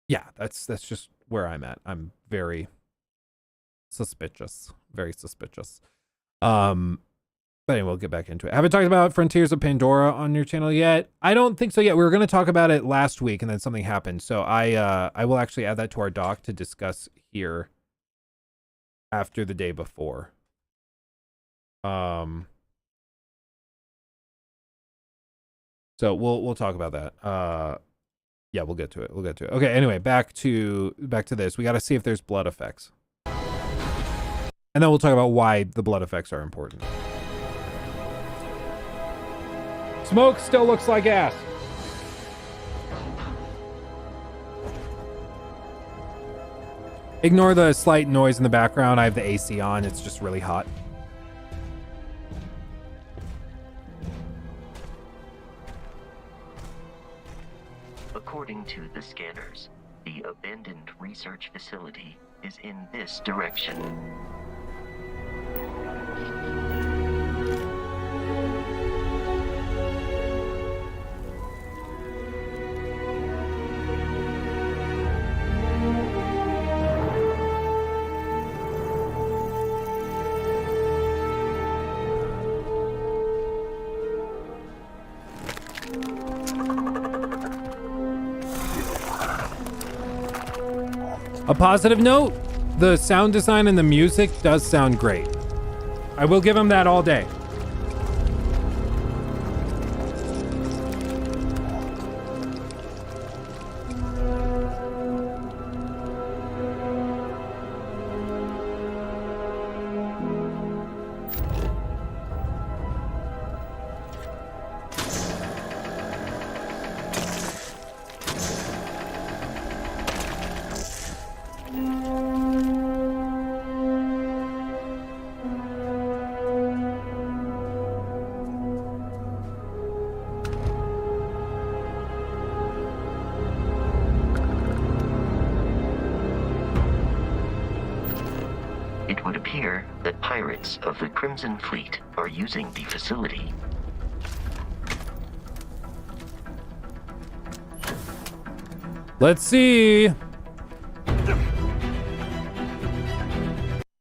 yeah, that's just where I'm at. I'm very suspicious. Very suspicious. But anyway, we'll get back into it. Haven't talked about Frontiers of Pandora on your channel yet? I don't think so yet. We were going to talk about it last week and then something happened. So I will actually add that to our doc to discuss here after the day before. So we'll talk about that. Yeah, we'll get to it. We'll get to it. Okay, anyway, back to this. We got to see if there's blood effects. And then we'll talk about why the blood effects are important. Smoke still looks like ass. Ignore the slight noise in the background. I have the AC on. It's just really hot. According to the scanners, the abandoned research facility is in this direction. A positive note, the sound design and the music does sound great. I will give them that all day. It would appear that pirates of the Crimson Fleet are using the facility. Let's see.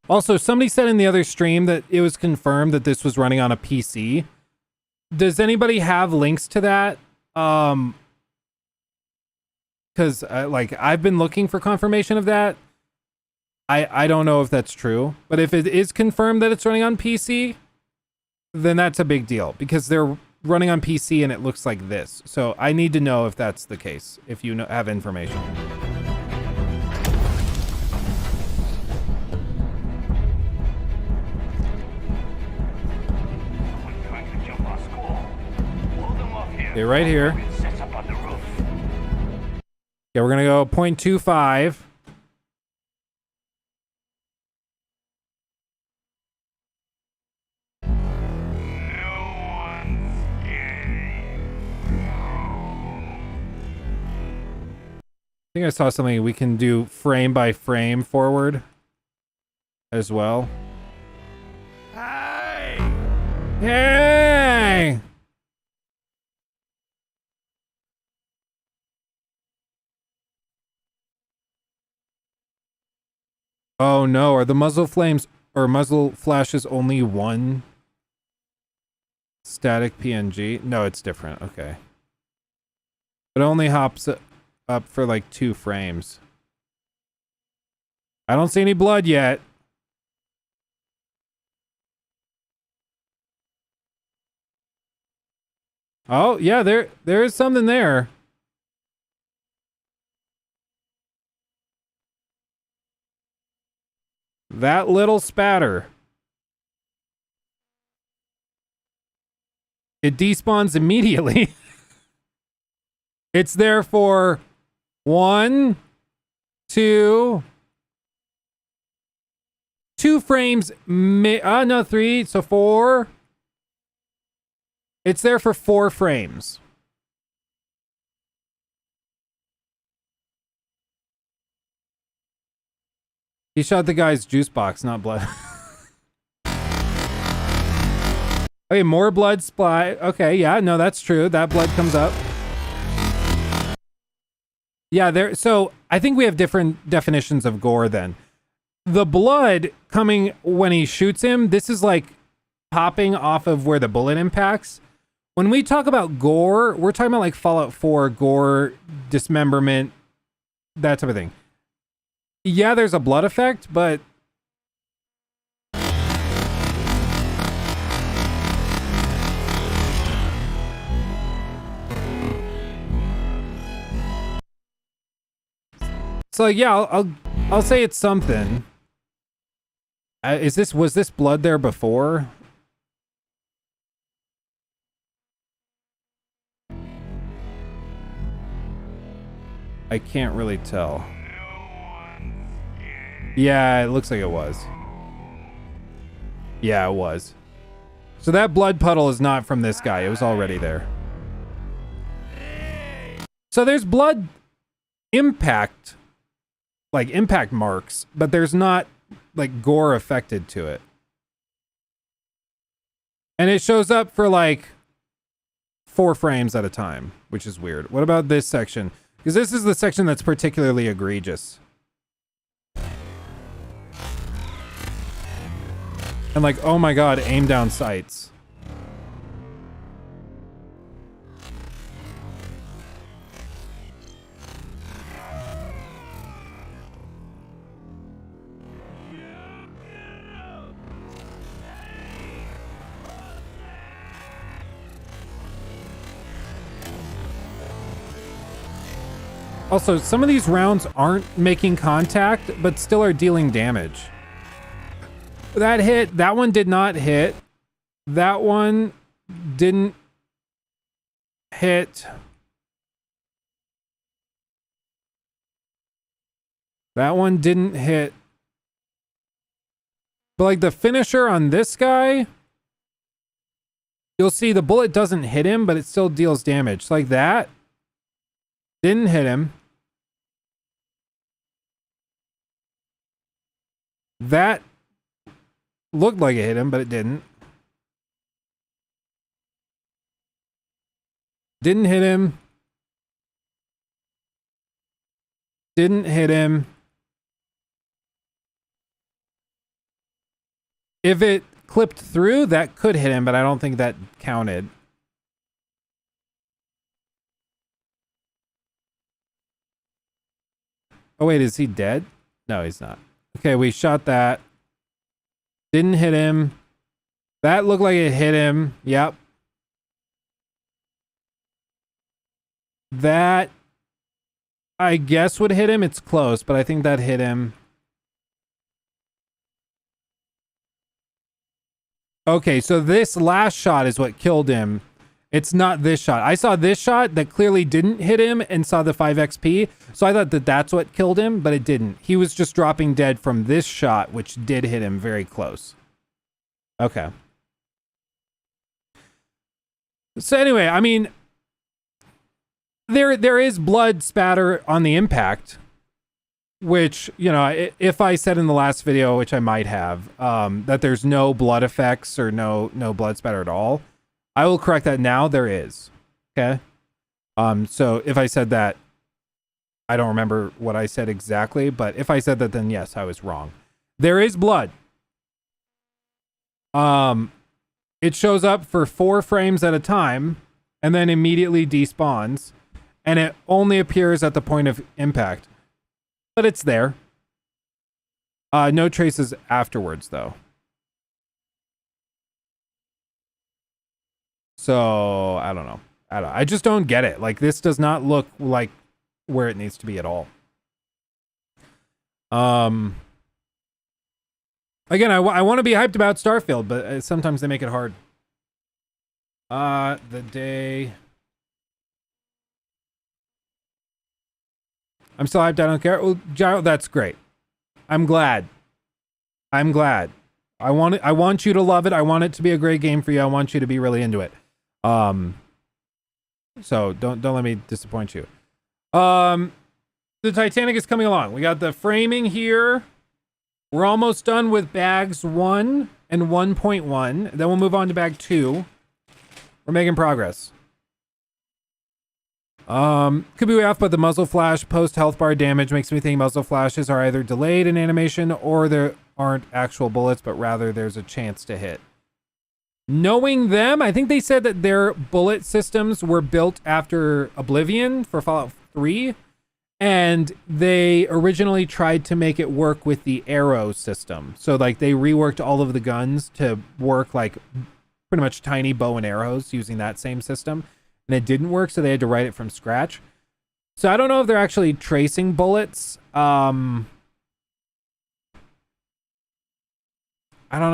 Also, somebody said in the other stream that it was confirmed that this was running on a PC. Does anybody have links to that? Because like I've been looking for confirmation of that. I don't know if that's true, but if it is confirmed that it's running on PC, then that's a big deal because they're running on PC and it looks like this. So I need to know if that's the case, if you have information. Okay, right here. Yeah, we're gonna go 0.25. I think I saw something we can do frame by frame forward as well. Hey! Hey! Oh no, are the muzzle flames or muzzle flashes only one static PNG? No, it's different. Okay. It only hops up for like 2 frames. I don't see any blood yet. Oh, yeah, there is something there. That little spatter. It despawns immediately. It's there for 1, 2 frames. No, 3. So 4. It's there for 4 frames. He shot the guy's juice box, not blood. Okay, more blood splat. Okay, yeah, no, that's true. That blood comes up. Yeah, there. So I think we have different definitions of gore then. The blood coming when he shoots him, this is like popping off of where the bullet impacts. When we talk about gore, we're talking about like Fallout 4 gore, dismemberment, that type of thing. Yeah, there's a blood effect, but so yeah, I'll say it's something. Was this blood there before? I can't really tell. Yeah, it looks like it was. Yeah, it was. So that blood puddle is not from this guy. It was already there. So there's blood impact, like impact marks, but there's not like gore affected to it. And it shows up for like 4 frames at a time, which is weird. What about this section? Because this is the section that's particularly egregious. And like, oh my god, aim down sights. Also, some of these rounds aren't making contact, but still are dealing damage. That hit. That one did not hit. That one didn't hit. That one didn't hit. But like the finisher on this guy, you'll see the bullet doesn't hit him, but it still deals damage. Like that didn't hit him. That looked like it hit him, but it didn't. Didn't hit him. Didn't hit him. If it clipped through, that could hit him, but I don't think that counted. Oh, wait, is he dead? No, he's not. Okay, we shot that. Didn't hit him. That looked like it hit him. Yep. That, I guess, would hit him. It's close, but I think that hit him. Okay, so this last shot is what killed him. It's not this shot. I saw this shot that clearly didn't hit him and saw the 5 XP. So I thought that that's what killed him, but it didn't. He was just dropping dead from this shot, which did hit him very close. Okay. So anyway, I mean, there is blood spatter on the impact, which, you know, if I said in the last video, which I might have, that there's no blood effects or no blood spatter at all, I will correct that now. There is. Okay. So if I said that, I don't remember what I said exactly, but if I said that, then yes, I was wrong. There is blood. It shows up for 4 frames at a time and then immediately despawns, and it only appears at the point of impact, but it's there. No traces afterwards though. So I don't know. I just don't get it. Like, this does not look like where it needs to be at all. Again, I want to be hyped about Starfield, but sometimes they make it hard. The day I'm still hyped. I don't care. Well, Gyro, that's great. I'm glad. I want you to love it. I want it to be a great game for you. I want you to be really into it. So don't let me disappoint you. The Titanic is coming along. We got the framing here. We're almost done with bags 1 and 1.1. Then we'll move on to bag 2. We're making progress. Could be way off, but the muzzle flash post health bar damage makes me think muzzle flashes are either delayed in animation or there aren't actual bullets, but rather there's a chance to hit. Knowing them, I think they said that their bullet systems were built after Oblivion for Fallout 3, and they originally tried to make it work with the arrow system. So like they reworked all of the guns to work like pretty much tiny bow and arrows using that same system, and it didn't work, so they had to write it from scratch. So I don't know if they're actually tracing bullets. I don't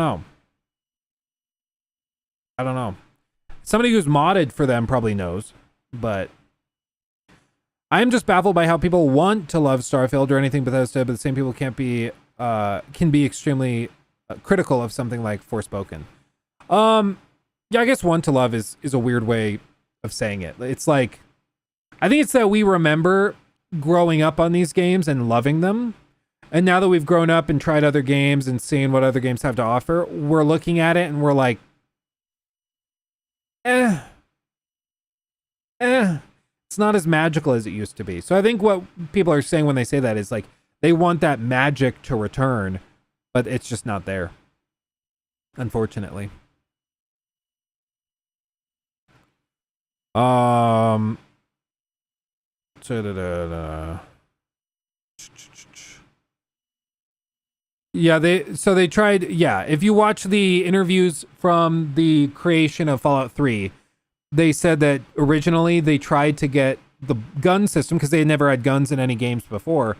know. Somebody who's modded for them probably knows, but I'm just baffled by how people want to love Starfield or anything Bethesda, but the same people can be extremely critical of something like Forspoken. Yeah, I guess want to love is a weird way of saying it. It's like, I think it's that we remember growing up on these games and loving them. And now that we've grown up and tried other games and seeing what other games have to offer, we're looking at it and we're like, it's not as magical as it used to be. So I think what people are saying when they say that is like, they want that magic to return, but it's just not there, unfortunately. Yeah, they tried. Yeah, if you watch the interviews from the creation of Fallout 3, they said that originally they tried to get the gun system, because they had never had guns in any games before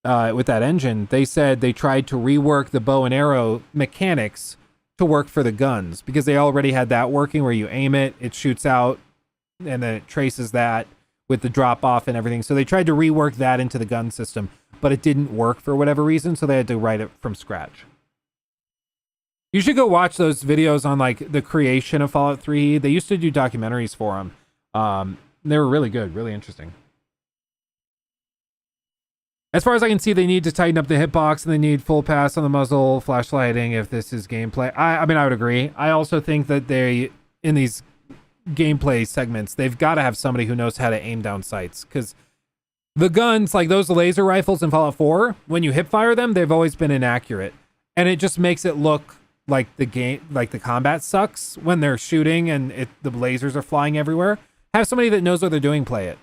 with that engine. They said they tried to rework the bow and arrow mechanics to work for the guns, because they already had that working where you aim it, it shoots out, and then it traces that with the drop off and everything. So they tried to rework that into the gun system, but it didn't work for whatever reason, so they had to write it from scratch. You should go watch those videos on like the creation of Fallout 3. They used to do documentaries for them. They were really good, really interesting. As far as I can see, they need to tighten up the hitbox and they need full pass on the muzzle, flashlighting if this is gameplay. I mean, I would agree. I also think that they, in these gameplay segments, they've got to have somebody who knows how to aim down sights, because the guns, like those laser rifles in Fallout 4, when you hip fire them, they've always been inaccurate, and it just makes it look like the game, like the combat sucks when they're shooting and the lasers are flying everywhere. Have somebody that knows what they're doing play it.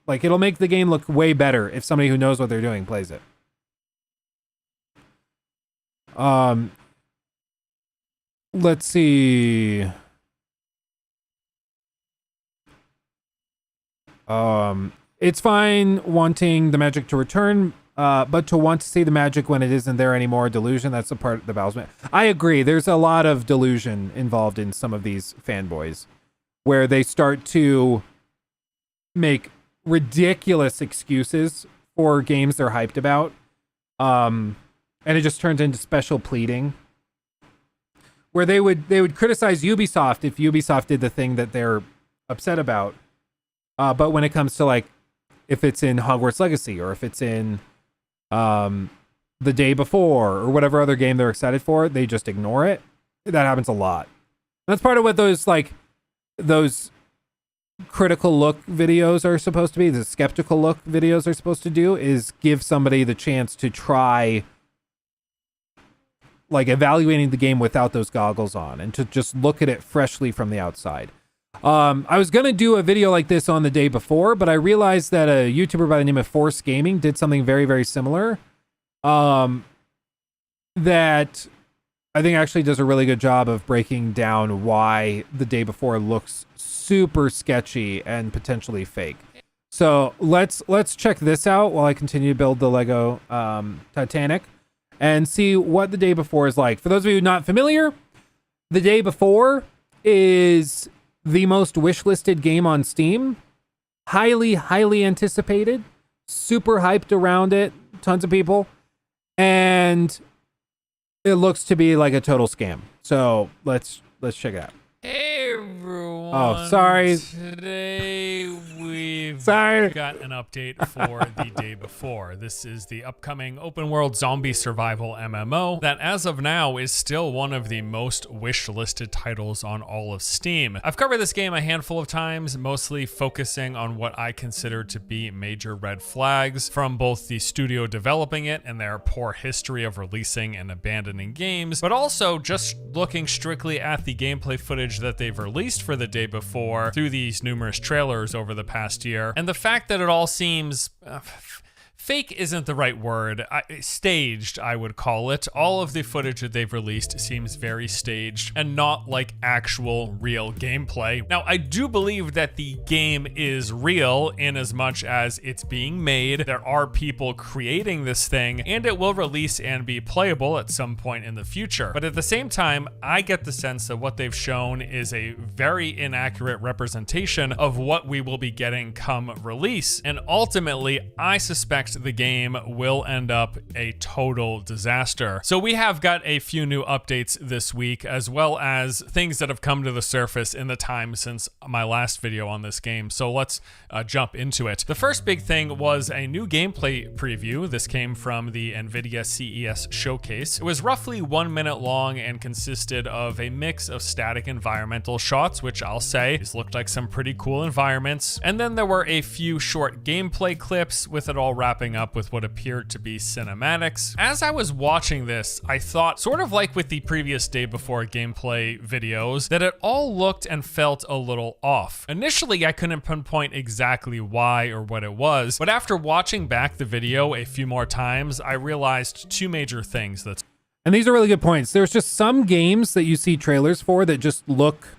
Like, it'll make the game look way better if somebody who knows what they're doing plays it. Let's see. It's fine wanting the magic to return, but to want to see the magic when it isn't there anymore, delusion, that's the part the Bowsman. I agree. There's a lot of delusion involved in some of these fanboys, where they start to make ridiculous excuses for games they're hyped about. And it just turns into special pleading, where they would criticize Ubisoft if Ubisoft did the thing that they're upset about. But when it comes to, like, if it's in Hogwarts Legacy or if it's in The Day Before or whatever other game they're excited for, they just ignore it. That happens a lot. That's part of what those critical look videos are supposed to be. The skeptical look videos are supposed to do is give somebody the chance to try, like, evaluating the game without those goggles on and to just look at it freshly from the outside. I was going to do a video like this on The Day Before, but I realized that a YouTuber by the name of Force Gaming did something very, very similar. That I think actually does a really good job of breaking down why The Day Before looks super sketchy and potentially fake. So let's check this out while I continue to build the Lego Titanic and see what The Day Before is like. For those of you not familiar, The Day Before is the most wishlisted game on Steam. Highly, highly anticipated. super hyped around it, tons of people, and it looks to be like a total scam. So let's check it out. Hey everyone. Oh, sorry. Today we've Sorry. got an update for the day before. This is the upcoming open world zombie survival MMO that as of now is still one of the most wish-listed titles on all of Steam. I've covered this game a handful of times, mostly focusing on what I consider to be major red flags from both the studio developing it and their poor history of releasing and abandoning games, but also just looking strictly at the gameplay footage that they've released for the day before through these numerous trailers over the past year, and the fact that it all seems fake isn't the right word. Staged, I would call it. All of the footage that they've released seems very staged and not like actual real gameplay. Now, I do believe that the game is real in as much as it's being made. There are people creating this thing and it will release and be playable at some point in the future. But at the same time, I get the sense that what they've shown is a very inaccurate representation of what we will be getting come release. And ultimately, I suspect the game will end up a total disaster. So we have got a few new updates this week, as well as things that have come to the surface in the time since my last video on this game. So let's jump into it. The first big thing was a new gameplay preview. This came from the NVIDIA CES showcase. It was roughly 1 minute long and consisted of a mix of static environmental shots, which I'll say these looked like some pretty cool environments. And then there were a few short gameplay clips with it all wrapping up with what appeared to be cinematics. As I was watching this, I thought, sort of like with the previous day before gameplay videos, that it all looked and felt a little off. Initially, I couldn't pinpoint exactly why or what it was, but after watching back the video a few more times, I realized two major things. And these are really good points. There's just some games that you see trailers for that just look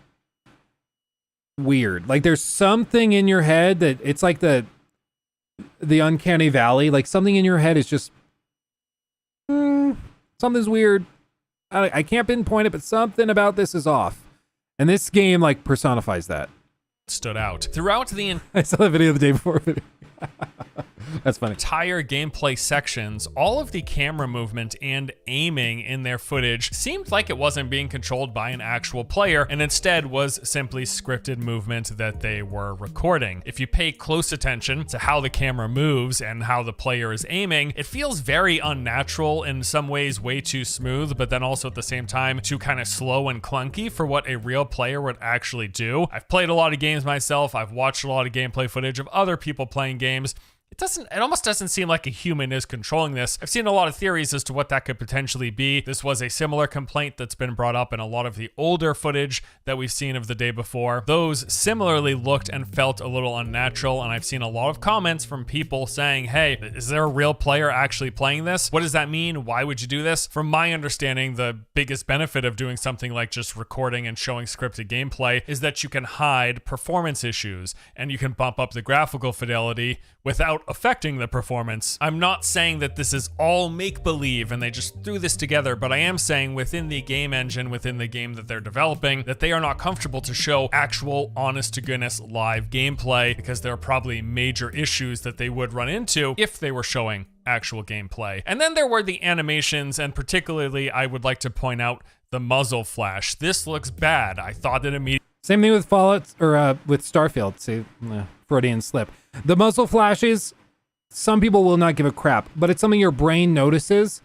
weird. Like there's something in your head that it's like the uncanny valley, like something in your head is just something's weird. I can't pinpoint it, but something about this is off, and this game like personifies that. Stood out throughout the I saw the video the day before. That's funny. Entire gameplay sections, all of the camera movement and aiming in their footage seemed like it wasn't being controlled by an actual player and instead was simply scripted movement that they were recording. If you pay close attention to how the camera moves and how the player is aiming, it feels very unnatural, in some ways way too smooth, but then also at the same time too kind of slow and clunky for what a real player would actually do. I've played a lot of games myself. I've watched a lot of gameplay footage of other people playing games. It almost doesn't seem like a human is controlling this. I've seen a lot of theories as to what that could potentially be. This was a similar complaint that's been brought up in a lot of the older footage that we've seen of the day before. Those similarly looked and felt a little unnatural, and I've seen a lot of comments from people saying, hey, is there a real player actually playing this? What does that mean? Why would you do this? From my understanding, the biggest benefit of doing something like just recording and showing scripted gameplay is that you can hide performance issues and you can bump up the graphical fidelity without affecting the performance. I'm not saying that this is all make-believe and they just threw this together, but I am saying within the game engine, within the game that they're developing, that they are not comfortable to show actual, honest-to-goodness live gameplay because there are probably major issues that they would run into if they were showing actual gameplay. And then there were the animations, and particularly I would like to point out the muzzle flash. This looks bad. I thought that immediately. Same thing with Fallout or with Starfield. See, Freudian slip. The muzzle flashes, some people will not give a crap, but it's something your brain notices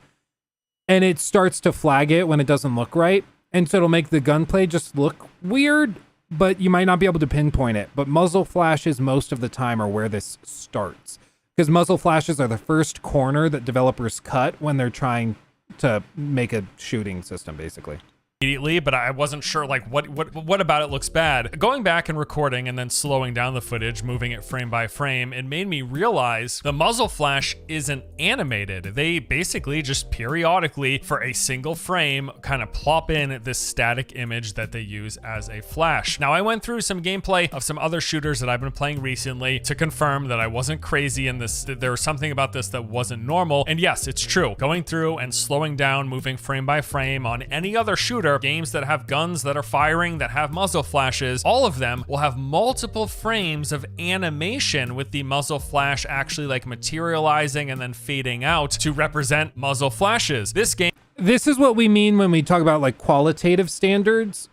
and it starts to flag it when it doesn't look right. And so it'll make the gunplay just look weird, but you might not be able to pinpoint it. But muzzle flashes most of the time are where this starts, because muzzle flashes are the first corner that developers cut when they're trying to make a shooting system, basically. Immediately, but I wasn't sure like what about it looks bad. Going back and recording and then slowing down the footage, moving it frame by frame, it made me realize the muzzle flash isn't animated. They basically just periodically for a single frame kind of plop in this static image that they use as a flash. Now I went through some gameplay of some other shooters that I've been playing recently to confirm that I wasn't crazy in this, that there was something about this that wasn't normal. And yes, it's true. Going through and slowing down, moving frame by frame on any other shooter shooter, games that have guns that are firing, that have muzzle flashes, all of them will have multiple frames of animation with the muzzle flash actually like materializing and then fading out to represent muzzle flashes. This is what we mean when we talk about like qualitative standards.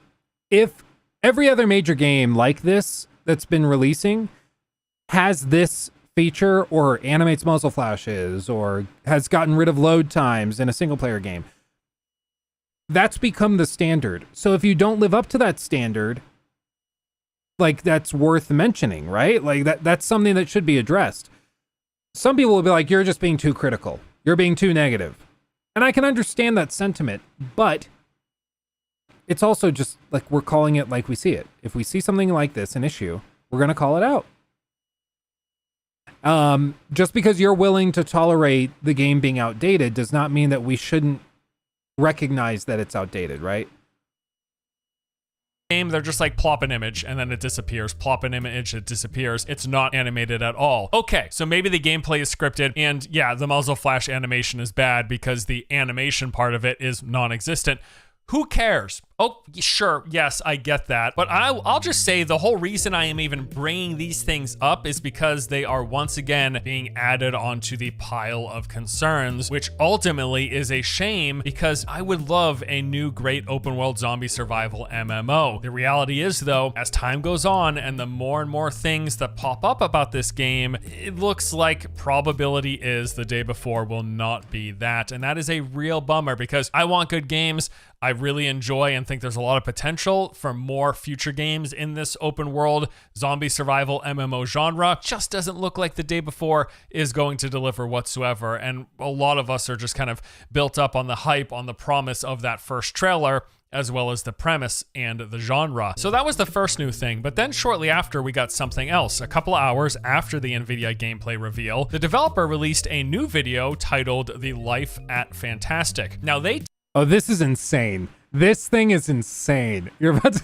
If every other major game like this that's been releasing has this feature or animates muzzle flashes or has gotten rid of load times in a single player game, that's become the standard. So if you don't live up to that standard, like that's worth mentioning, right? Like that's something that should be addressed. Some people will be like, you're just being too critical. You're being too negative. And I can understand that sentiment, but it's also just like we're calling it like we see it. If we see something like this, an issue, we're going to call it out. Just because you're willing to tolerate the game being outdated does not mean that we shouldn't recognize that it's outdated, right? They're just like plop an image and then it disappears, plop an image, it disappears. It's not animated at all. Okay, so maybe the gameplay is scripted and yeah, the muzzle flash animation is bad because the animation part of it is non-existent. Who cares? Oh, sure, yes, I get that. But I'll just say the whole reason I am even bringing these things up is because they are once again being added onto the pile of concerns, which ultimately is a shame because I would love a new great open world zombie survival MMO. The reality is though, as time goes on and the more and more things that pop up about this game, it looks like probability is the day before will not be that. And that is a real bummer because I want good games. I really enjoy and think there's a lot of potential for more future games in this open world zombie survival MMO genre. Just doesn't look like the day before is going to deliver whatsoever. And a lot of us are just kind of built up on the hype, on the promise of that first trailer, as well as the premise and the genre. So that was the first new thing, but then shortly after we got something else. A couple hours after the NVIDIA gameplay reveal, the developer released a new video titled The Life at Fantastic. Now Oh, this is insane. This thing is insane. You're about to...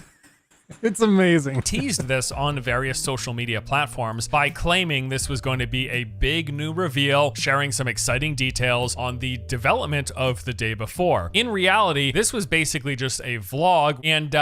It's amazing. Teased this on various social media platforms by claiming this was going to be a big new reveal, sharing some exciting details on the development of the day before. In reality, this was basically just a vlog, and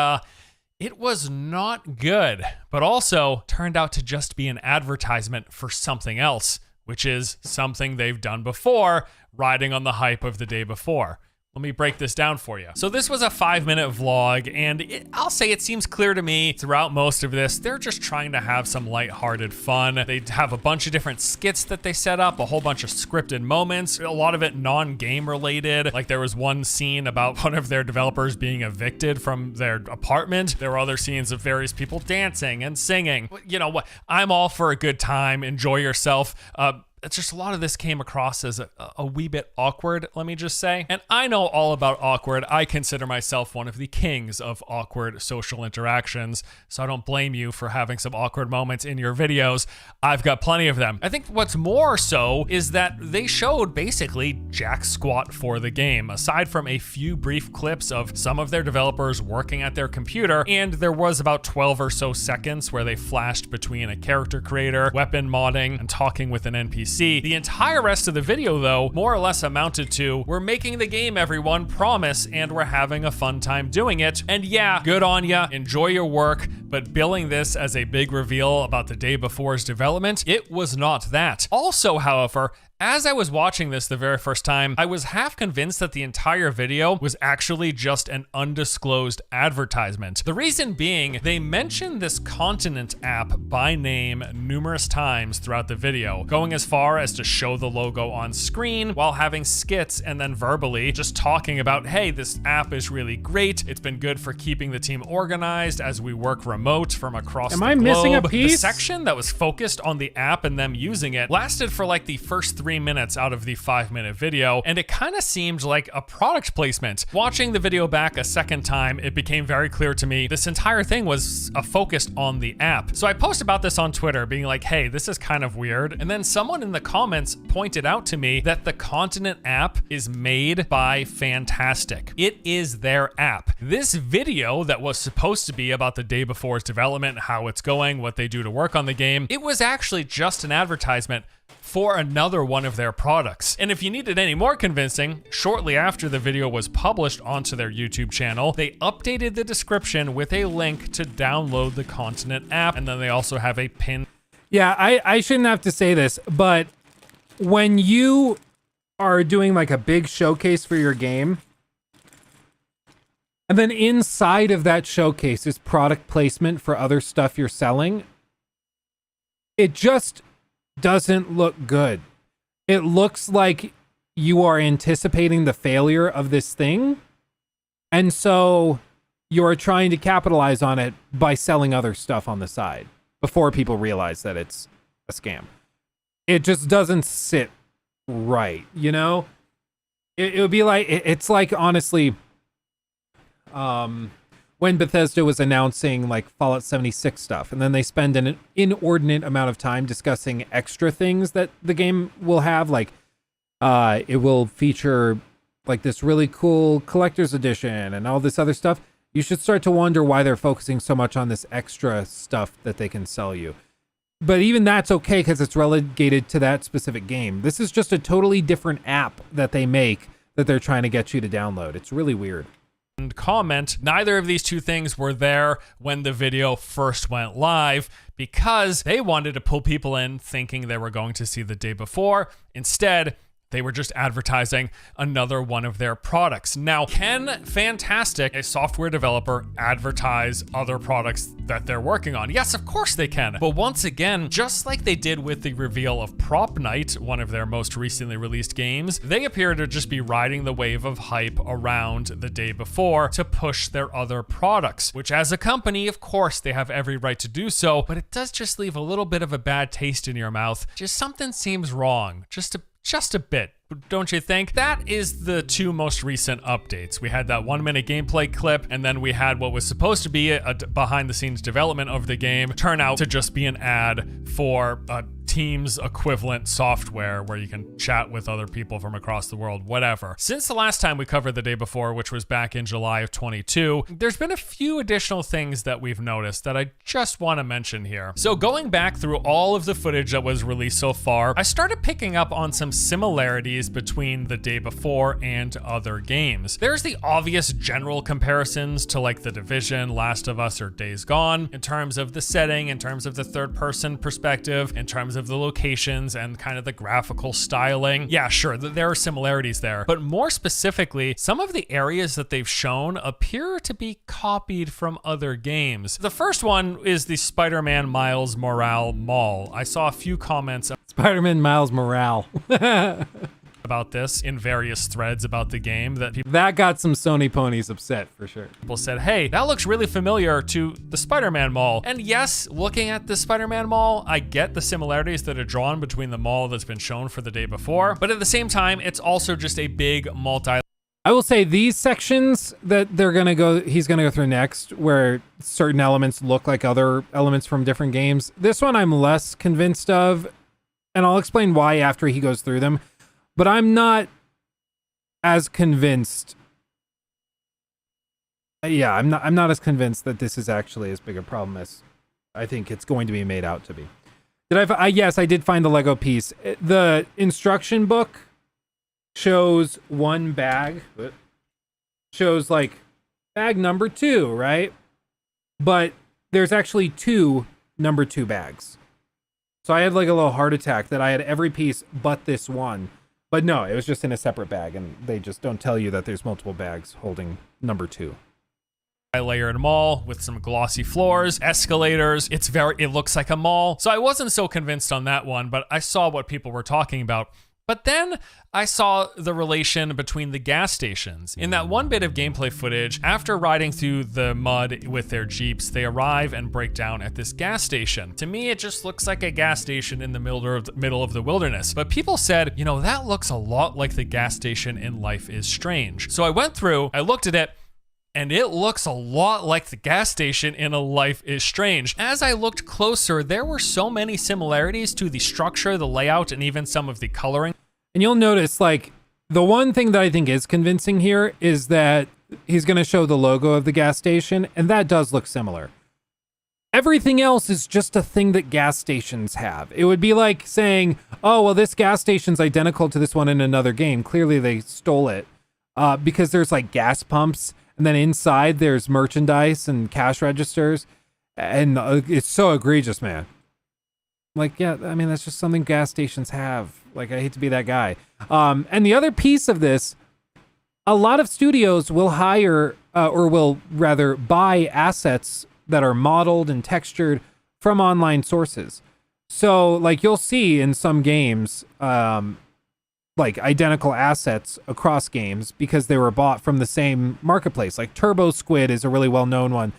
it was not good, but also turned out to just be an advertisement for something else, which is something they've done before, riding on the hype of the day before. Let me break this down for you. So this was a 5-minute vlog, and I'll say it seems clear to me throughout most of this, they're just trying to have some lighthearted fun. They have a bunch of different skits that they set up, a whole bunch of scripted moments, a lot of it non-game related. Like there was one scene about one of their developers being evicted from their apartment. There were other scenes of various people dancing and singing. You know what? I'm all for a good time. Enjoy yourself. It's just a lot of this came across as a wee bit awkward, let me just say. And I know all about awkward. I consider myself one of the kings of awkward social interactions, so I don't blame you for having some awkward moments in your videos. I've got plenty of them. I think what's more so is that they showed basically jack squat for the game, aside from a few brief clips of some of their developers working at their computer, and there was about 12 or so seconds where they flashed between a character creator, weapon modding, and talking with an NPC. The entire rest of the video, though, more or less amounted to, we're making the game, everyone, promise, and we're having a fun time doing it. And yeah, good on ya, enjoy your work, but billing this as a big reveal about the day before's development, it was not that. Also, however, as I was watching this the very first time, I was half convinced that the entire video was actually just an undisclosed advertisement. The reason being, they mentioned this continent app by name numerous times throughout the video, going as far as to show the logo on screen while having skits and then verbally just talking about, hey, this app is really great. It's been good for keeping the team organized as we work remote from across the globe. Am I missing a piece? The section that was focused on the app and them using it lasted for like the first 3 minutes out of the 5-minute video, and it kind of seemed like a product placement. Watching the video back a second time, it became very clear to me this entire thing was focused on the app. So I posted about this on Twitter being like, hey, this is kind of weird. And then someone in the comments pointed out to me that the Continent app is made by Fantastic. It is their app. This video that was supposed to be about the day before's development, how it's going, what they do to work on the game, it was actually just an advertisement for another one of their products. And if you needed any more convincing, shortly after the video was published onto their YouTube channel, they updated the description with a link to download the Continent app, and then they also have a pin. Yeah, I shouldn't have to say this, but when you are doing like a big showcase for your game, and then inside of that showcase is product placement for other stuff you're selling, it just doesn't look good. It looks like you are anticipating the failure of this thing, and so you're trying to capitalize on it by selling other stuff on the side before people realize that it's a scam. It just doesn't sit right, you know? It would be like, it's like, honestly, when Bethesda was announcing like Fallout 76 stuff, and then they spend an inordinate amount of time discussing extra things that the game will have, like it will feature like this really cool collector's edition and all this other stuff. You should start to wonder why they're focusing so much on this extra stuff that they can sell you. But even that's okay because it's relegated to that specific game. This is just a totally different app that they make that they're trying to get you to download. It's really weird. And comment, neither of these two things were there when the video first went live because they wanted to pull people in thinking they were going to see the day before. Instead, they were just advertising another one of their products. Now, can Fantastic, a software developer, advertise other products that they're working on? Yes, of course they can. But once again, just like they did with the reveal of Prop Night, one of their most recently released games, they appear to just be riding the wave of hype around the day before to push their other products, which as a company, of course, they have every right to do so, but it does just leave a little bit of a bad taste in your mouth. Just something seems wrong. Just a bit, don't you think? That is the two most recent updates. We had that 1-minute gameplay clip, and then we had what was supposed to be a behind-the-scenes development of the game turn out to just be an ad for Teams equivalent software where you can chat with other people from across the world, whatever. Since the last time we covered the day before, which was back in July of 22, there's been a few additional things that we've noticed that I just want to mention here. So going back through all of the footage that was released so far, I started picking up on some similarities between the day before and other games. There's the obvious general comparisons to like The Division, Last of Us, or Days Gone, in terms of the setting, in terms of the third-person perspective, in terms of the locations and kind of the graphical styling. Yeah, sure, there are similarities there, but more specifically, some of the areas that they've shown appear to be copied from other games. The first one is the Spider-Man Miles Morales Mall. I saw a few comments Spider-Man Miles Morales about this in various threads about the game that got some Sony ponies upset for sure. People said, hey, that looks really familiar to the Spider-Man Mall. And yes, looking at the Spider-Man Mall, I get the similarities that are drawn between the mall that's been shown for the day before, but at the same time, it's also just a big I will say these sections that he's gonna go through next, where certain elements look like other elements from different games. This one I'm less convinced of, and I'll explain why after he goes through them. But I'm not as convinced. Yeah, I'm not as convinced that this is actually as big a problem as I think it's going to be made out to be. Yes, I did find the Lego piece. The instruction book shows one bag. Shows like bag number 2, right? But there's actually 2 number 2 bags. So I had like a little heart attack that I had every piece but this one. But no, it was just in a separate bag, and they just don't tell you that there's multiple bags holding number 2. Layered mall with some glossy floors, escalators. It looks like a mall. So I wasn't so convinced on that one, but I saw what people were talking about. But then I saw the relation between the gas stations. In that one bit of gameplay footage, after riding through the mud with their Jeeps, they arrive and break down at this gas station. To me, it just looks like a gas station in the middle of the wilderness. But people said, you know, that looks a lot like the gas station in Life is Strange. So I went through, I looked at it, and it looks a lot like the gas station in A Life is Strange. As I looked closer, there were so many similarities to the structure, the layout, and even some of the coloring. And you'll notice, like, the one thing that I think is convincing here is that he's going to show the logo of the gas station, and that does look similar. Everything else is just a thing that gas stations have. It would be like saying, oh, well, this gas station's identical to this one in another game. Clearly they stole it because there's like gas pumps, and then inside there's merchandise and cash registers. And it's so egregious, man. Like, yeah, I mean, that's just something gas stations have. Like, I hate to be that guy. And the other piece of this, a lot of studios will hire or will rather buy assets that are modeled and textured from online sources. So like you'll see in some games, like identical assets across games because they were bought from the same marketplace. Like Turbo Squid is a really well-known one.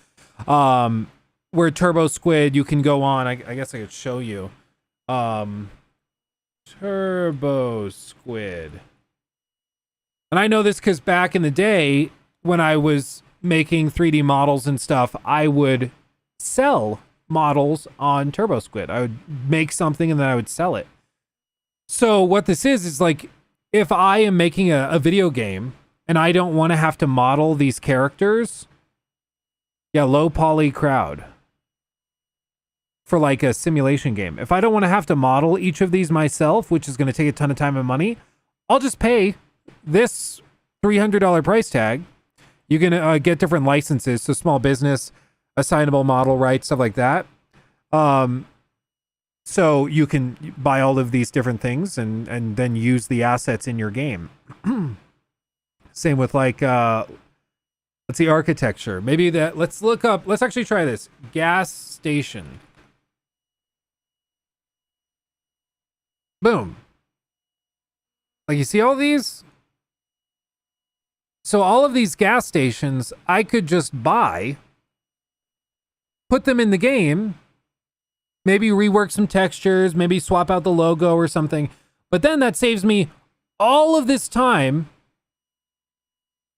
Where Turbo Squid, you can go on, I guess I could show you. Turbo Squid. And I know this because back in the day when I was making 3D models and stuff, I would sell models on Turbo Squid. I would make something and then I would sell it. So what this is like if I am making a video game and I don't want to have to model these characters, yeah, low poly crowd for like a simulation game. If I don't want to have to model each of these myself, which is going to take a ton of time and money, I'll just pay this $300 price tag. You can get different licenses, so small business, assignable model rights, stuff like that. So you can buy all of these different things and then use the assets in your game. Same with like, let's see, architecture. Maybe that, let's actually try this. Gas station. Boom. Like you see all these? So all of these gas stations, I could just buy, put them in the game, maybe rework some textures, maybe swap out the logo or something. But then that saves me all of this time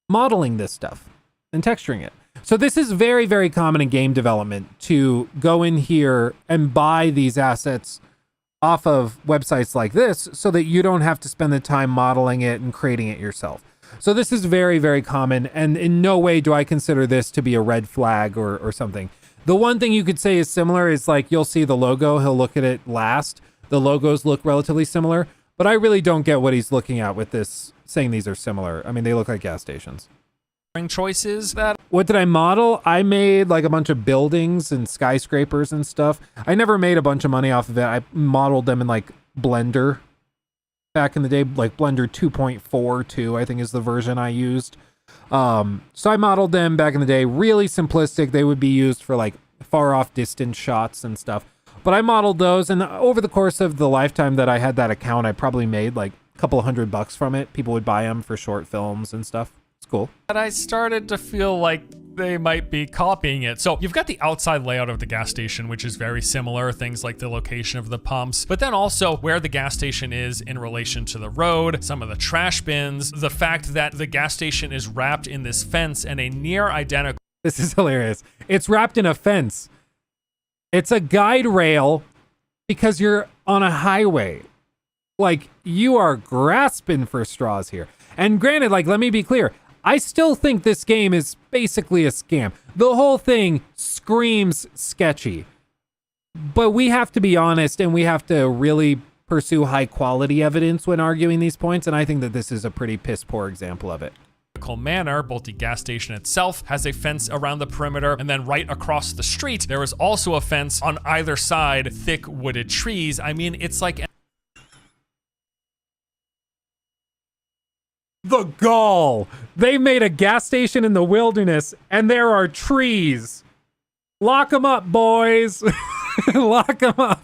modeling this stuff and texturing it. So this is very, very common in game development to go in here and buy these assets off of websites like this so that you don't have to spend the time modeling it and creating it yourself. So this is very, very common, and in no way do I consider this to be a red flag or something. The one thing you could say is similar is like you'll see the logo, he'll look at it last. The logos look relatively similar, but I really don't get what he's looking at with this, saying these are similar. I mean, they look like gas stations. Choices that what did I model? I made like a bunch of buildings and skyscrapers and stuff. I never made a bunch of money off of it. I modeled them in like Blender back in the day, like Blender 2.42, I think is the version I used. So I modeled them back in the day, really simplistic. They would be used for like far off distance shots and stuff. But I modeled those, and over the course of the lifetime that I had that account, I probably made like a couple $100 from it. People would buy them for short films and stuff. It's cool. But I started to feel like they might be copying it. So you've got the outside layout of the gas station, which is very similar, things like the location of the pumps, but then also where the gas station is in relation to the road, some of the trash bins, the fact that the gas station is wrapped in this fence and a near identical... This is hilarious. It's wrapped in a fence. It's a guide rail because you're on a highway. Like, you are grasping for straws here. And granted, like, let me be clear. I still think this game is basically a scam. The whole thing screams sketchy. But we have to be honest, and we have to really pursue high quality evidence when arguing these points, and I think that this is a pretty piss poor example of it. Manner, both the gas station itself has a fence around the perimeter, and then right across the street, there is also a fence on either side, thick wooded trees. I mean, it's like... The gall! They made a gas station in the wilderness, and there are trees. Lock them up, boys. Lock them up.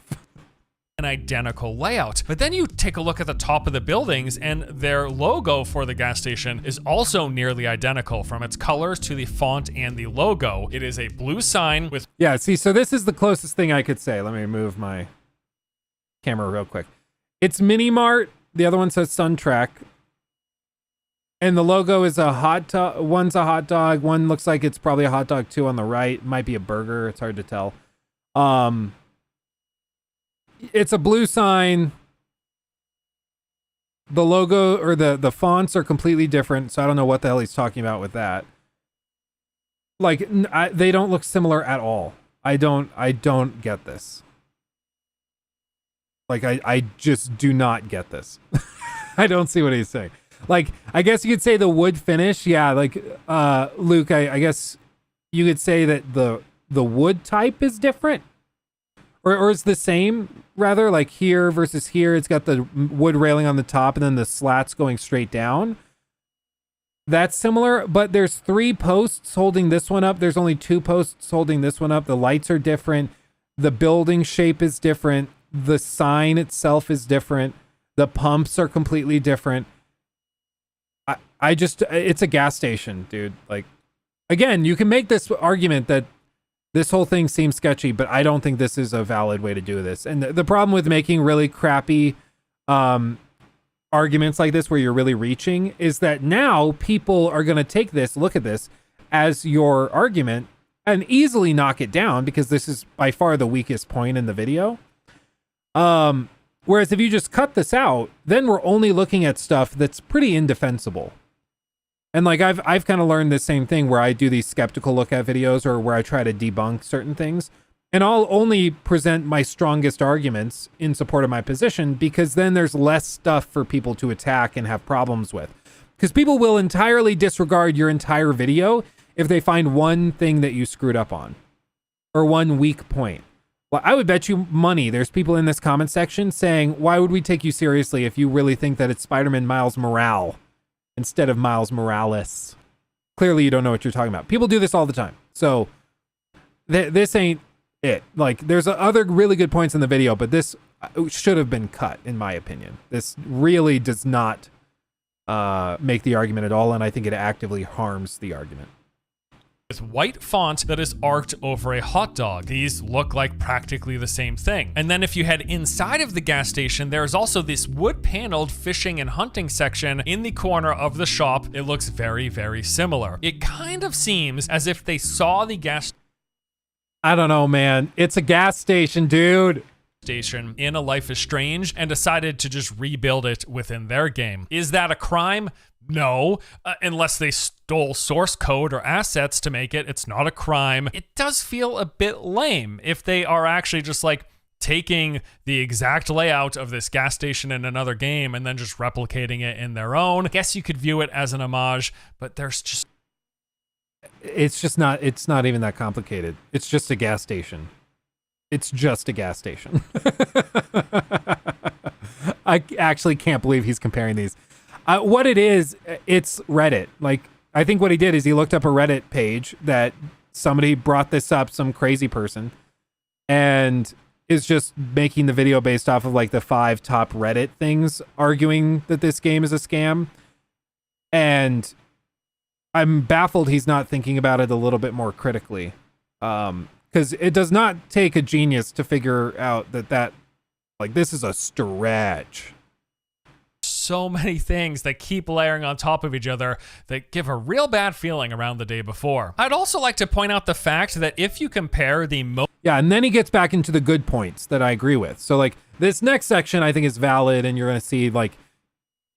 An identical layout. But then you take a look at the top of the buildings, and their logo for the gas station is also nearly identical from its colors to the font and the logo. It is a blue sign with... Yeah, see, so this is the closest thing I could say. Let me move my camera real quick. It's Mini Mart. The other one says SunTrack. And the logo is a hot dog. One's a hot dog. One looks like it's probably a hot dog too on the right. Might be a burger. It's hard to tell. It's a blue sign. The logo or the fonts are completely different. So I don't know what the hell he's talking about with that. Like, they don't look similar at all. I don't get this. Like, I just do not get this. I don't see what he's saying. Like, I guess you could say the wood finish. Yeah, like, Luke, I guess you could say that the wood type is different. Or it's the same, rather. Like, here versus here, it's got the wood railing on the top and then the slats going straight down. That's similar, but there's 3 posts holding this one up. There's only 2 posts holding this one up. The lights are different. The building shape is different. The sign itself is different. The pumps are completely different. I just, it's a gas station, dude. Like, again, you can make this argument that this whole thing seems sketchy, but I don't think this is a valid way to do this. And the problem with making really crappy arguments like this where you're really reaching is that now people are going to take this, look at this as your argument and easily knock it down because this is by far the weakest point in the video. Whereas if you just cut this out, then we're only looking at stuff that's pretty indefensible. And like I've kind of learned the same thing where I do these skeptical look at videos or where I try to debunk certain things. And I'll only present my strongest arguments in support of my position because then there's less stuff for people to attack and have problems with. Because people will entirely disregard your entire video if they find one thing that you screwed up on or one weak point. Well, I would bet you money there's people in this comment section saying, why would we take you seriously if you really think that it's Spider-Man Miles Morales instead of Miles Morales? Clearly, you don't know what you're talking about. People do this all the time. So this ain't it. Like, there's other really good points in the video, but this should have been cut, in my opinion. This really does not make the argument at all, and I think it actively harms the argument. With white font that is arced over a hot dog. These look like practically the same thing. And then if you head inside of the gas station, there's also this wood-paneled fishing and hunting section in the corner of the shop. It looks very, very similar. It kind of seems as if they saw the gas I don't know, man. It's a gas station, dude. Station in A Life is Strange and decided to just rebuild it within their game. Is that a crime? No, unless they stole source code or assets to make it, it's not a crime. It does feel a bit lame if they are actually just like taking the exact layout of this gas station in another game and then just replicating it in their own. I guess you could view it as an homage, but there's just... It's not even that complicated. It's just a gas station. It's just a gas station. I actually can't believe he's comparing these. What it is, it's Reddit. Like, I think what he did is he looked up a Reddit page that somebody brought this up, some crazy person, and is just making the video based off of like the 5 top Reddit things arguing that this game is a scam. And I'm baffled he's not thinking about it a little bit more critically. Because it does not take a genius to figure out that like, this is a stretch. So many things that keep layering on top of each other that give a real bad feeling around the day before. I'd also like to point out the fact that if you compare the yeah, and then he gets back into the good points that I agree with. So like this next section I think is valid and you're going to see like,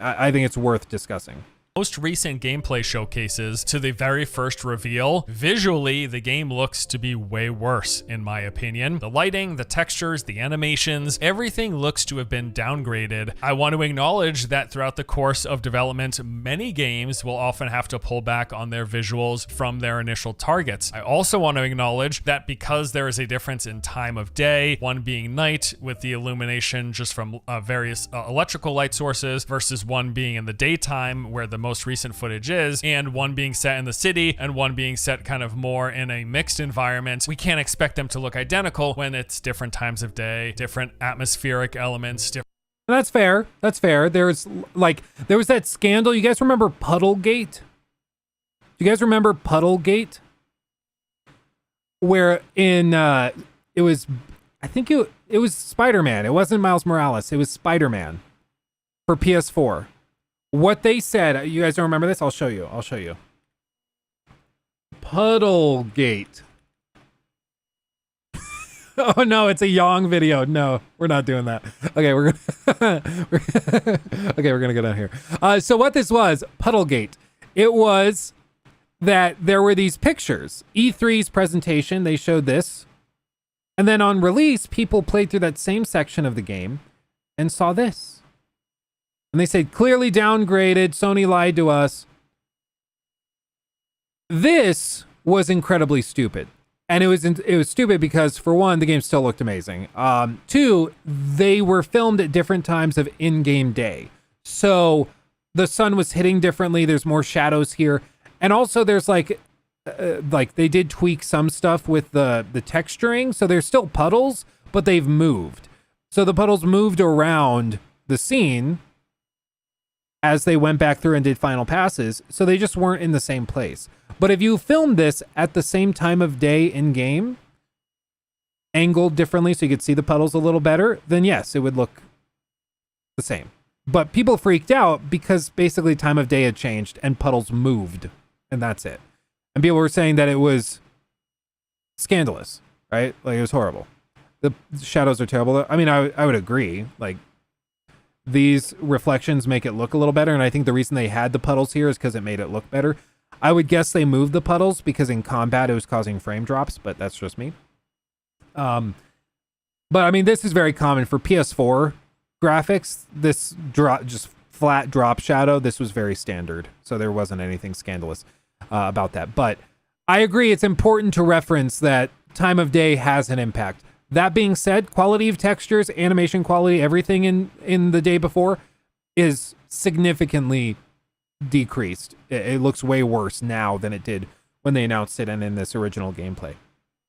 I think it's worth discussing. Most recent gameplay showcases to the very first reveal, visually, the game looks to be way worse, in my opinion. The lighting, the textures, the animations, everything looks to have been downgraded. I want to acknowledge that throughout the course of development, many games will often have to pull back on their visuals from their initial targets. I also want to acknowledge that because there is a difference in time of day, one being night with the illumination just from various electrical light sources versus one being in the daytime where the most recent footage is, and one being set in the city and one being set kind of more in a mixed environment. We can't expect them to look identical when it's different times of day, different atmospheric elements. That's fair. That's fair. There was that scandal. You guys remember Puddlegate? Do you guys remember Puddlegate? Where in it was, I think it was Spider-Man. It wasn't Miles Morales. It was Spider-Man for PS4. What they said, you guys don't remember this? I'll show you. Puddlegate. Oh no, it's a Yong video. No, we're not doing that. Okay, we're gonna go down here. So what this was, Puddlegate. It was that there were these pictures. E3's presentation, they showed this. And then on release, people played through that same section of the game and saw this. And they said, clearly downgraded, Sony lied to us. This was incredibly stupid. And it was stupid because, for one, the game still looked amazing. Two, they were filmed at different times of in-game day. So the sun was hitting differently. There's more shadows here. And also there's like they did tweak some stuff with the texturing. So there's still puddles, but they've moved. So the puddles moved around the scene as they went back through and did final passes. So they just weren't in the same place. But if you filmed this at the same time of day in game, angled differently so you could see the puddles a little better, then yes, it would look the same. But people freaked out because basically time of day had changed and puddles moved, and that's it. And people were saying that it was scandalous, right? Like, it was horrible. The shadows are terrible. I mean, I would agree. Like, these reflections make it look a little better, and I think the reason they had the puddles here is because it made it look better. I would guess they moved the puddles because in combat it was causing frame drops, but that's just me. But I mean, this is very common for PS4 graphics. This just flat drop shadow. This was very standard, so there wasn't anything scandalous about that. But I agree, it's important to reference that time of day has an impact. That being said, quality of textures, animation quality, everything in the day before is significantly decreased. It looks way worse now than it did when they announced it and in this original gameplay.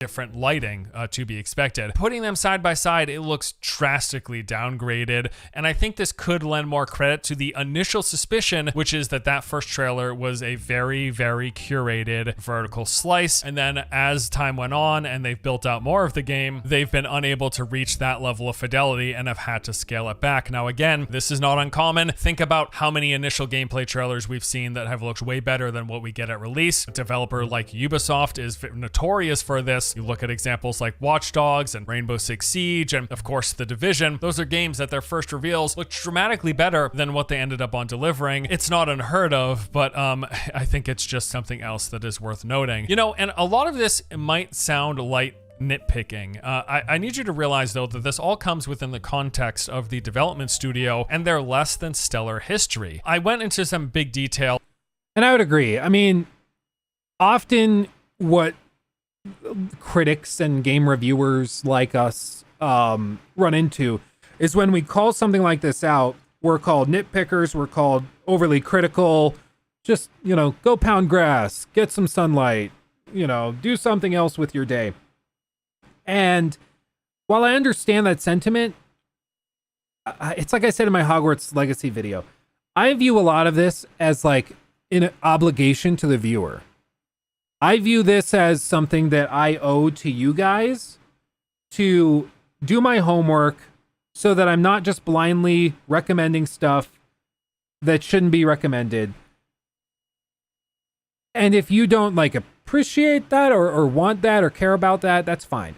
Different lighting to be expected. Putting them side by side, it looks drastically downgraded, and I think this could lend more credit to the initial suspicion, which is that first trailer was a very, very curated vertical slice, and then as time went on and they've built out more of the game, they've been unable to reach that level of fidelity and have had to scale it back. Now again, this is not uncommon. Think about how many initial gameplay trailers we've seen that have looked way better than what we get at release. A developer like Ubisoft is notorious for this. You look at examples like Watch Dogs and Rainbow Six Siege and of course The Division. Those are games that their first reveals looked dramatically better than what they ended up on delivering. It's not unheard of, but I think it's just something else that is worth noting. You know, and a lot of this might sound light nitpicking. I need you to realize though that this all comes within the context of the development studio and their less than stellar history. I went into some big detail. And I would agree. I mean, often what critics and game reviewers like us run into is when we call something like this out, we're called nitpickers, we're called overly critical. Just, you know, go pound grass, get some sunlight, you know, do something else with your day. And while I understand that sentiment, it's like I said in my Hogwarts Legacy video, I view a lot of this as like an obligation to the viewer. I view this as something that I owe to you guys to do my homework so that I'm not just blindly recommending stuff that shouldn't be recommended. And if you don't like appreciate that or want that or care about that, that's fine.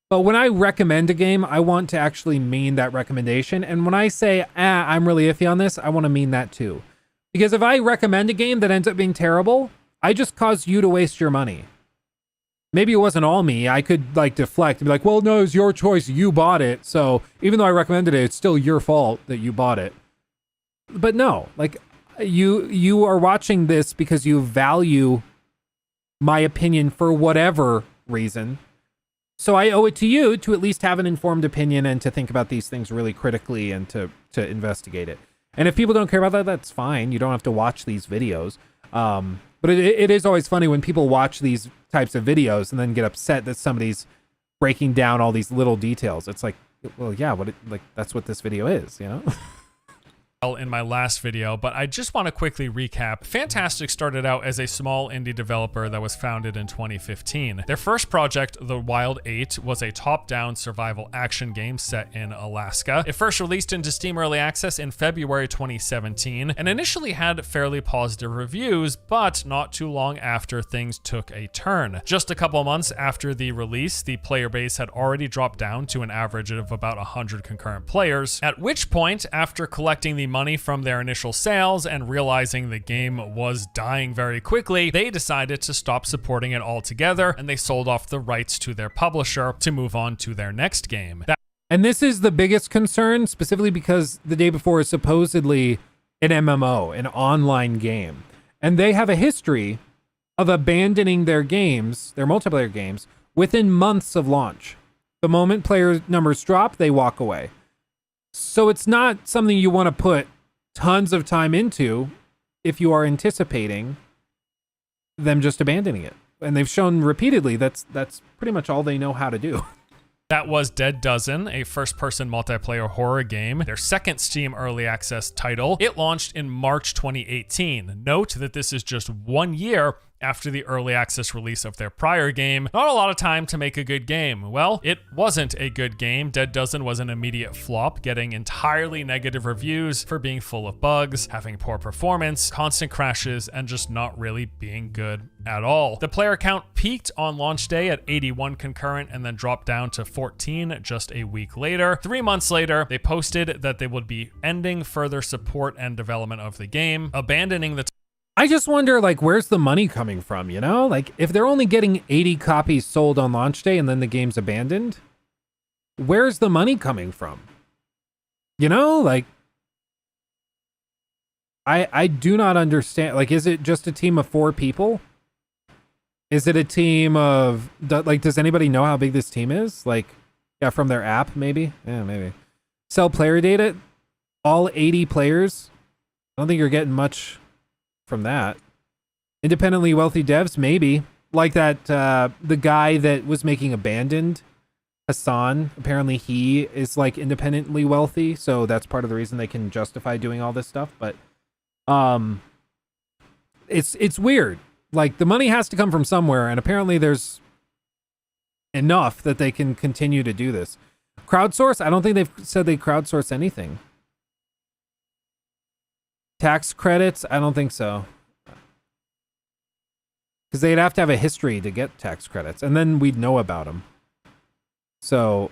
But when I recommend a game, I want to actually mean that recommendation. And when I say, I'm really iffy on this, I want to mean that too. Because if I recommend a game that ends up being terrible, I just caused you to waste your money. Maybe it wasn't all me. I could like deflect and be like, well, no, it's your choice. You bought it. So even though I recommended it, it's still your fault that you bought it. But no, like you are watching this because you value my opinion for whatever reason. So I owe it to you to at least have an informed opinion and to think about these things really critically and to investigate it. And if people don't care about that, that's fine. You don't have to watch these videos. But it is always funny when people watch these types of videos and then get upset that somebody's breaking down all these little details. It's like, well, yeah, that's what this video is, you know? In my last video, but I just want to quickly recap. Fantastic started out as a small indie developer that was founded in 2015. Their first project, The Wild 8, was a top-down survival action game set in Alaska. It first released into Steam Early Access in February 2017 and initially had fairly positive reviews, but not too long after things took a turn. Just a couple months after the release, the player base had already dropped down to an average of about 100 concurrent players, at which point, after collecting the money from their initial sales and realizing the game was dying very quickly, they decided to stop supporting it altogether, and they sold off the rights to their publisher to move on to their next game. And this is the biggest concern, specifically because the day before is supposedly an MMO, an online game. And they have a history of abandoning their games, their multiplayer games, within months of launch. The moment player numbers drop, they walk away. So it's not something you want to put tons of time into if you are anticipating them just abandoning it. And they've shown repeatedly that's pretty much all they know how to do. That was Dead Dozen, a first-person multiplayer horror game, their second Steam Early Access title. It launched in March 2018. Note that this is just 1 year after the early access release of their prior game. Not a lot of time to make a good game. Well, it wasn't a good game. Dead Dozen was an immediate flop, getting entirely negative reviews for being full of bugs, having poor performance, constant crashes, and just not really being good at all. The player count peaked on launch day at 81 concurrent and then dropped down to 14 just a week later. 3 months later, they posted that they would be ending further support and development of the game, abandoning the I just wonder, like, where's the money coming from, you know? Like, if they're only getting 80 copies sold on launch day and then the game's abandoned, where's the money coming from? You know, like, I do not understand. Like, is it just a team of 4 people? Is it a team of, like, does anybody know how big this team is? Like, yeah, from their app, maybe? Yeah, maybe. Sell player data, all 80 players. I don't think you're getting much from that. Independently wealthy devs, maybe. Like that, the guy that was making Abandoned, Hassan, apparently he is like independently wealthy, so that's part of the reason they can justify doing all this stuff. But it's weird. Like, the money has to come from somewhere, and apparently there's enough that they can continue to do this. Crowdsource? I don't think they've said they crowdsource anything. Tax credits? I don't think so. Because they'd have to have a history to get tax credits, and then we'd know about them. So,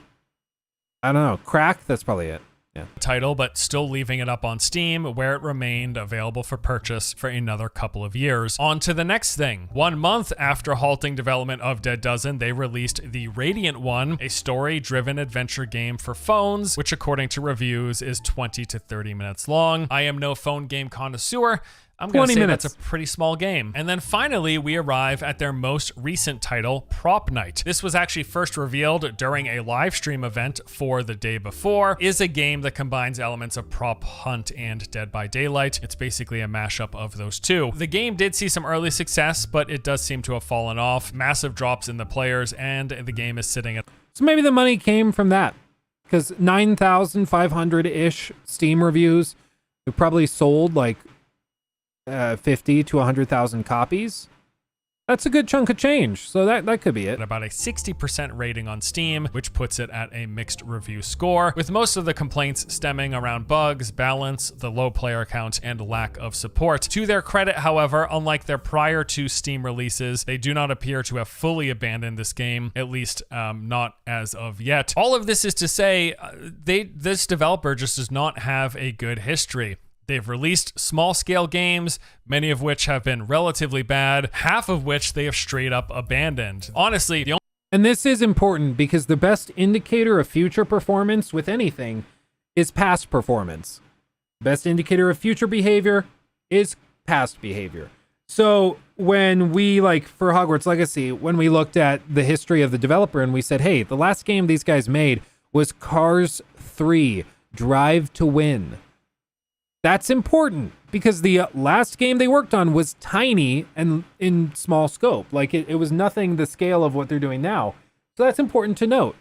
I don't know. Crack? That's probably it. Yeah. Title, but still leaving it up on Steam, where it remained available for purchase for another couple of years. On to the next thing. 1 month after halting development of Dead Dozen, they released The Radiant One, a story-driven adventure game for phones, which according to reviews is 20 to 30 minutes long. I am no phone game connoisseur. I'm going to say that's a pretty small game. And then finally, we arrive at their most recent title, Prop Night. This was actually first revealed during a live stream event for the day before. Is a game that combines elements of Prop Hunt and Dead by Daylight. It's basically a mashup of those two. The game did see some early success, but it does seem to have fallen off. Massive drops in the players, and the game is sitting at... So maybe the money came from that. Because 9,500-ish Steam reviews, it probably sold like 50 to 100,000 copies. That's a good chunk of change, so that could be it. About a 60% rating on Steam, which puts it at a mixed review score, with most of the complaints stemming around bugs, balance, the low player count, and lack of support. To their credit, however, unlike their prior 2 Steam releases, they do not appear to have fully abandoned this game, at least not as of yet. All of this is to say, this developer just does not have a good history. They've released small-scale games, many of which have been relatively bad, half of which they have straight up abandoned. Honestly, the only... And this is important because the best indicator of future performance with anything is past performance. Best indicator of future behavior is past behavior. So when we, like, for Hogwarts Legacy, when we looked at the history of the developer and we said, hey, the last game these guys made was Cars 3, Drive to Win. That's important because the last game they worked on was tiny and in small scope. Like it was nothing the scale of what they're doing now. So that's important to note.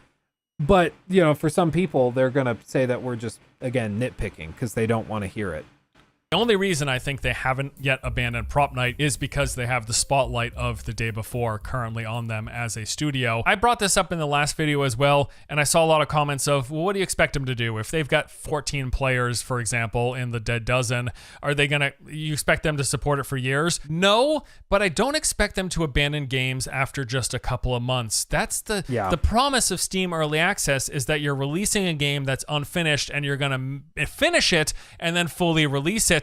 But, you know, for some people, they're going to say that we're just, again, nitpicking because they don't want to hear it. The only reason I think they haven't yet abandoned Prop Night is because they have the spotlight of the day before currently on them as a studio. I brought this up in the last video as well, and I saw a lot of comments of, well, what do you expect them to do? If they've got 14 players, for example, in the Dead Dozen, are they gonna, you expect them to support it for years? No, but I don't expect them to abandon games after just a couple of months. That's the promise of Steam Early Access, is that you're releasing a game that's unfinished and you're gonna finish it and then fully release it.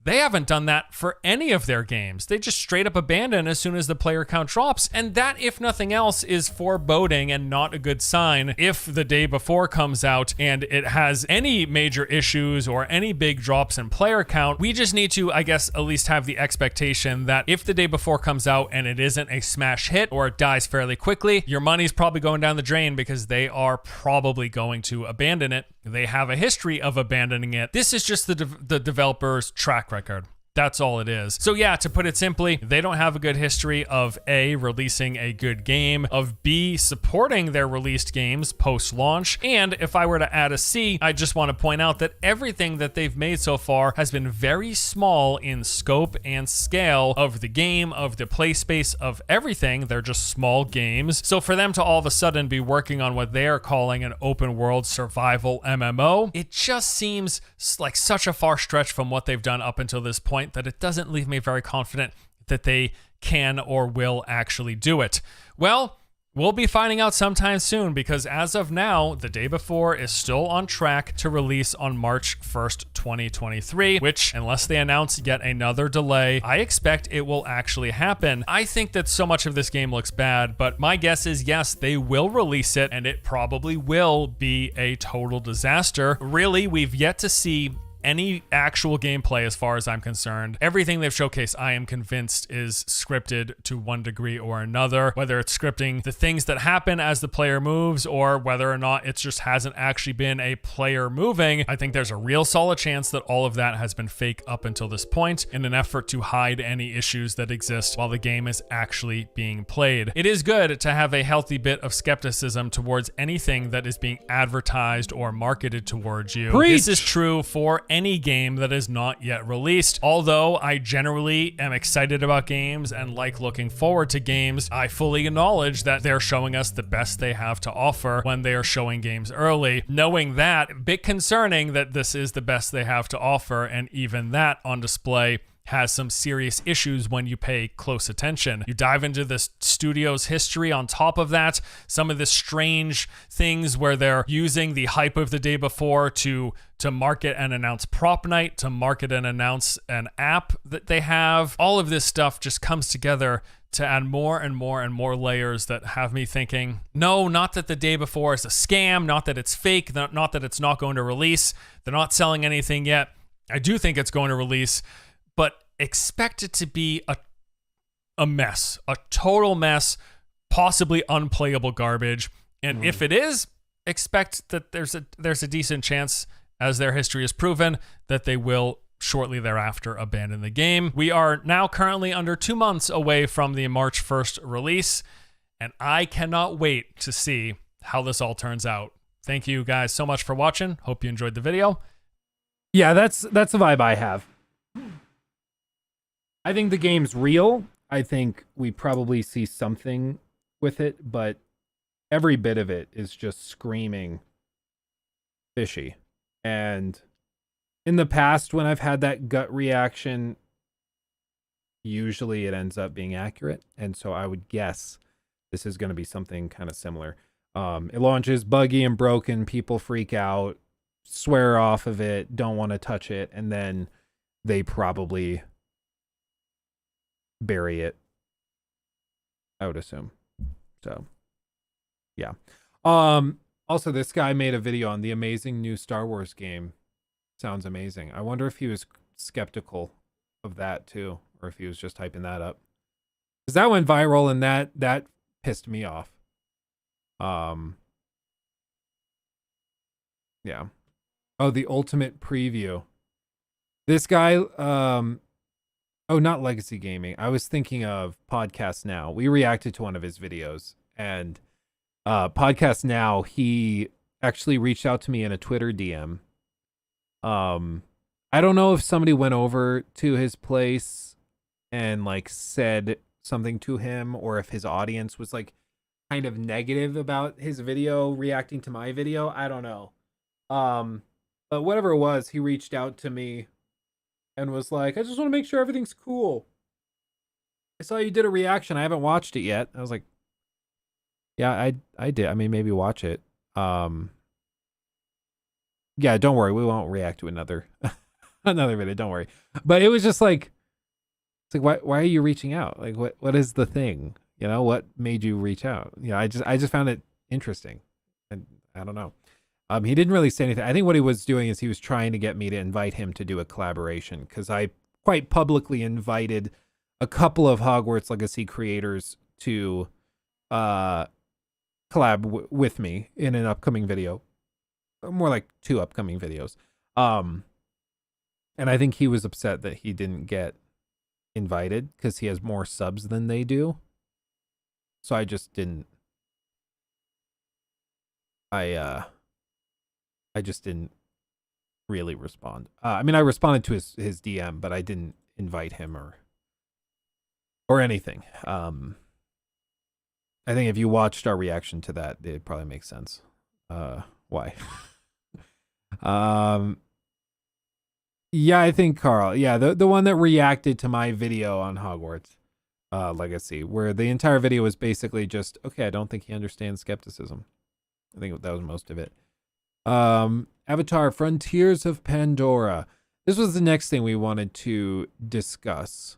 They haven't done that for any of their games. They just straight up abandon as soon as the player count drops. And that, if nothing else, is foreboding and not a good sign. If the day before comes out and it has any major issues or any big drops in player count, we just need to, I guess, at least have the expectation that if the day before comes out and it isn't a smash hit or it dies fairly quickly, your money's probably going down the drain because they are probably going to abandon it. They have a history of abandoning it. This is just the developer's track record. That's all it is. So yeah, to put it simply, they don't have a good history of A, releasing a good game, of B, supporting their released games post-launch, and if I were to add a C, I just want to point out that everything that they've made so far has been very small in scope and scale of the game, of the play space, of everything. They're just small games. So for them to all of a sudden be working on what they are calling an open world survival MMO, it just seems like such a far stretch from what they've done up until this point that it doesn't leave me very confident that they can or will actually do it. Well, we'll be finding out sometime soon, because as of now, the day before is still on track to release on March 1st, 2023, which, unless they announce yet another delay, I expect it will actually happen. I think that so much of this game looks bad, but my guess is yes, they will release it, and it probably will be a total disaster. Really, we've yet to see any actual gameplay as far as I'm concerned. Everything they've showcased, I am convinced, is scripted to one degree or another, whether it's scripting the things that happen as the player moves or whether or not it just hasn't actually been a player moving. I think there's a real solid chance that all of that has been fake up until this point in an effort to hide any issues that exist while the game is actually being played. It is good to have a healthy bit of skepticism towards anything that is being advertised or marketed towards you. Preach! This is true for any game that is not yet released. Although I generally am excited about games and like looking forward to games, I fully acknowledge that they're showing us the best they have to offer when they are showing games early. Knowing that, a bit concerning that this is the best they have to offer, and even that on display has some serious issues when you pay close attention. You dive into this studio's history on top of that, some of the strange things where they're using the hype of the day before to market and announce Prop Night, to market and announce an app that they have. All of this stuff just comes together to add more and more and more layers that have me thinking, no, not that the day before is a scam, not that it's fake, not that it's not going to release. They're not selling anything yet. I do think it's going to release, but expect it to be a mess, a total mess, possibly unplayable garbage. And if it is, expect that there's a decent chance, as their history has proven, that they will shortly thereafter abandon the game. We are now currently under 2 months away from the March 1st release, and I cannot wait to see how this all turns out. Thank you guys so much for watching. Hope you enjoyed the video. Yeah, that's the vibe I have. I think the game's real. I think we probably see something with it, but every bit of it is just screaming fishy. And in the past, when I've had that gut reaction, usually it ends up being accurate. And so I would guess this is going to be something kind of similar. It launches buggy and broken, people freak out, swear off of it, don't want to touch it, and then they probably bury it, I would assume. So yeah. Also, this guy made a video on the amazing new Star Wars game. Sounds amazing. I wonder if he was skeptical of that too, or if he was just hyping that up, because that went viral and that pissed me off. Yeah. Oh, the ultimate preview. This guy, oh, not Legacy Gaming. I was thinking of Podcast Now. We reacted to one of his videos, and Podcast Now, he actually reached out to me in a Twitter DM. I don't know if somebody went over to his place and like said something to him, or if his audience was like kind of negative about his video reacting to my video. I don't know. But whatever it was, he reached out to me and was like, I just want to make sure everything's cool. I saw you did a reaction. I haven't watched it yet. I was like, yeah, I did. I mean, maybe watch it. Yeah, don't worry. We won't react to another another video. Don't worry. But it was just like, it's like, why are you reaching out? Like, what is the thing? You know, what made you reach out? You know, I just found it interesting, and I don't know. He didn't really say anything. I think what he was doing is he was trying to get me to invite him to do a collaboration, because I quite publicly invited a couple of Hogwarts Legacy creators to collab with me in an upcoming video. More like 2 upcoming videos. And I think he was upset that he didn't get invited because he has more subs than they do. So I just didn't. I just didn't really respond. I mean, I responded to his DM, but I didn't invite him or anything. I think if you watched our reaction to that, it probably makes sense. Why? Yeah, I think Carl. Yeah, the one that reacted to my video on Hogwarts Legacy, where the entire video was basically just, okay, I don't think he understands skepticism. I think that was most of it. Avatar Frontiers of Pandora. This was the next thing we wanted to discuss.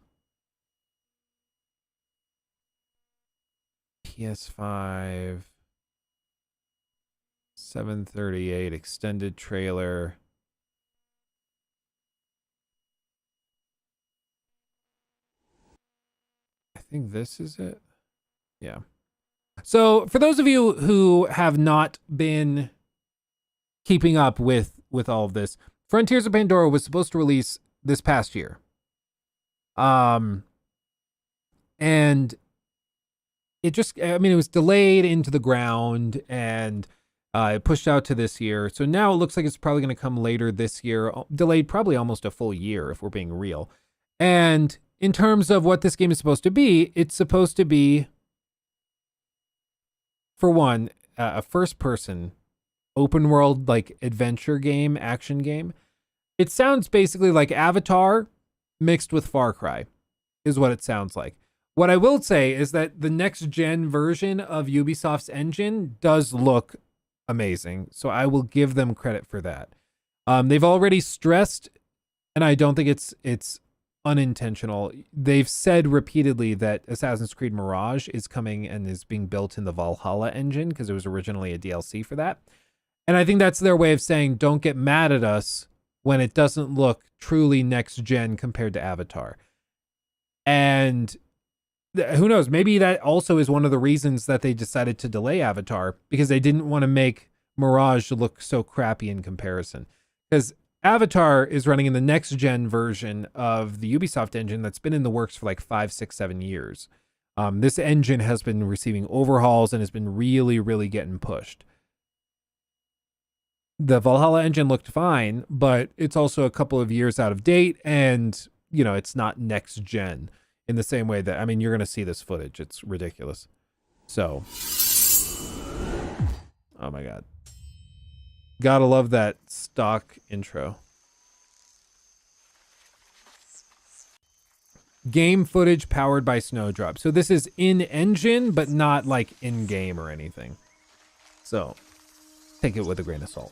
PS5 738 extended trailer. I think this is it. Yeah. So for those of you who have not been keeping up with all of this, Frontiers of Pandora was supposed to release this past year. And it just, I mean, it was delayed into the ground, and it pushed out to this year. So now it looks like it's probably going to come later this year, delayed probably almost a full year if we're being real. And in terms of what this game is supposed to be, it's supposed to be, for one, a first-person open world like adventure game, action game. It sounds basically like Avatar mixed with Far Cry is what it sounds like. What I will say is that the next gen version of Ubisoft's engine does look amazing, so I will give them credit for that. They've already stressed, and I don't think it's unintentional. They've said repeatedly that Assassin's Creed Mirage is coming and is being built in the Valhalla engine because it was originally a DLC for that. And I think that's their way of saying, don't get mad at us when it doesn't look truly next gen compared to Avatar. And who knows, maybe that also is one of the reasons that they decided to delay Avatar, because they didn't want to make Mirage look so crappy in comparison. Because Avatar is running in the next gen version of the Ubisoft engine that's been in the works for like 5, 6, 7 years. This engine has been receiving overhauls and has been really, really getting pushed. The Valhalla engine looked fine, but it's also a couple of years out of date, and, you know, it's not next gen in the same way that, I mean, you're going to see this footage. It's ridiculous. So, oh my God. Gotta love that stock intro. Game footage powered by Snowdrop. So this is in-engine, but not like in-game or anything. So, take it with a grain of salt.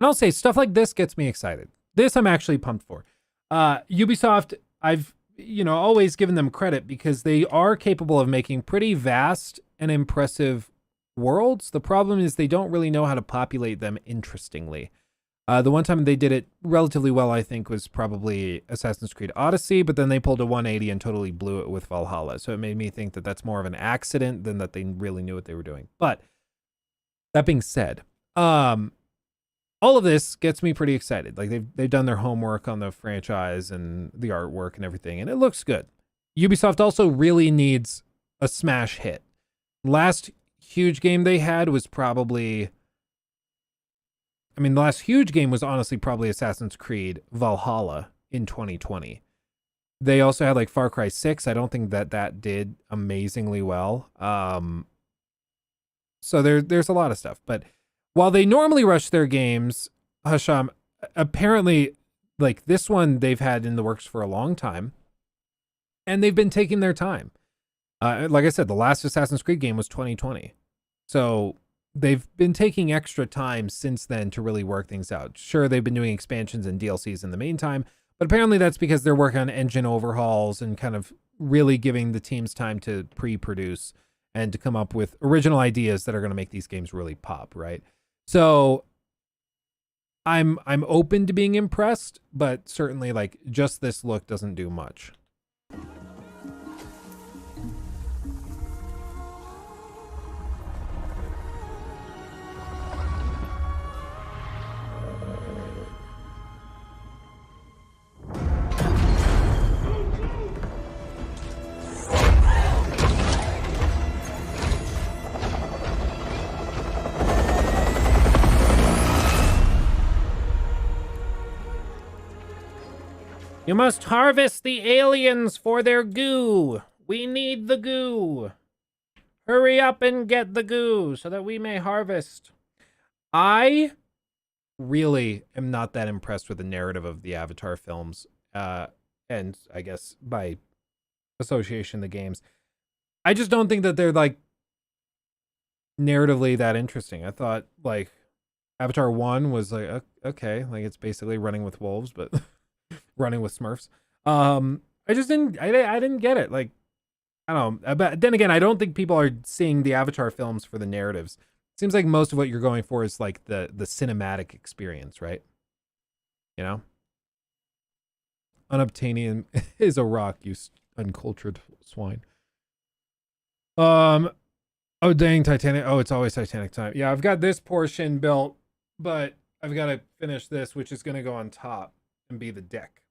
And I'll say stuff like this gets me excited. This I'm actually pumped for. Ubisoft, I've, always given them credit because they are capable of making pretty vast and impressive worlds. The problem is they don't really know how to populate them interestingly. The one time they did it relatively well, I think, was probably Assassin's Creed Odyssey, but then they pulled a 180 and totally blew it with Valhalla. So it made me think that that's more of an accident than that they really knew what they were doing. But that being said, all of this gets me pretty excited. Like they've done their homework on the franchise and the artwork and everything, and it looks good. Ubisoft also really needs a smash hit. Last huge game they had was probably... the last huge game was honestly probably Assassin's Creed Valhalla in 2020. They also had like Far Cry 6. I don't think that did amazingly well. So there's a lot of stuff. But while they normally rush their games, Hasham, apparently like this one they've had in the works for a long time. And they've been taking their time. Like I said, the last Assassin's Creed game was 2020. So... they've been taking extra time since then to really work things out. Sure, they've been doing expansions and DLCs in the meantime, but apparently that's because they're working on engine overhauls and kind of really giving the teams time to pre-produce and to come up with original ideas that are going to make these games really pop, right? So I'm open to being impressed, but certainly like just this look doesn't do much. You must harvest the aliens for their goo. We need the goo. Hurry up and get the goo so that we may harvest. I really am not that impressed with the narrative of the Avatar films. And I guess by association, the games. I just don't think that they're like narratively that interesting. I thought like Avatar 1 was like, okay, like it's basically running with wolves, but... running with Smurfs. I didn't get it. Like, I don't know. But then again, I don't think people are seeing the Avatar films for the narratives. It seems like most of what you're going for is like the cinematic experience, right? You know? Unobtainium is a rock, you uncultured swine. Oh dang, Titanic. Oh, it's always Titanic time. Yeah, I've got this portion built, but I've got to finish this, which is going to go on top and be the deck.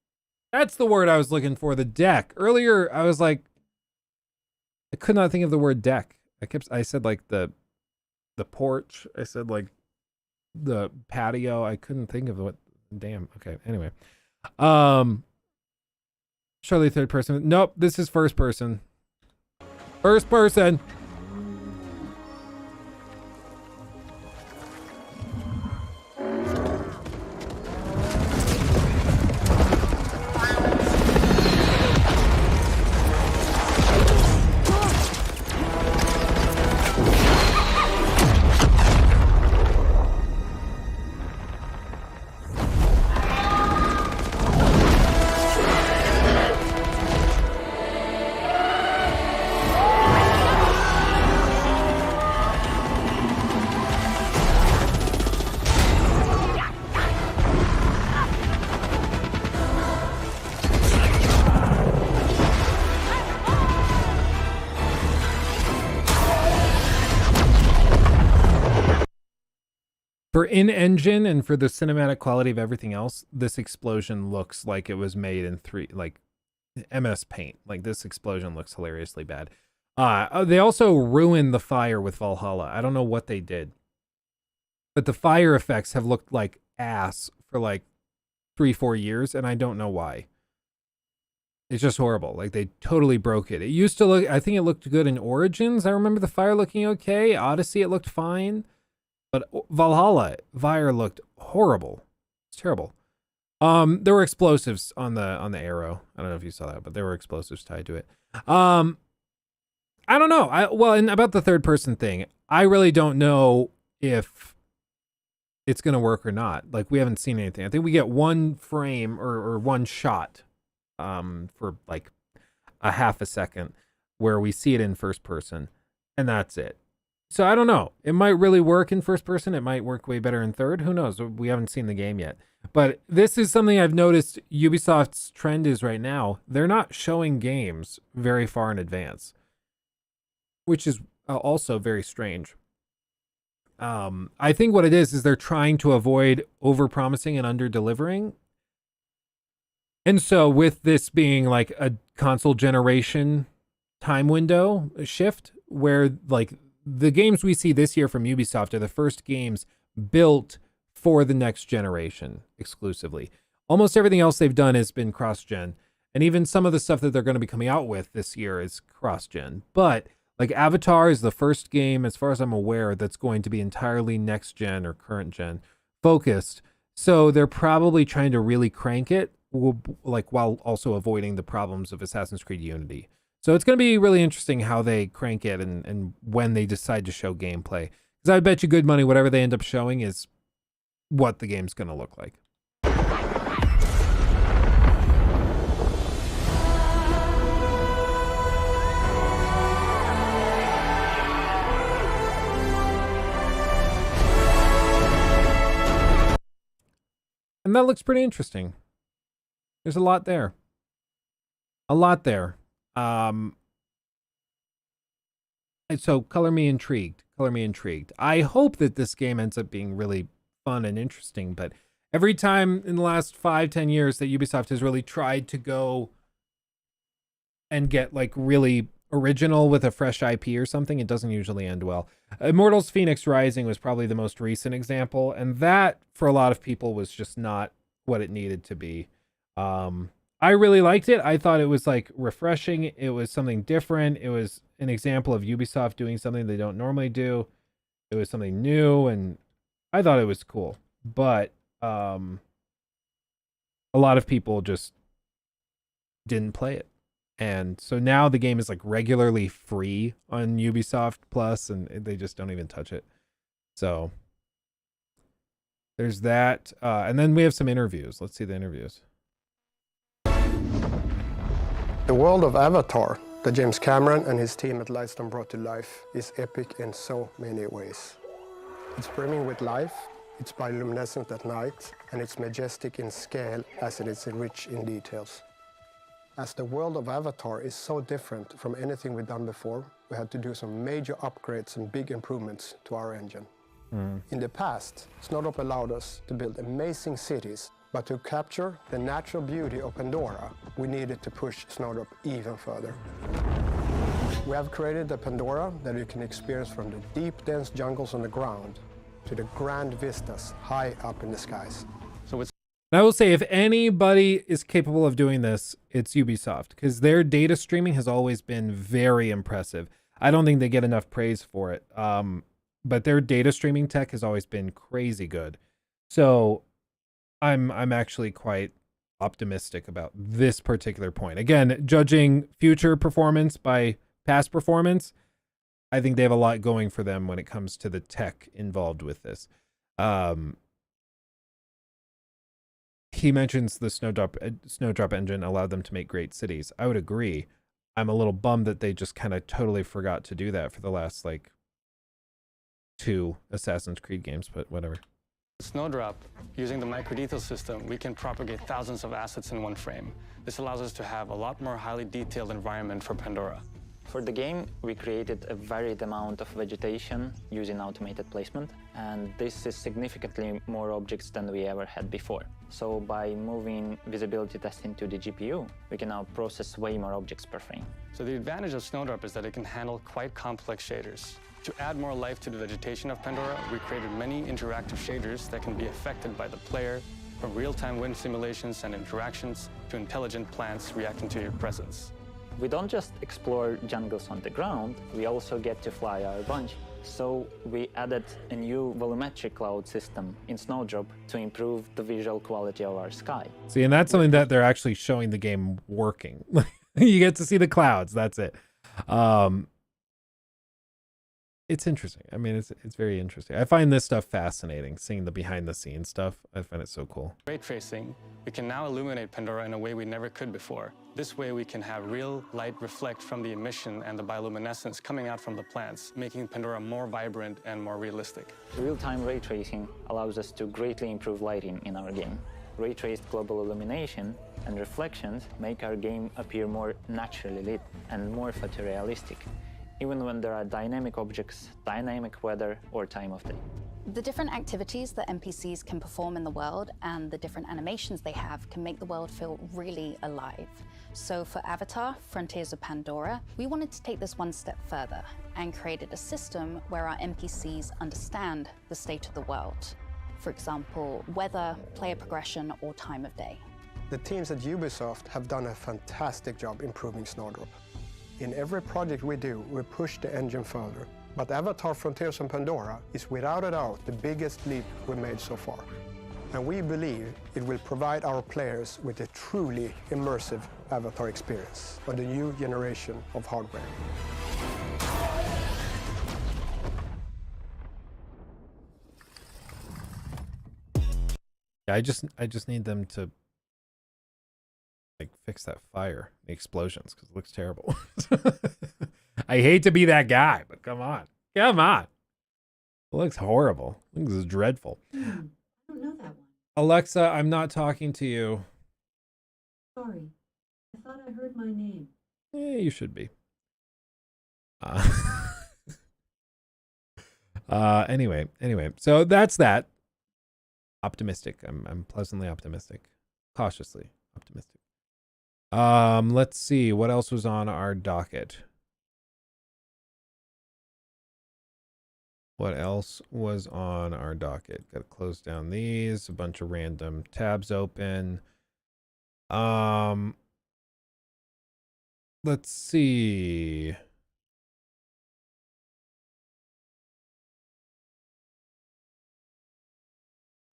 That's the word I was looking for, the deck. Earlier, I was like, I could not think of the word deck. I said like the porch. I said like the patio. I couldn't think of what. Damn. Okay. Anyway. Surely third person. Nope. This is first person. First person. For in-engine and for the cinematic quality of everything else, this explosion looks like it was made in MS Paint. Like this explosion looks hilariously bad. They also ruined the fire with Valhalla. I don't know what they did, but the fire effects have looked like ass for like 3-4 years, and I don't know why. It's just horrible. Like they totally broke it. It used to look, I think it looked good in Origins. I remember the fire looking okay. Odyssey, it looked fine. But Valhalla, fire looked horrible. It's terrible. There were explosives on the arrow. I don't know if you saw that, but there were explosives tied to it. I don't know. And about the third person thing, I really don't know if it's going to work or not. Like, we haven't seen anything. I think we get one frame or one shot for like a half a second where we see it in first person, and that's it. So I don't know. It might really work in first person. It might work way better in third. Who knows? We haven't seen the game yet. But this is something I've noticed Ubisoft's trend is right now. They're not showing games very far in advance, which is also very strange. I think what it is they're trying to avoid over-promising and under-delivering. And so with this being like a console generation time window shift, where like the games we see this year from Ubisoft are the first games built for the next generation exclusively. Almost everything else they've done has been cross-gen. And even some of the stuff that they're going to be coming out with this year is cross-gen. But like Avatar is the first game, as far as I'm aware, that's going to be entirely next-gen or current-gen focused. So they're probably trying to really crank it, like while also avoiding the problems of Assassin's Creed Unity. So it's going to be really interesting how they crank it and when they decide to show gameplay. Because I bet you good money, whatever they end up showing is what the game's going to look like. And that looks pretty interesting. There's a lot there. A lot there. So color me intrigued. Color me intrigued. I hope that this game ends up being really fun and interesting, but every time in the last 5-10 years that Ubisoft has really tried to go and get like really original with a fresh IP or something, it doesn't usually end well. Immortals Phoenix Rising was probably the most recent example, and that for a lot of people was just not what it needed to be. I really liked it. I thought it was like refreshing. It was something different. It was an example of Ubisoft doing something they don't normally do. It was something new, and I thought it was cool. But a lot of people just didn't play it. And so now the game is like regularly free on Ubisoft Plus, and they just don't even touch it. So there's that. And then we have some interviews. Let's see the interviews. The world of Avatar that James Cameron and his team at Lightstone brought to life is epic in so many ways. It's brimming with life, it's bioluminescent at night, and it's majestic in scale as it is rich in details. As the world of Avatar is so different from anything we've done before, we had to do some major upgrades and big improvements to our engine. In the past, Snowdrop allowed us to build amazing cities, but to capture the natural beauty of Pandora, we needed to push Snowdrop even further. We have created a Pandora that you can experience from the deep, dense jungles on the ground to the grand vistas high up in the skies. And I will say, if anybody is capable of doing this, it's Ubisoft, because their data streaming has always been very impressive. I don't think they get enough praise for it, but their data streaming tech has always been crazy good. So I'm actually quite optimistic about this particular point. Again, judging future performance by past performance, I think they have a lot going for them when it comes to the tech involved with this. He mentions the Snowdrop engine allowed them to make great cities. I would agree. I'm a little bummed that they just kind of totally forgot to do that for the last like 2 Assassin's Creed games, but whatever. Snowdrop, using the microdetail system, we can propagate thousands of assets in one frame. This allows us to have a lot more highly detailed environment for Pandora. For the game, we created a varied amount of vegetation using automated placement, and this is significantly more objects than we ever had before. So by moving visibility testing to the GPU, we can now process way more objects per frame. So the advantage of Snowdrop is that it can handle quite complex shaders. To add more life to the vegetation of Pandora, we created many interactive shaders that can be affected by the player, from real-time wind simulations and interactions to intelligent plants reacting to your presence. We don't just explore jungles on the ground, we also get to fly our bunch. So we added a new volumetric cloud system in Snowdrop to improve the visual quality of our sky. See, and that's something that they're actually showing the game working. You get to see the clouds, that's it. it's interesting. I mean, it's very interesting. I find this stuff fascinating, seeing the behind the scenes stuff. I find it so cool. Ray tracing, we can now illuminate Pandora in a way we never could before. This way we can have real light reflect from the emission and the bioluminescence coming out from the plants, making Pandora more vibrant and more realistic. Real-time ray tracing allows us to greatly improve lighting in our game. Ray-traced global illumination and reflections make our game appear more naturally lit and more photorealistic, even when there are dynamic objects, dynamic weather, or time of day. The different activities that NPCs can perform in the world and the different animations they have can make the world feel really alive. So for Avatar, Frontiers of Pandora, we wanted to take this one step further and created a system where our NPCs understand the state of the world. For example, weather, player progression, or time of day. The teams at Ubisoft have done a fantastic job improving Snowdrop. In every project we do, we push the engine further. But Avatar Frontiers on Pandora is without a doubt the biggest leap we've made so far. And we believe it will provide our players with a truly immersive Avatar experience on the new generation of hardware. Yeah, I just need them to like fix that fire, the explosions, because it looks terrible. I hate to be that guy, but come on. Come on. It looks horrible. It looks dreadful. I don't know that one. Alexa, I'm not talking to you. Sorry. I thought I heard my name. You should be. Anyway, so that's that. Optimistic. I'm pleasantly optimistic. Cautiously optimistic. Let's see what else was on our docket. What else was on our docket? Got to close down these. A bunch of random tabs open. Let's see.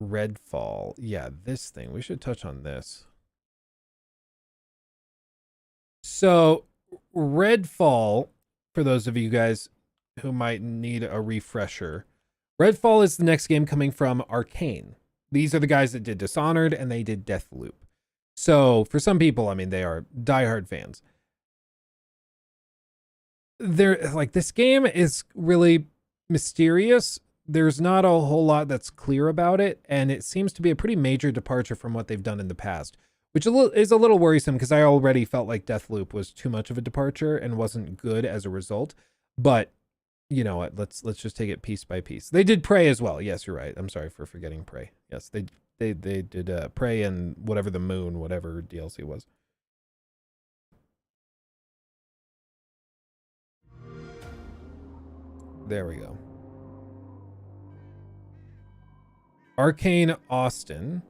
Redfall. Yeah, this thing. We should touch on this. So, Redfall, for those of you guys who might need a refresher, Redfall is the next game coming from Arcane. These are the guys that did Dishonored and they did Deathloop. So, for some people, I mean, they are diehard fans. They're like, this game is really mysterious. There's not a whole lot that's clear about it, and it seems to be a pretty major departure from what they've done in the past, which is a little worrisome because I already felt like Deathloop was too much of a departure and wasn't good as a result. But you know what? Let's just take it piece by piece. They did Prey as well. Yes, you're right. I'm sorry for forgetting Prey. Yes, they did Prey and whatever the Moon, whatever DLC was. There we go. Arcane Austin.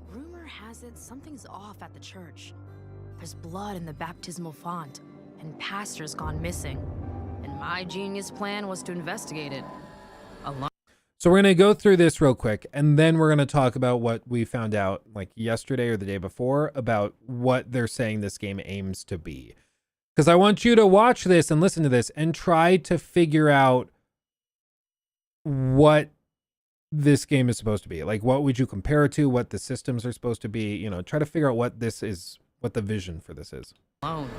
Rumor has it something's off at the church. There's blood in the baptismal font, and pastor's gone missing. And my genius plan was to investigate it. So we're going to go through this real quick, and then we're going to talk about what we found out like yesterday or the day before about what they're saying this game aims to be. Because I want you to watch this and listen to this and try to figure out what this game is supposed to be. Like, what would you compare it to? What the systems are supposed to be? You know, try to figure out what this is, what the vision for this is. Alone.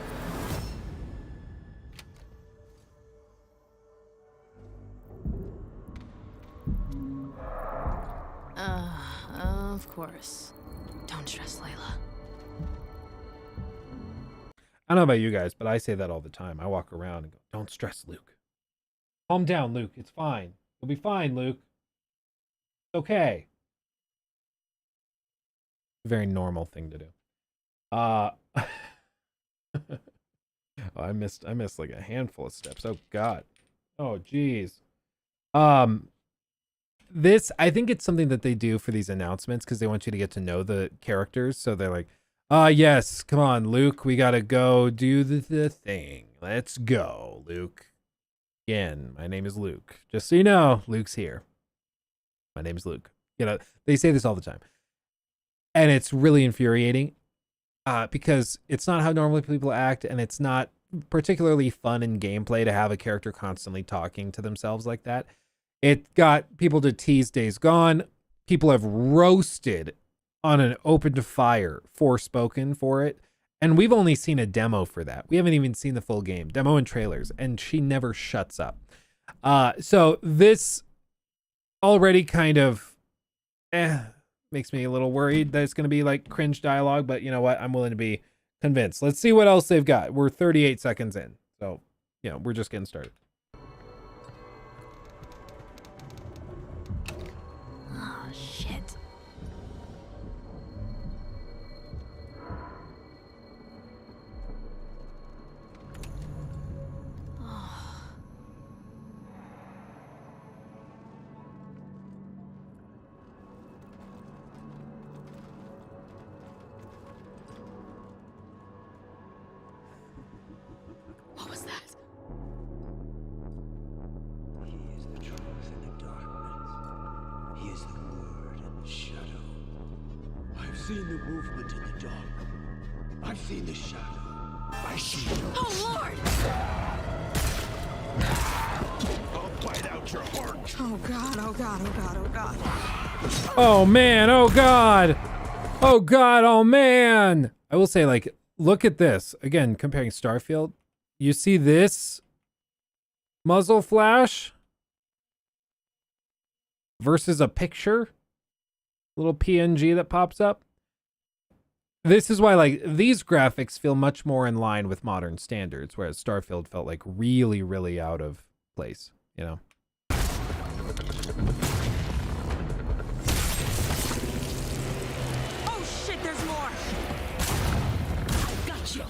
Of course. Don't stress, Layla. I don't know about you guys, but I say that all the time. I walk around and go, don't stress, Luke. Calm down, Luke. It's fine. You'll be fine, Luke. It's okay. Very normal thing to do. Oh, I missed like a handful of steps. Oh God. Oh geez. This, I think it's something that they do for these announcements because they want you to get to know the characters. So they're like, yes, come on, Luke, we gotta go do the thing. Let's go, Luke. Again, my name is Luke. Just so you know, Luke's here. My name is Luke. You know, they say this all the time. And it's really infuriating because it's not how normally people act, and it's not particularly fun in gameplay to have a character constantly talking to themselves like that. It got people to tease Days Gone. People have roasted on an open fire Forspoken for it. And we've only seen a demo for that. We haven't even seen the full game. Demo and trailers. And she never shuts up. So this already kind of makes me a little worried that it's going to be like cringe dialogue. But you know what? I'm willing to be convinced. Let's see what else they've got. We're 38 seconds in. So, you know, we're just getting started. Oh, shit. What was that? He is the truth in the darkness. He is the word in the shadow. I've seen the movement in the dark. I've seen the shadow. I see you. Oh, Lord! I'll bite out your heart. Oh, God, oh, God, oh, God, oh, God. Oh, man. Oh, God. Oh, God. Oh, man. I will say, like, look at this. Again, comparing Starfield. You see this muzzle flash versus a picture, little PNG that pops up. This is why, like, these graphics feel much more in line with modern standards, whereas Starfield felt like really, really out of place, you know? Oh, shit, there's more! Gotcha!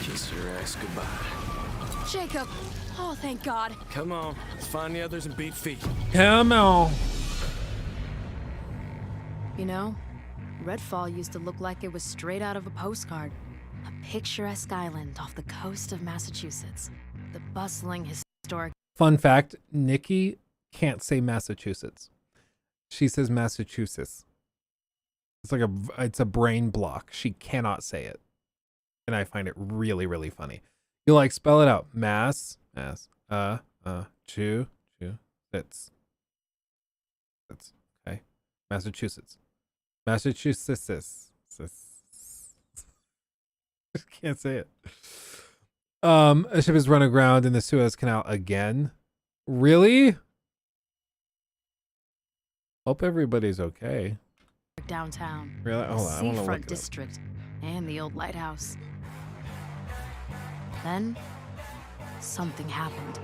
Kiss your ass goodbye. Jacob! Oh, thank God. Come on, let's find the others and beat feet. Come on. You know, Redfall used to look like it was straight out of a postcard. A picturesque island off the coast of Massachusetts. The bustling historic... Fun fact, Nikki can't say Massachusetts. She says Massachusetts. It's a brain block. She cannot say it. And I find it really, really funny. You like spell it out. That's okay. Massachusetts. Massachusetts. Can't say it. A ship is run aground in the Suez Canal again. Really? Hope everybody's okay. downtown. Really? Hold on, I wanna look Seafront it up. district and the old lighthouse. Then something happened.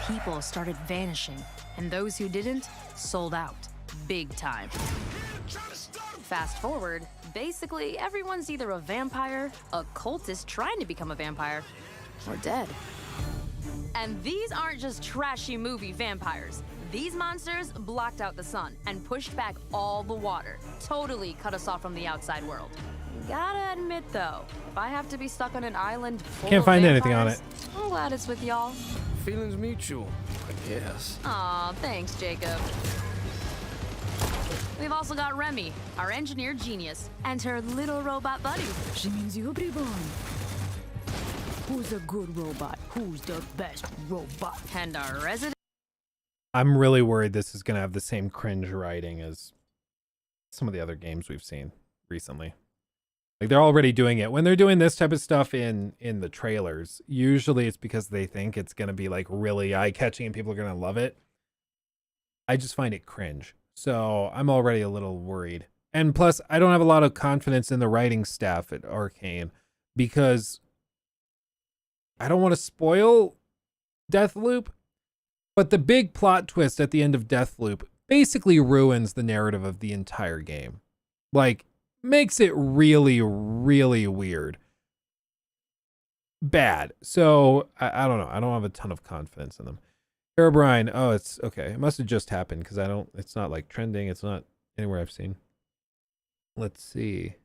People started vanishing, and those who didn't sold out big time. Fast forward, basically everyone's either a vampire, a cultist trying to become a vampire, or dead. And these aren't just trashy movie vampires. These monsters blocked out the sun and pushed back all the water, totally cut us off from the outside world. Gotta admit though, if I have to be stuck on an island full Can't of find anything on vampires, I'm glad it's with y'all. Feelings mutual, I guess. Aw, thanks, Jacob. We've also got Remy, our engineer genius, and her little robot buddy. She means you, everyone. Who's a good robot? Who's the best robot? And our resident. I'm really worried this is going to have the same cringe writing as some of the other games we've seen recently. Like, they're already doing it. When they're doing this type of stuff in the trailers, usually it's because they think it's going to be like really eye-catching and people are going to love it. I just find it cringe. So I'm already a little worried. And plus, I don't have a lot of confidence in the writing staff at Arcane because I don't want to spoil Deathloop, but the big plot twist at the end of Deathloop basically ruins the narrative of the entire game. Like, makes it really, really weird. Bad. So, I don't know. I don't have a ton of confidence in them. Herobrine, oh, it's okay. It must have just happened because it's not like trending. It's not anywhere I've seen. Let's see.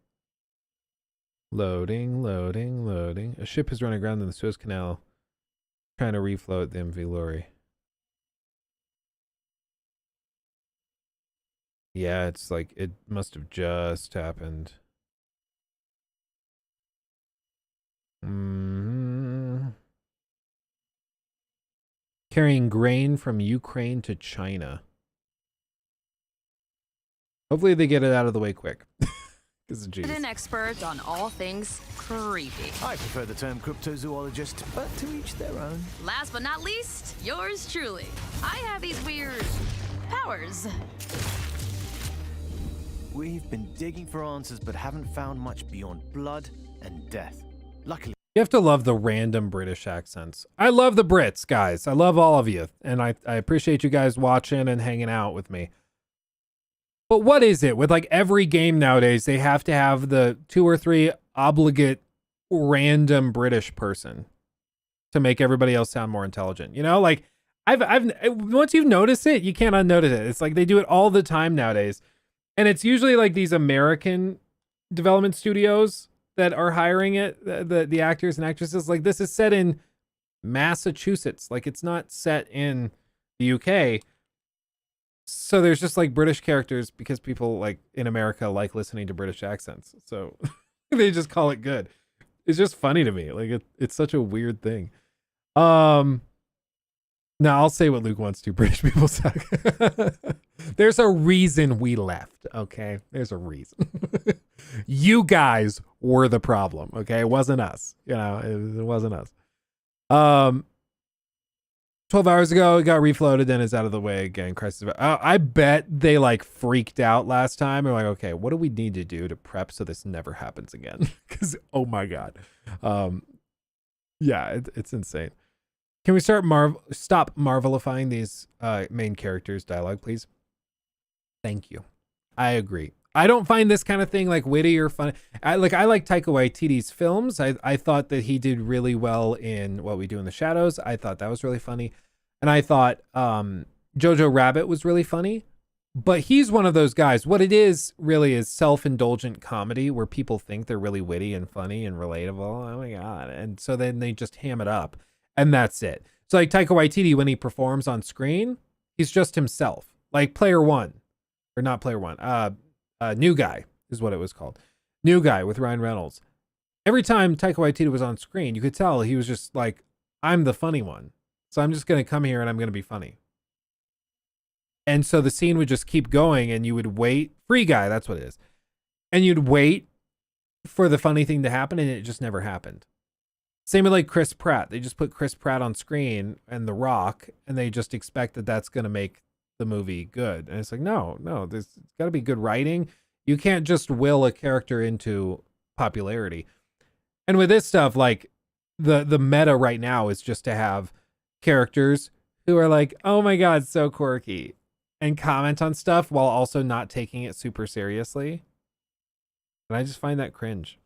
Loading. A ship is running aground in the Suez Canal trying to refloat the MV lorry. Yeah, it's like it must have just happened. Carrying grain from Ukraine to China. Hopefully they get it out of the way quick. An expert on all things creepy. I prefer the term cryptozoologist, but to each their own. Last but not least, yours truly. I have these weird powers. We've been digging for answers, but haven't found much beyond blood and death. Luckily, You have to love the random British accents. I love the Brits, guys. I love all of you. And I appreciate you guys watching and hanging out with me. But what is it with like every game nowadays? They have to have the 2 or 3 obligate random British person to make everybody else sound more intelligent. You know, like I've once you've noticed it, you can't unnotice it. It's like they do it all the time nowadays. And it's usually like these American development studios that are hiring it, the actors and actresses. Like this is set in Massachusetts. Like it's not set in the UK. So there's just like British characters because people like in America like listening to British accents. So they just call it good. It's just funny to me. Like it's such a weird thing. Now I'll say what Luke wants to. British people suck. There's a reason we left. Okay. There's a reason. You guys were the problem. Okay. It wasn't us. You know, it wasn't us. 12 hours ago, it got refloated, then it's out of the way again. Crisis. I bet they like freaked out last time. They're like, okay, what do we need to do to prep so this never happens again? Because oh my god, yeah, it's insane. Can we stop marvelifying these main characters' dialogue, please? Thank you. I agree. I don't find this kind of thing like witty or funny. I like Taika Waititi's films. I thought that he did really well in What We Do in the Shadows. I thought that was really funny. And I thought Jojo Rabbit was really funny. But he's one of those guys. What it is really is self-indulgent comedy where people think they're really witty and funny and relatable. Oh my God. And so then they just ham it up. And that's it. So like Taika Waititi, when he performs on screen, he's just himself. Like Player One. Or not Player One. New Guy is what it was called. New Guy with Ryan Reynolds. Every time Taika Waititi was on screen, you could tell he was just like, I'm the funny one. So I'm just going to come here and I'm going to be funny. And so the scene would just keep going and you would wait. Free Guy, that's what it is. And you'd wait for the funny thing to happen and it just never happened. Same with like Chris Pratt. They just put Chris Pratt on screen and The Rock and they just expect that that's going to make the movie good. And it's like, no, there's got to be good writing. You can't just will a character into popularity. And with this stuff, like the meta right now is just to have characters who are like, oh my God, so quirky, and comment on stuff while also not taking it super seriously. And I just find that cringe.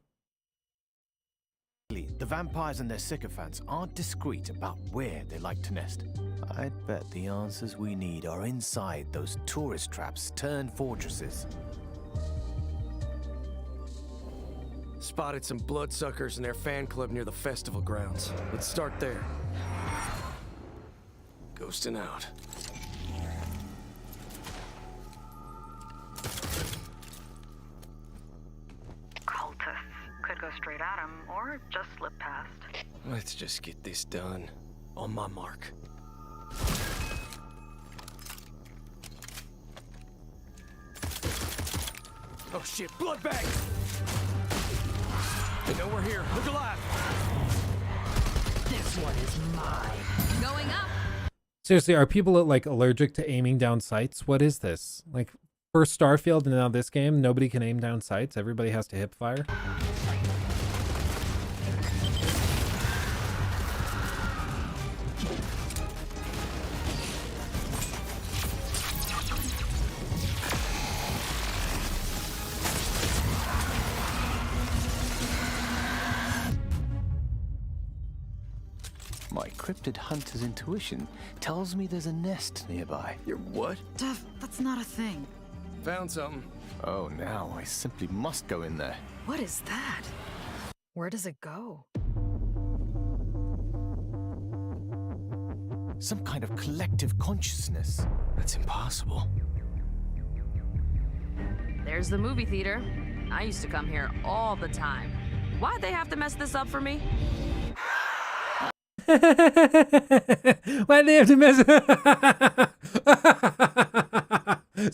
the vampires and their sycophants aren't discreet about where they like to nest. I'd bet the answers we need are inside those tourist traps turned fortresses. Spotted some bloodsuckers in their fan club near the festival grounds. Let's start there. Ghosting out. Cultists could go straight at him or just slip past. Let's just get this done. On my mark. Oh shit, blood bag! They know we're here. Look alive! This one is mine. Going up. Seriously, are people like allergic to aiming down sights? What is this? Like first Starfield and now this game, nobody can aim down sights. Everybody has to hip fire. My cryptid hunter's intuition tells me there's a nest nearby. Your what? Dev, that's not a thing. Found something. Oh, now I simply must go in there. What is that? Where does it go? Some kind of collective consciousness. That's impossible. There's the movie theater. I used to come here all the time. Why'd they have to mess this up for me? Why'd they have to mess?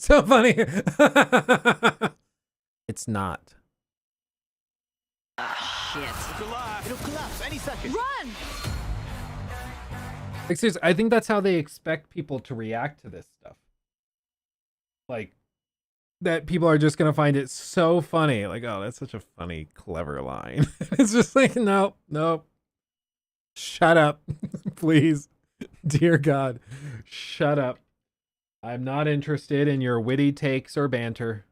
So funny. It's not. Shit. It'll collapse any second. Run! Like, seriously, I think that's how they expect people to react to this stuff. Like, that people are just gonna find it so funny. Like, oh, that's such a funny, clever line. It's just like, nope. Shut up, please. Dear God, shut up. I'm not interested in your witty takes or banter.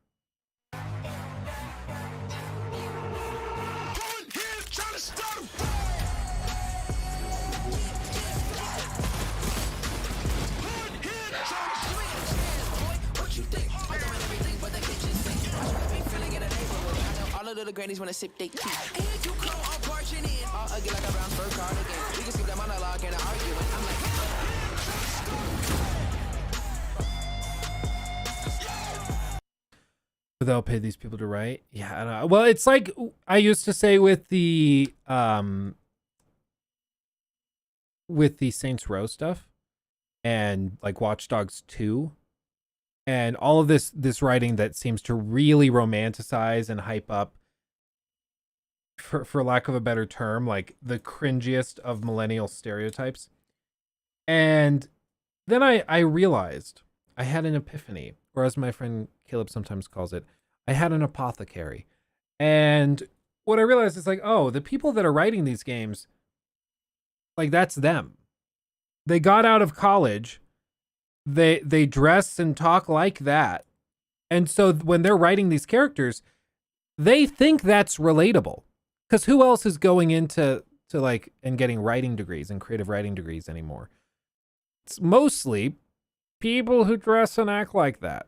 The grannies wanna sip they tea. Ain't too cold, I'm parching in. All ugly like a brown fur cardigan. We can skip that monologue and an argument. I'm like, But they'll pay these people to write. Yeah, I don't know. Well, it's like I used to say with the Saints Row stuff and like Watch Dogs 2 and all of this writing that seems to really romanticize and hype up, for lack of a better term, like the cringiest of millennial stereotypes. And then I realized I had an epiphany, or as my friend Caleb sometimes calls it, I had an apothecary. And what I realized is like, oh, the people that are writing these games, like that's them. They got out of college, they dress and talk like that. And so when they're writing these characters, they think that's relatable. Because who else is going into like and getting writing degrees and creative writing degrees anymore? It's mostly people who dress and act like that.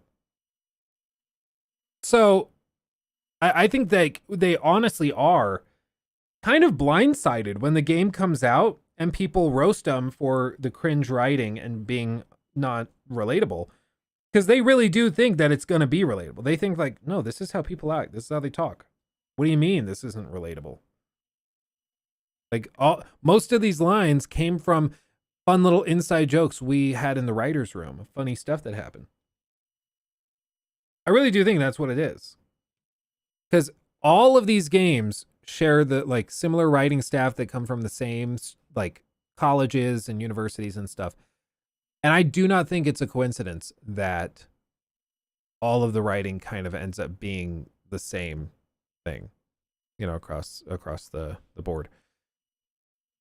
So I think that they honestly are kind of blindsided when the game comes out and people roast them for the cringe writing and being not relatable. Because they really do think that it's going to be relatable. They think like, no, this is how people act. This is how they talk. What do you mean this isn't relatable? Like most of these lines came from fun little inside jokes we had in the writer's room, funny stuff that happened. I really do think that's what it is. Because all of these games share the like similar writing staff that come from the same like colleges and universities and stuff. And I do not think it's a coincidence that all of the writing kind of ends up being the same thing, you know, across the board.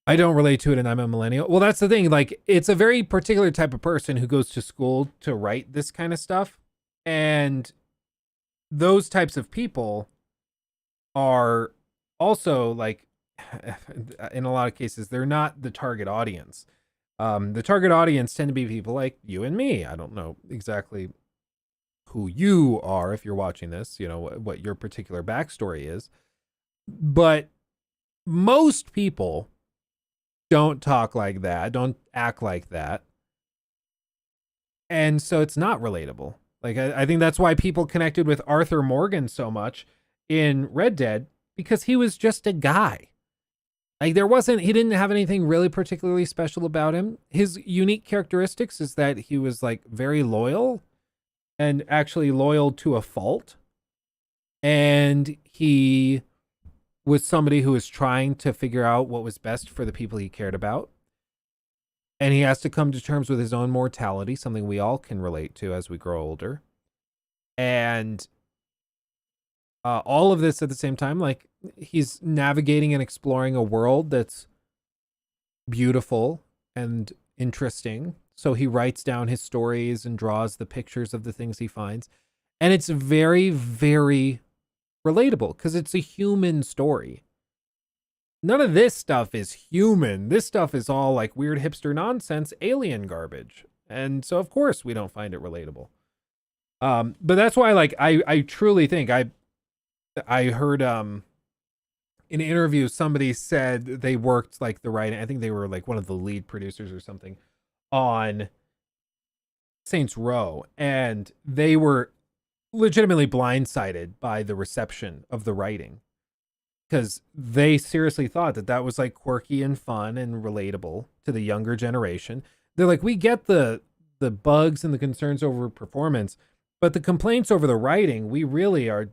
I don't relate to it and I'm a millennial. Well, that's the thing. Like, it's a very particular type of person who goes to school to write this kind of stuff. And those types of people are also like, in a lot of cases, they're not the target audience. The target audience tend to be people like you and me. I don't know exactly who you are if you're watching this, you know, what your particular backstory is. But most people don't talk like that, don't act like that. And so it's not relatable. Like, I think that's why people connected with Arthur Morgan so much in Red Dead, because he was just a guy. Like, he didn't have anything really particularly special about him. His unique characteristics is that he was like very loyal and actually loyal to a fault. And he was somebody who was trying to figure out what was best for the people he cared about. And he has to come to terms with his own mortality, something we all can relate to as we grow older. And all of this at the same time, like, he's navigating and exploring a world that's beautiful and interesting. So he writes down his stories and draws the pictures of the things he finds. And it's very, very relatable because it's a human story. None of this stuff is human. This stuff is all like weird hipster nonsense, alien garbage. And so of course we don't find it relatable. But that's why, like, I truly think I heard in an interview somebody said they worked like the writing. I think they were like one of the lead producers or something on Saints Row, and they were legitimately blindsided by the reception of the writing, because they seriously thought that that was like quirky and fun and relatable to the younger generation. They're like, we get the bugs and the concerns over performance, but the complaints over the writing, we really are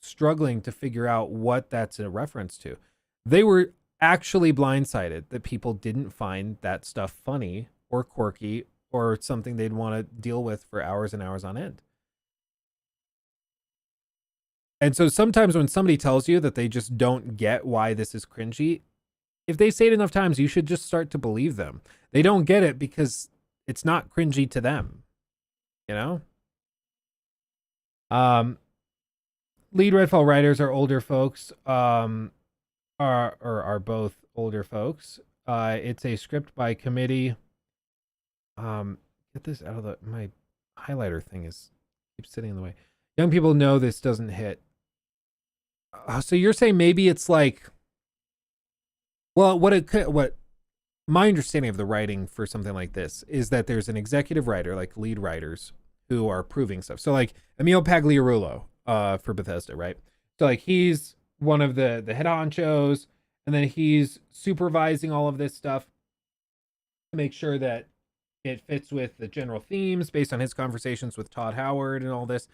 struggling to figure out what that's a reference to. They were actually blindsided that people didn't find that stuff funny or quirky or something they'd want to deal with for hours and hours on end. And so sometimes when somebody tells you that they just don't get why this is cringy, if they say it enough times, you should just start to believe them. They don't get it because it's not cringy to them, you know? Lead Redfall writers are older folks, are both older folks. It's a script by committee. Get this out of my highlighter thing keeps sitting in the way. Young people know this doesn't hit. So you're saying maybe it's like, well, what my understanding of the writing for something like this is that there's an executive writer, like lead writers, who are approving stuff. So like Emil Pagliarulo, for Bethesda, right? So like he's one of the head honchos, and then he's supervising all of this stuff to make sure that it fits with the general themes based on his conversations with Todd Howard and all this.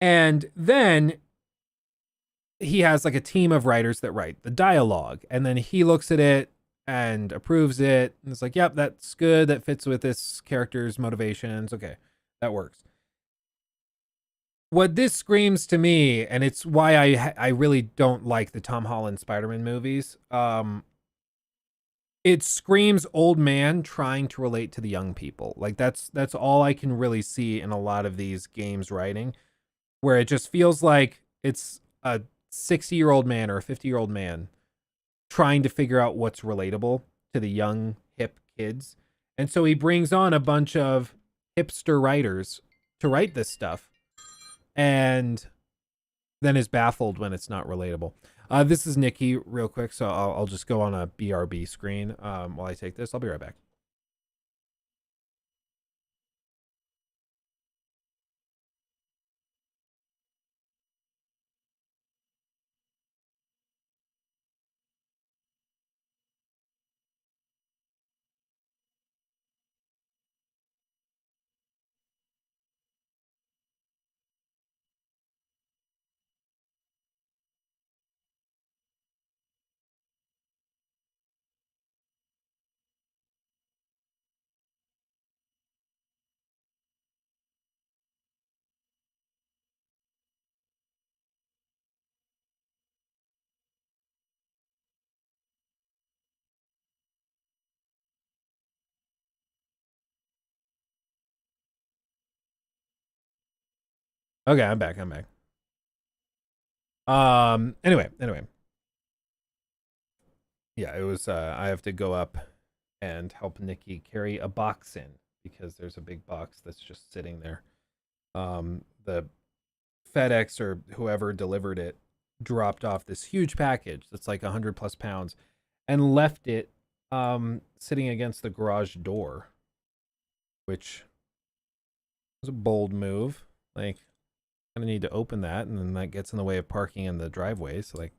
And then he has like a team of writers that write the dialogue, and then he looks at it and approves it, and it's like, yep, that's good, that fits with this character's motivations, okay, that works. What this screams to me, and it's why I really don't like the Tom Holland Spider-Man movies, it screams old man trying to relate to the young people. Like that's all I can really see in a lot of these games writing, where it just feels like it's a 60-year-old man or a 50-year-old man trying to figure out what's relatable to the young, hip kids. And so he brings on a bunch of hipster writers to write this stuff, and then is baffled when it's not relatable. This is Nikki real quick, so I'll just go on a BRB screen while I take this. I'll be right back. Okay, I'm back. Anyway. Yeah, it was, I have to go up and help Nikki carry a box in because there's a big box that's just sitting there. The FedEx or whoever delivered it dropped off this huge package that's like 100+ pounds and left it sitting against the garage door, which was a bold move. Like, gonna need to open that, and then that gets in the way of parking in the driveway. So like,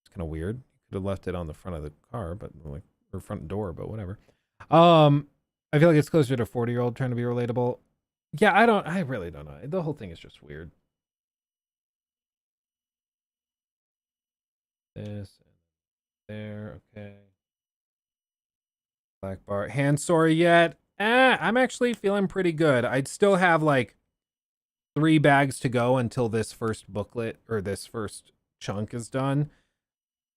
it's kind of weird. Could have left it on the front of the car, but like, or front door, but whatever. I feel like it's closer to a 40-year-old trying to be relatable. Yeah, I really don't know. The whole thing is just weird. This there, okay. Black bar. Hand sore yet? I'm actually feeling pretty good. I'd still have like 3 bags to go until this first booklet or this first chunk is done.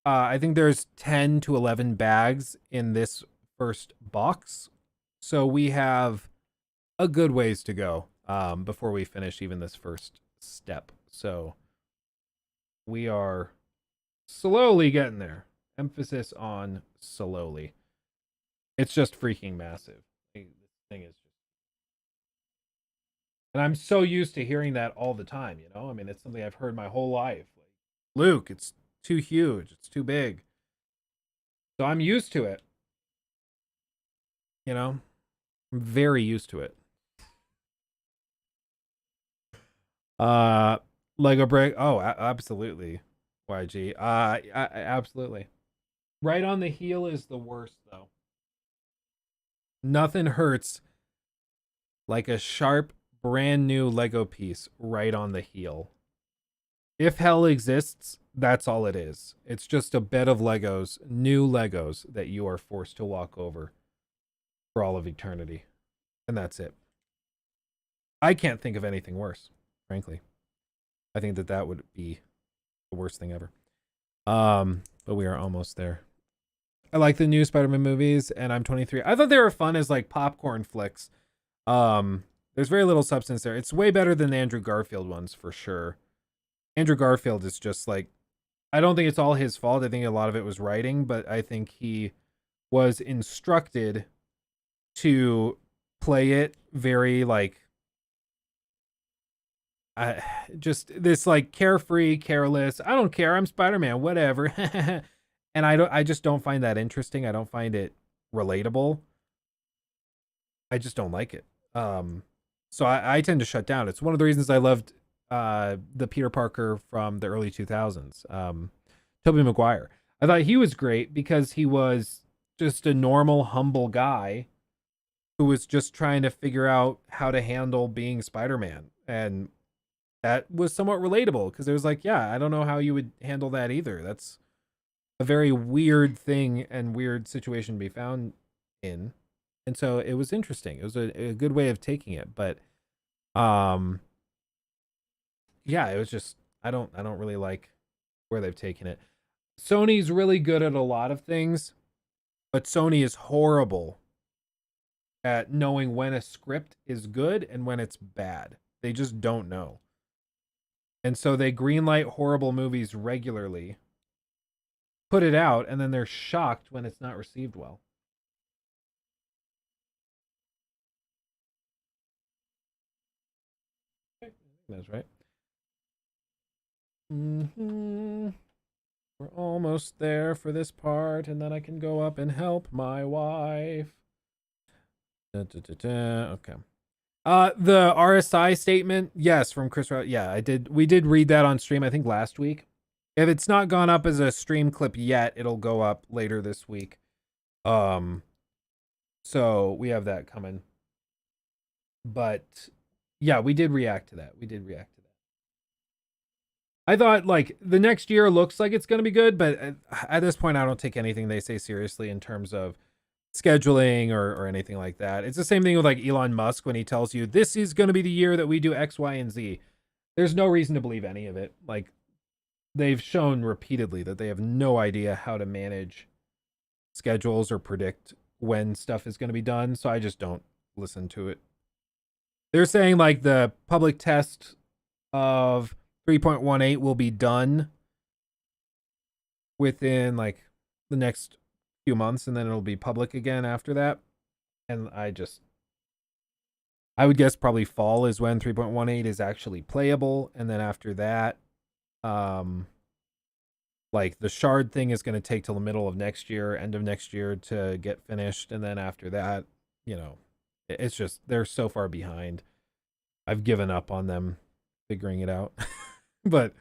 I think there's 10 to 11 bags in this first box. So we have a good ways to go before we finish even this first step. So we are slowly getting there. Emphasis on slowly. It's just freaking massive. This thing is just... And I'm so used to hearing that all the time, you know? I mean, it's something I've heard my whole life. Like, Luke, it's too huge. It's too big. So I'm used to it. You know? I'm very used to it. Lego brick. Oh, absolutely. YG. Absolutely. Right on the heel is the worst though. Nothing hurts like a sharp, brand new Lego piece right on the heel. If hell exists, that's all it is. It's just a bed of Legos, new Legos that you are forced to walk over for all of eternity. And that's it. I can't think of anything worse, frankly. I think that would be the worst thing ever. But we are almost there. I like the new Spider-Man movies, and I'm 23. I thought they were fun as like popcorn flicks. There's very little substance there. It's way better than the Andrew Garfield ones for sure. Andrew Garfield is just like, I don't think it's all his fault. I think a lot of it was writing, but I think he was instructed to play it very like just this like carefree, careless, I don't care, I'm Spider-Man, whatever. And I just don't find that interesting. I don't find it relatable. I just don't like it. So I tend to shut down. It's one of the reasons I loved the Peter Parker from the early 2000s, Tobey Maguire. I thought he was great because he was just a normal, humble guy who was just trying to figure out how to handle being Spider-Man. And that was somewhat relatable because it was like, yeah, I don't know how you would handle that either. That's a very weird thing and weird situation to be found in. And so it was interesting. It was a good way of taking it. But yeah, it was just I don't really like where they've taken it. Sony's really good at a lot of things, but Sony is horrible at knowing when a script is good and when it's bad. They just don't know. And so they greenlight horrible movies regularly, put it out, and then they're shocked when it's not received well. That's right. We're almost there for this part, and then I can go up and help my wife. Okay. The RSI statement, yes, from Chris. Yeah, I did. We did read that on stream, I think last week. If it's not gone up as a stream clip yet, it'll go up later this week. So we have that coming. But yeah, we did react to that. I thought like the next year looks like it's going to be good, but at this point, I don't take anything they say seriously in terms of scheduling or anything like that. It's the same thing with like Elon Musk when he tells you this is going to be the year that we do X, Y, and Z. There's no reason to believe any of it. Like they've shown repeatedly that they have no idea how to manage schedules or predict when stuff is going to be done. So I just don't listen to it. They're saying like the public test of 3.18 will be done within like the next few months, and then it'll be public again after that. And I would guess probably fall is when 3.18 is actually playable, and then after that, like the shard thing is going to take till the middle of next year, end of next year to get finished, and then after that, you know, it's just they're so far behind. I've given up on them figuring it out. But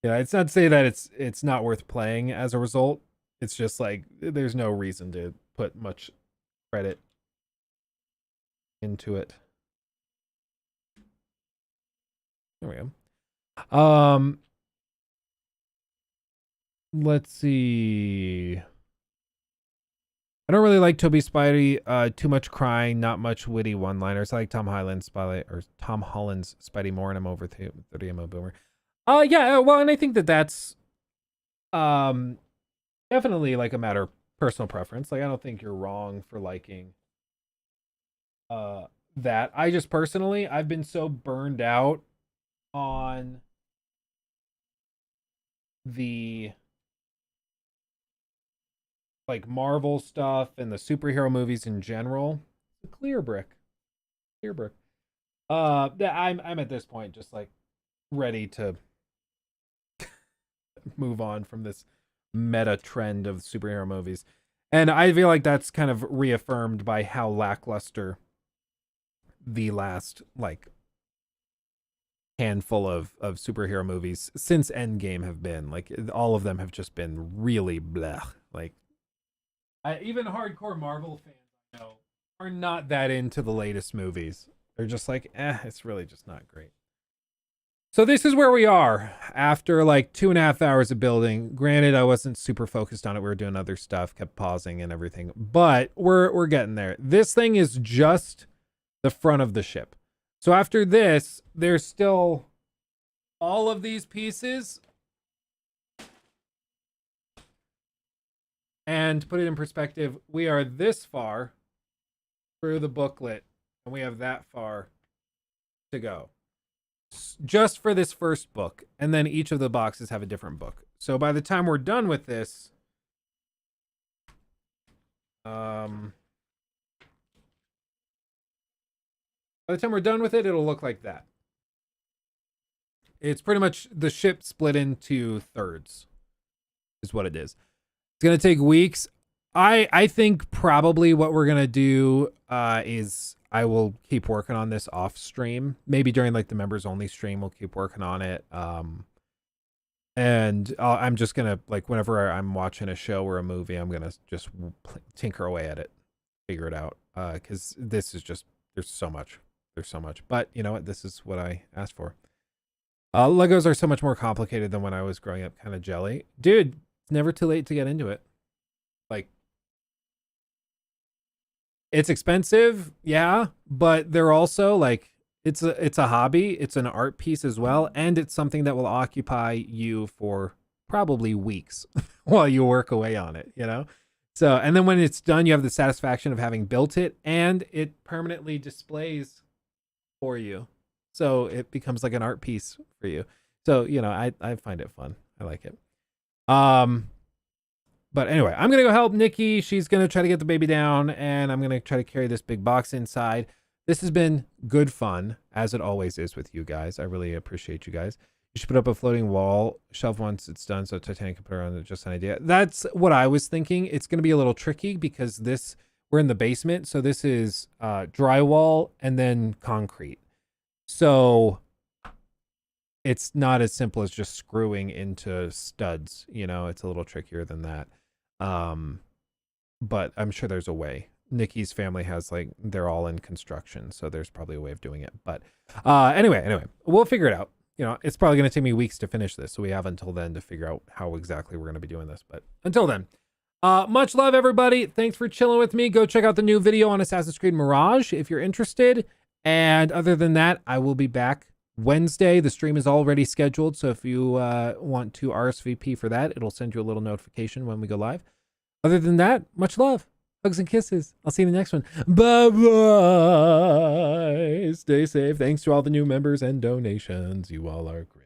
yeah, it's not to say that it's not worth playing as a result. It's just like there's no reason to put much credit into it. There we go. Let's see. I don't really like Toby Spidey. Too much crying, not much witty one-liners. I like Tom Holland's Spidey more, and I'm over 30MO Boomer. Yeah, well, and I think that's definitely like a matter of personal preference. Like I don't think you're wrong for liking that. I just personally I've been so burned out on the like Marvel stuff and the superhero movies in general. The clear brick. That I'm at this point just like ready to move on from this meta trend of superhero movies. And I feel like that's kind of reaffirmed by how lackluster the last like handful of superhero movies since Endgame have been. Like, all of them have just been really bleh. Like, even hardcore Marvel fans I know are not that into the latest movies. They're just like, it's really just not great. So this is where we are after like 2.5 hours of building. Granted, I wasn't super focused on it. We were doing other stuff, kept pausing and everything, but we're getting there. This thing is just the front of the ship. So after this, there's still all of these pieces. And to put it in perspective, we are this far through the booklet, and we have that far to go. Just for this first book, and then each of the boxes have a different book. So by the time we're done with this, by the time we're done with it, it'll look like that. It's pretty much the ship split into thirds, is what it is. It's gonna take weeks. I think probably what we're gonna do is I will keep working on this off stream. Maybe during like the members only stream, we'll keep working on it. And I'm just gonna, like, whenever I'm watching a show or a movie, I'm gonna just tinker away at it, figure it out. Because this is just, there's so much. But you know what? This is what I asked for. Legos are so much more complicated than when I was growing up. Kind of jelly, dude. It's never too late to get into it. Like, it's expensive, yeah, but they're also like, it's a hobby, it's an art piece as well, and it's something that will occupy you for probably weeks while you work away on it, you know? So, and then when it's done, you have the satisfaction of having built it, and it permanently displays for you. So it becomes like an art piece for you. So, you know, I find it fun. I like it. But anyway, I'm going to go help Nikki. She's going to try to get the baby down, and I'm going to try to carry this big box inside. This has been good fun, as it always is with you guys. I really appreciate you guys. You should put up a floating wall shelf once it's done so Titanic can put her on. Just an idea. That's what I was thinking. It's going to be a little tricky because we're in the basement, so this is drywall and then concrete. So it's not as simple as just screwing into studs. You know, it's a little trickier than that. But I'm sure there's a way. Nikki's family has, like, they're all in construction, so there's probably a way of doing it. But anyway, we'll figure it out. You know, it's probably going to take me weeks to finish this, so we have until then to figure out how exactly we're going to be doing this. But until then, much love, everybody. Thanks for chilling with me. Go check out the new video on Assassin's Creed Mirage if you're interested. And other than that, I will be back Wednesday. The stream is already scheduled, so if you want to RSVP for that, it'll send you a little notification when we go live. Other than that, much love. Hugs and kisses. I'll see you in the next one. Bye-bye. Stay safe. Thanks to all the new members and donations. You all are great.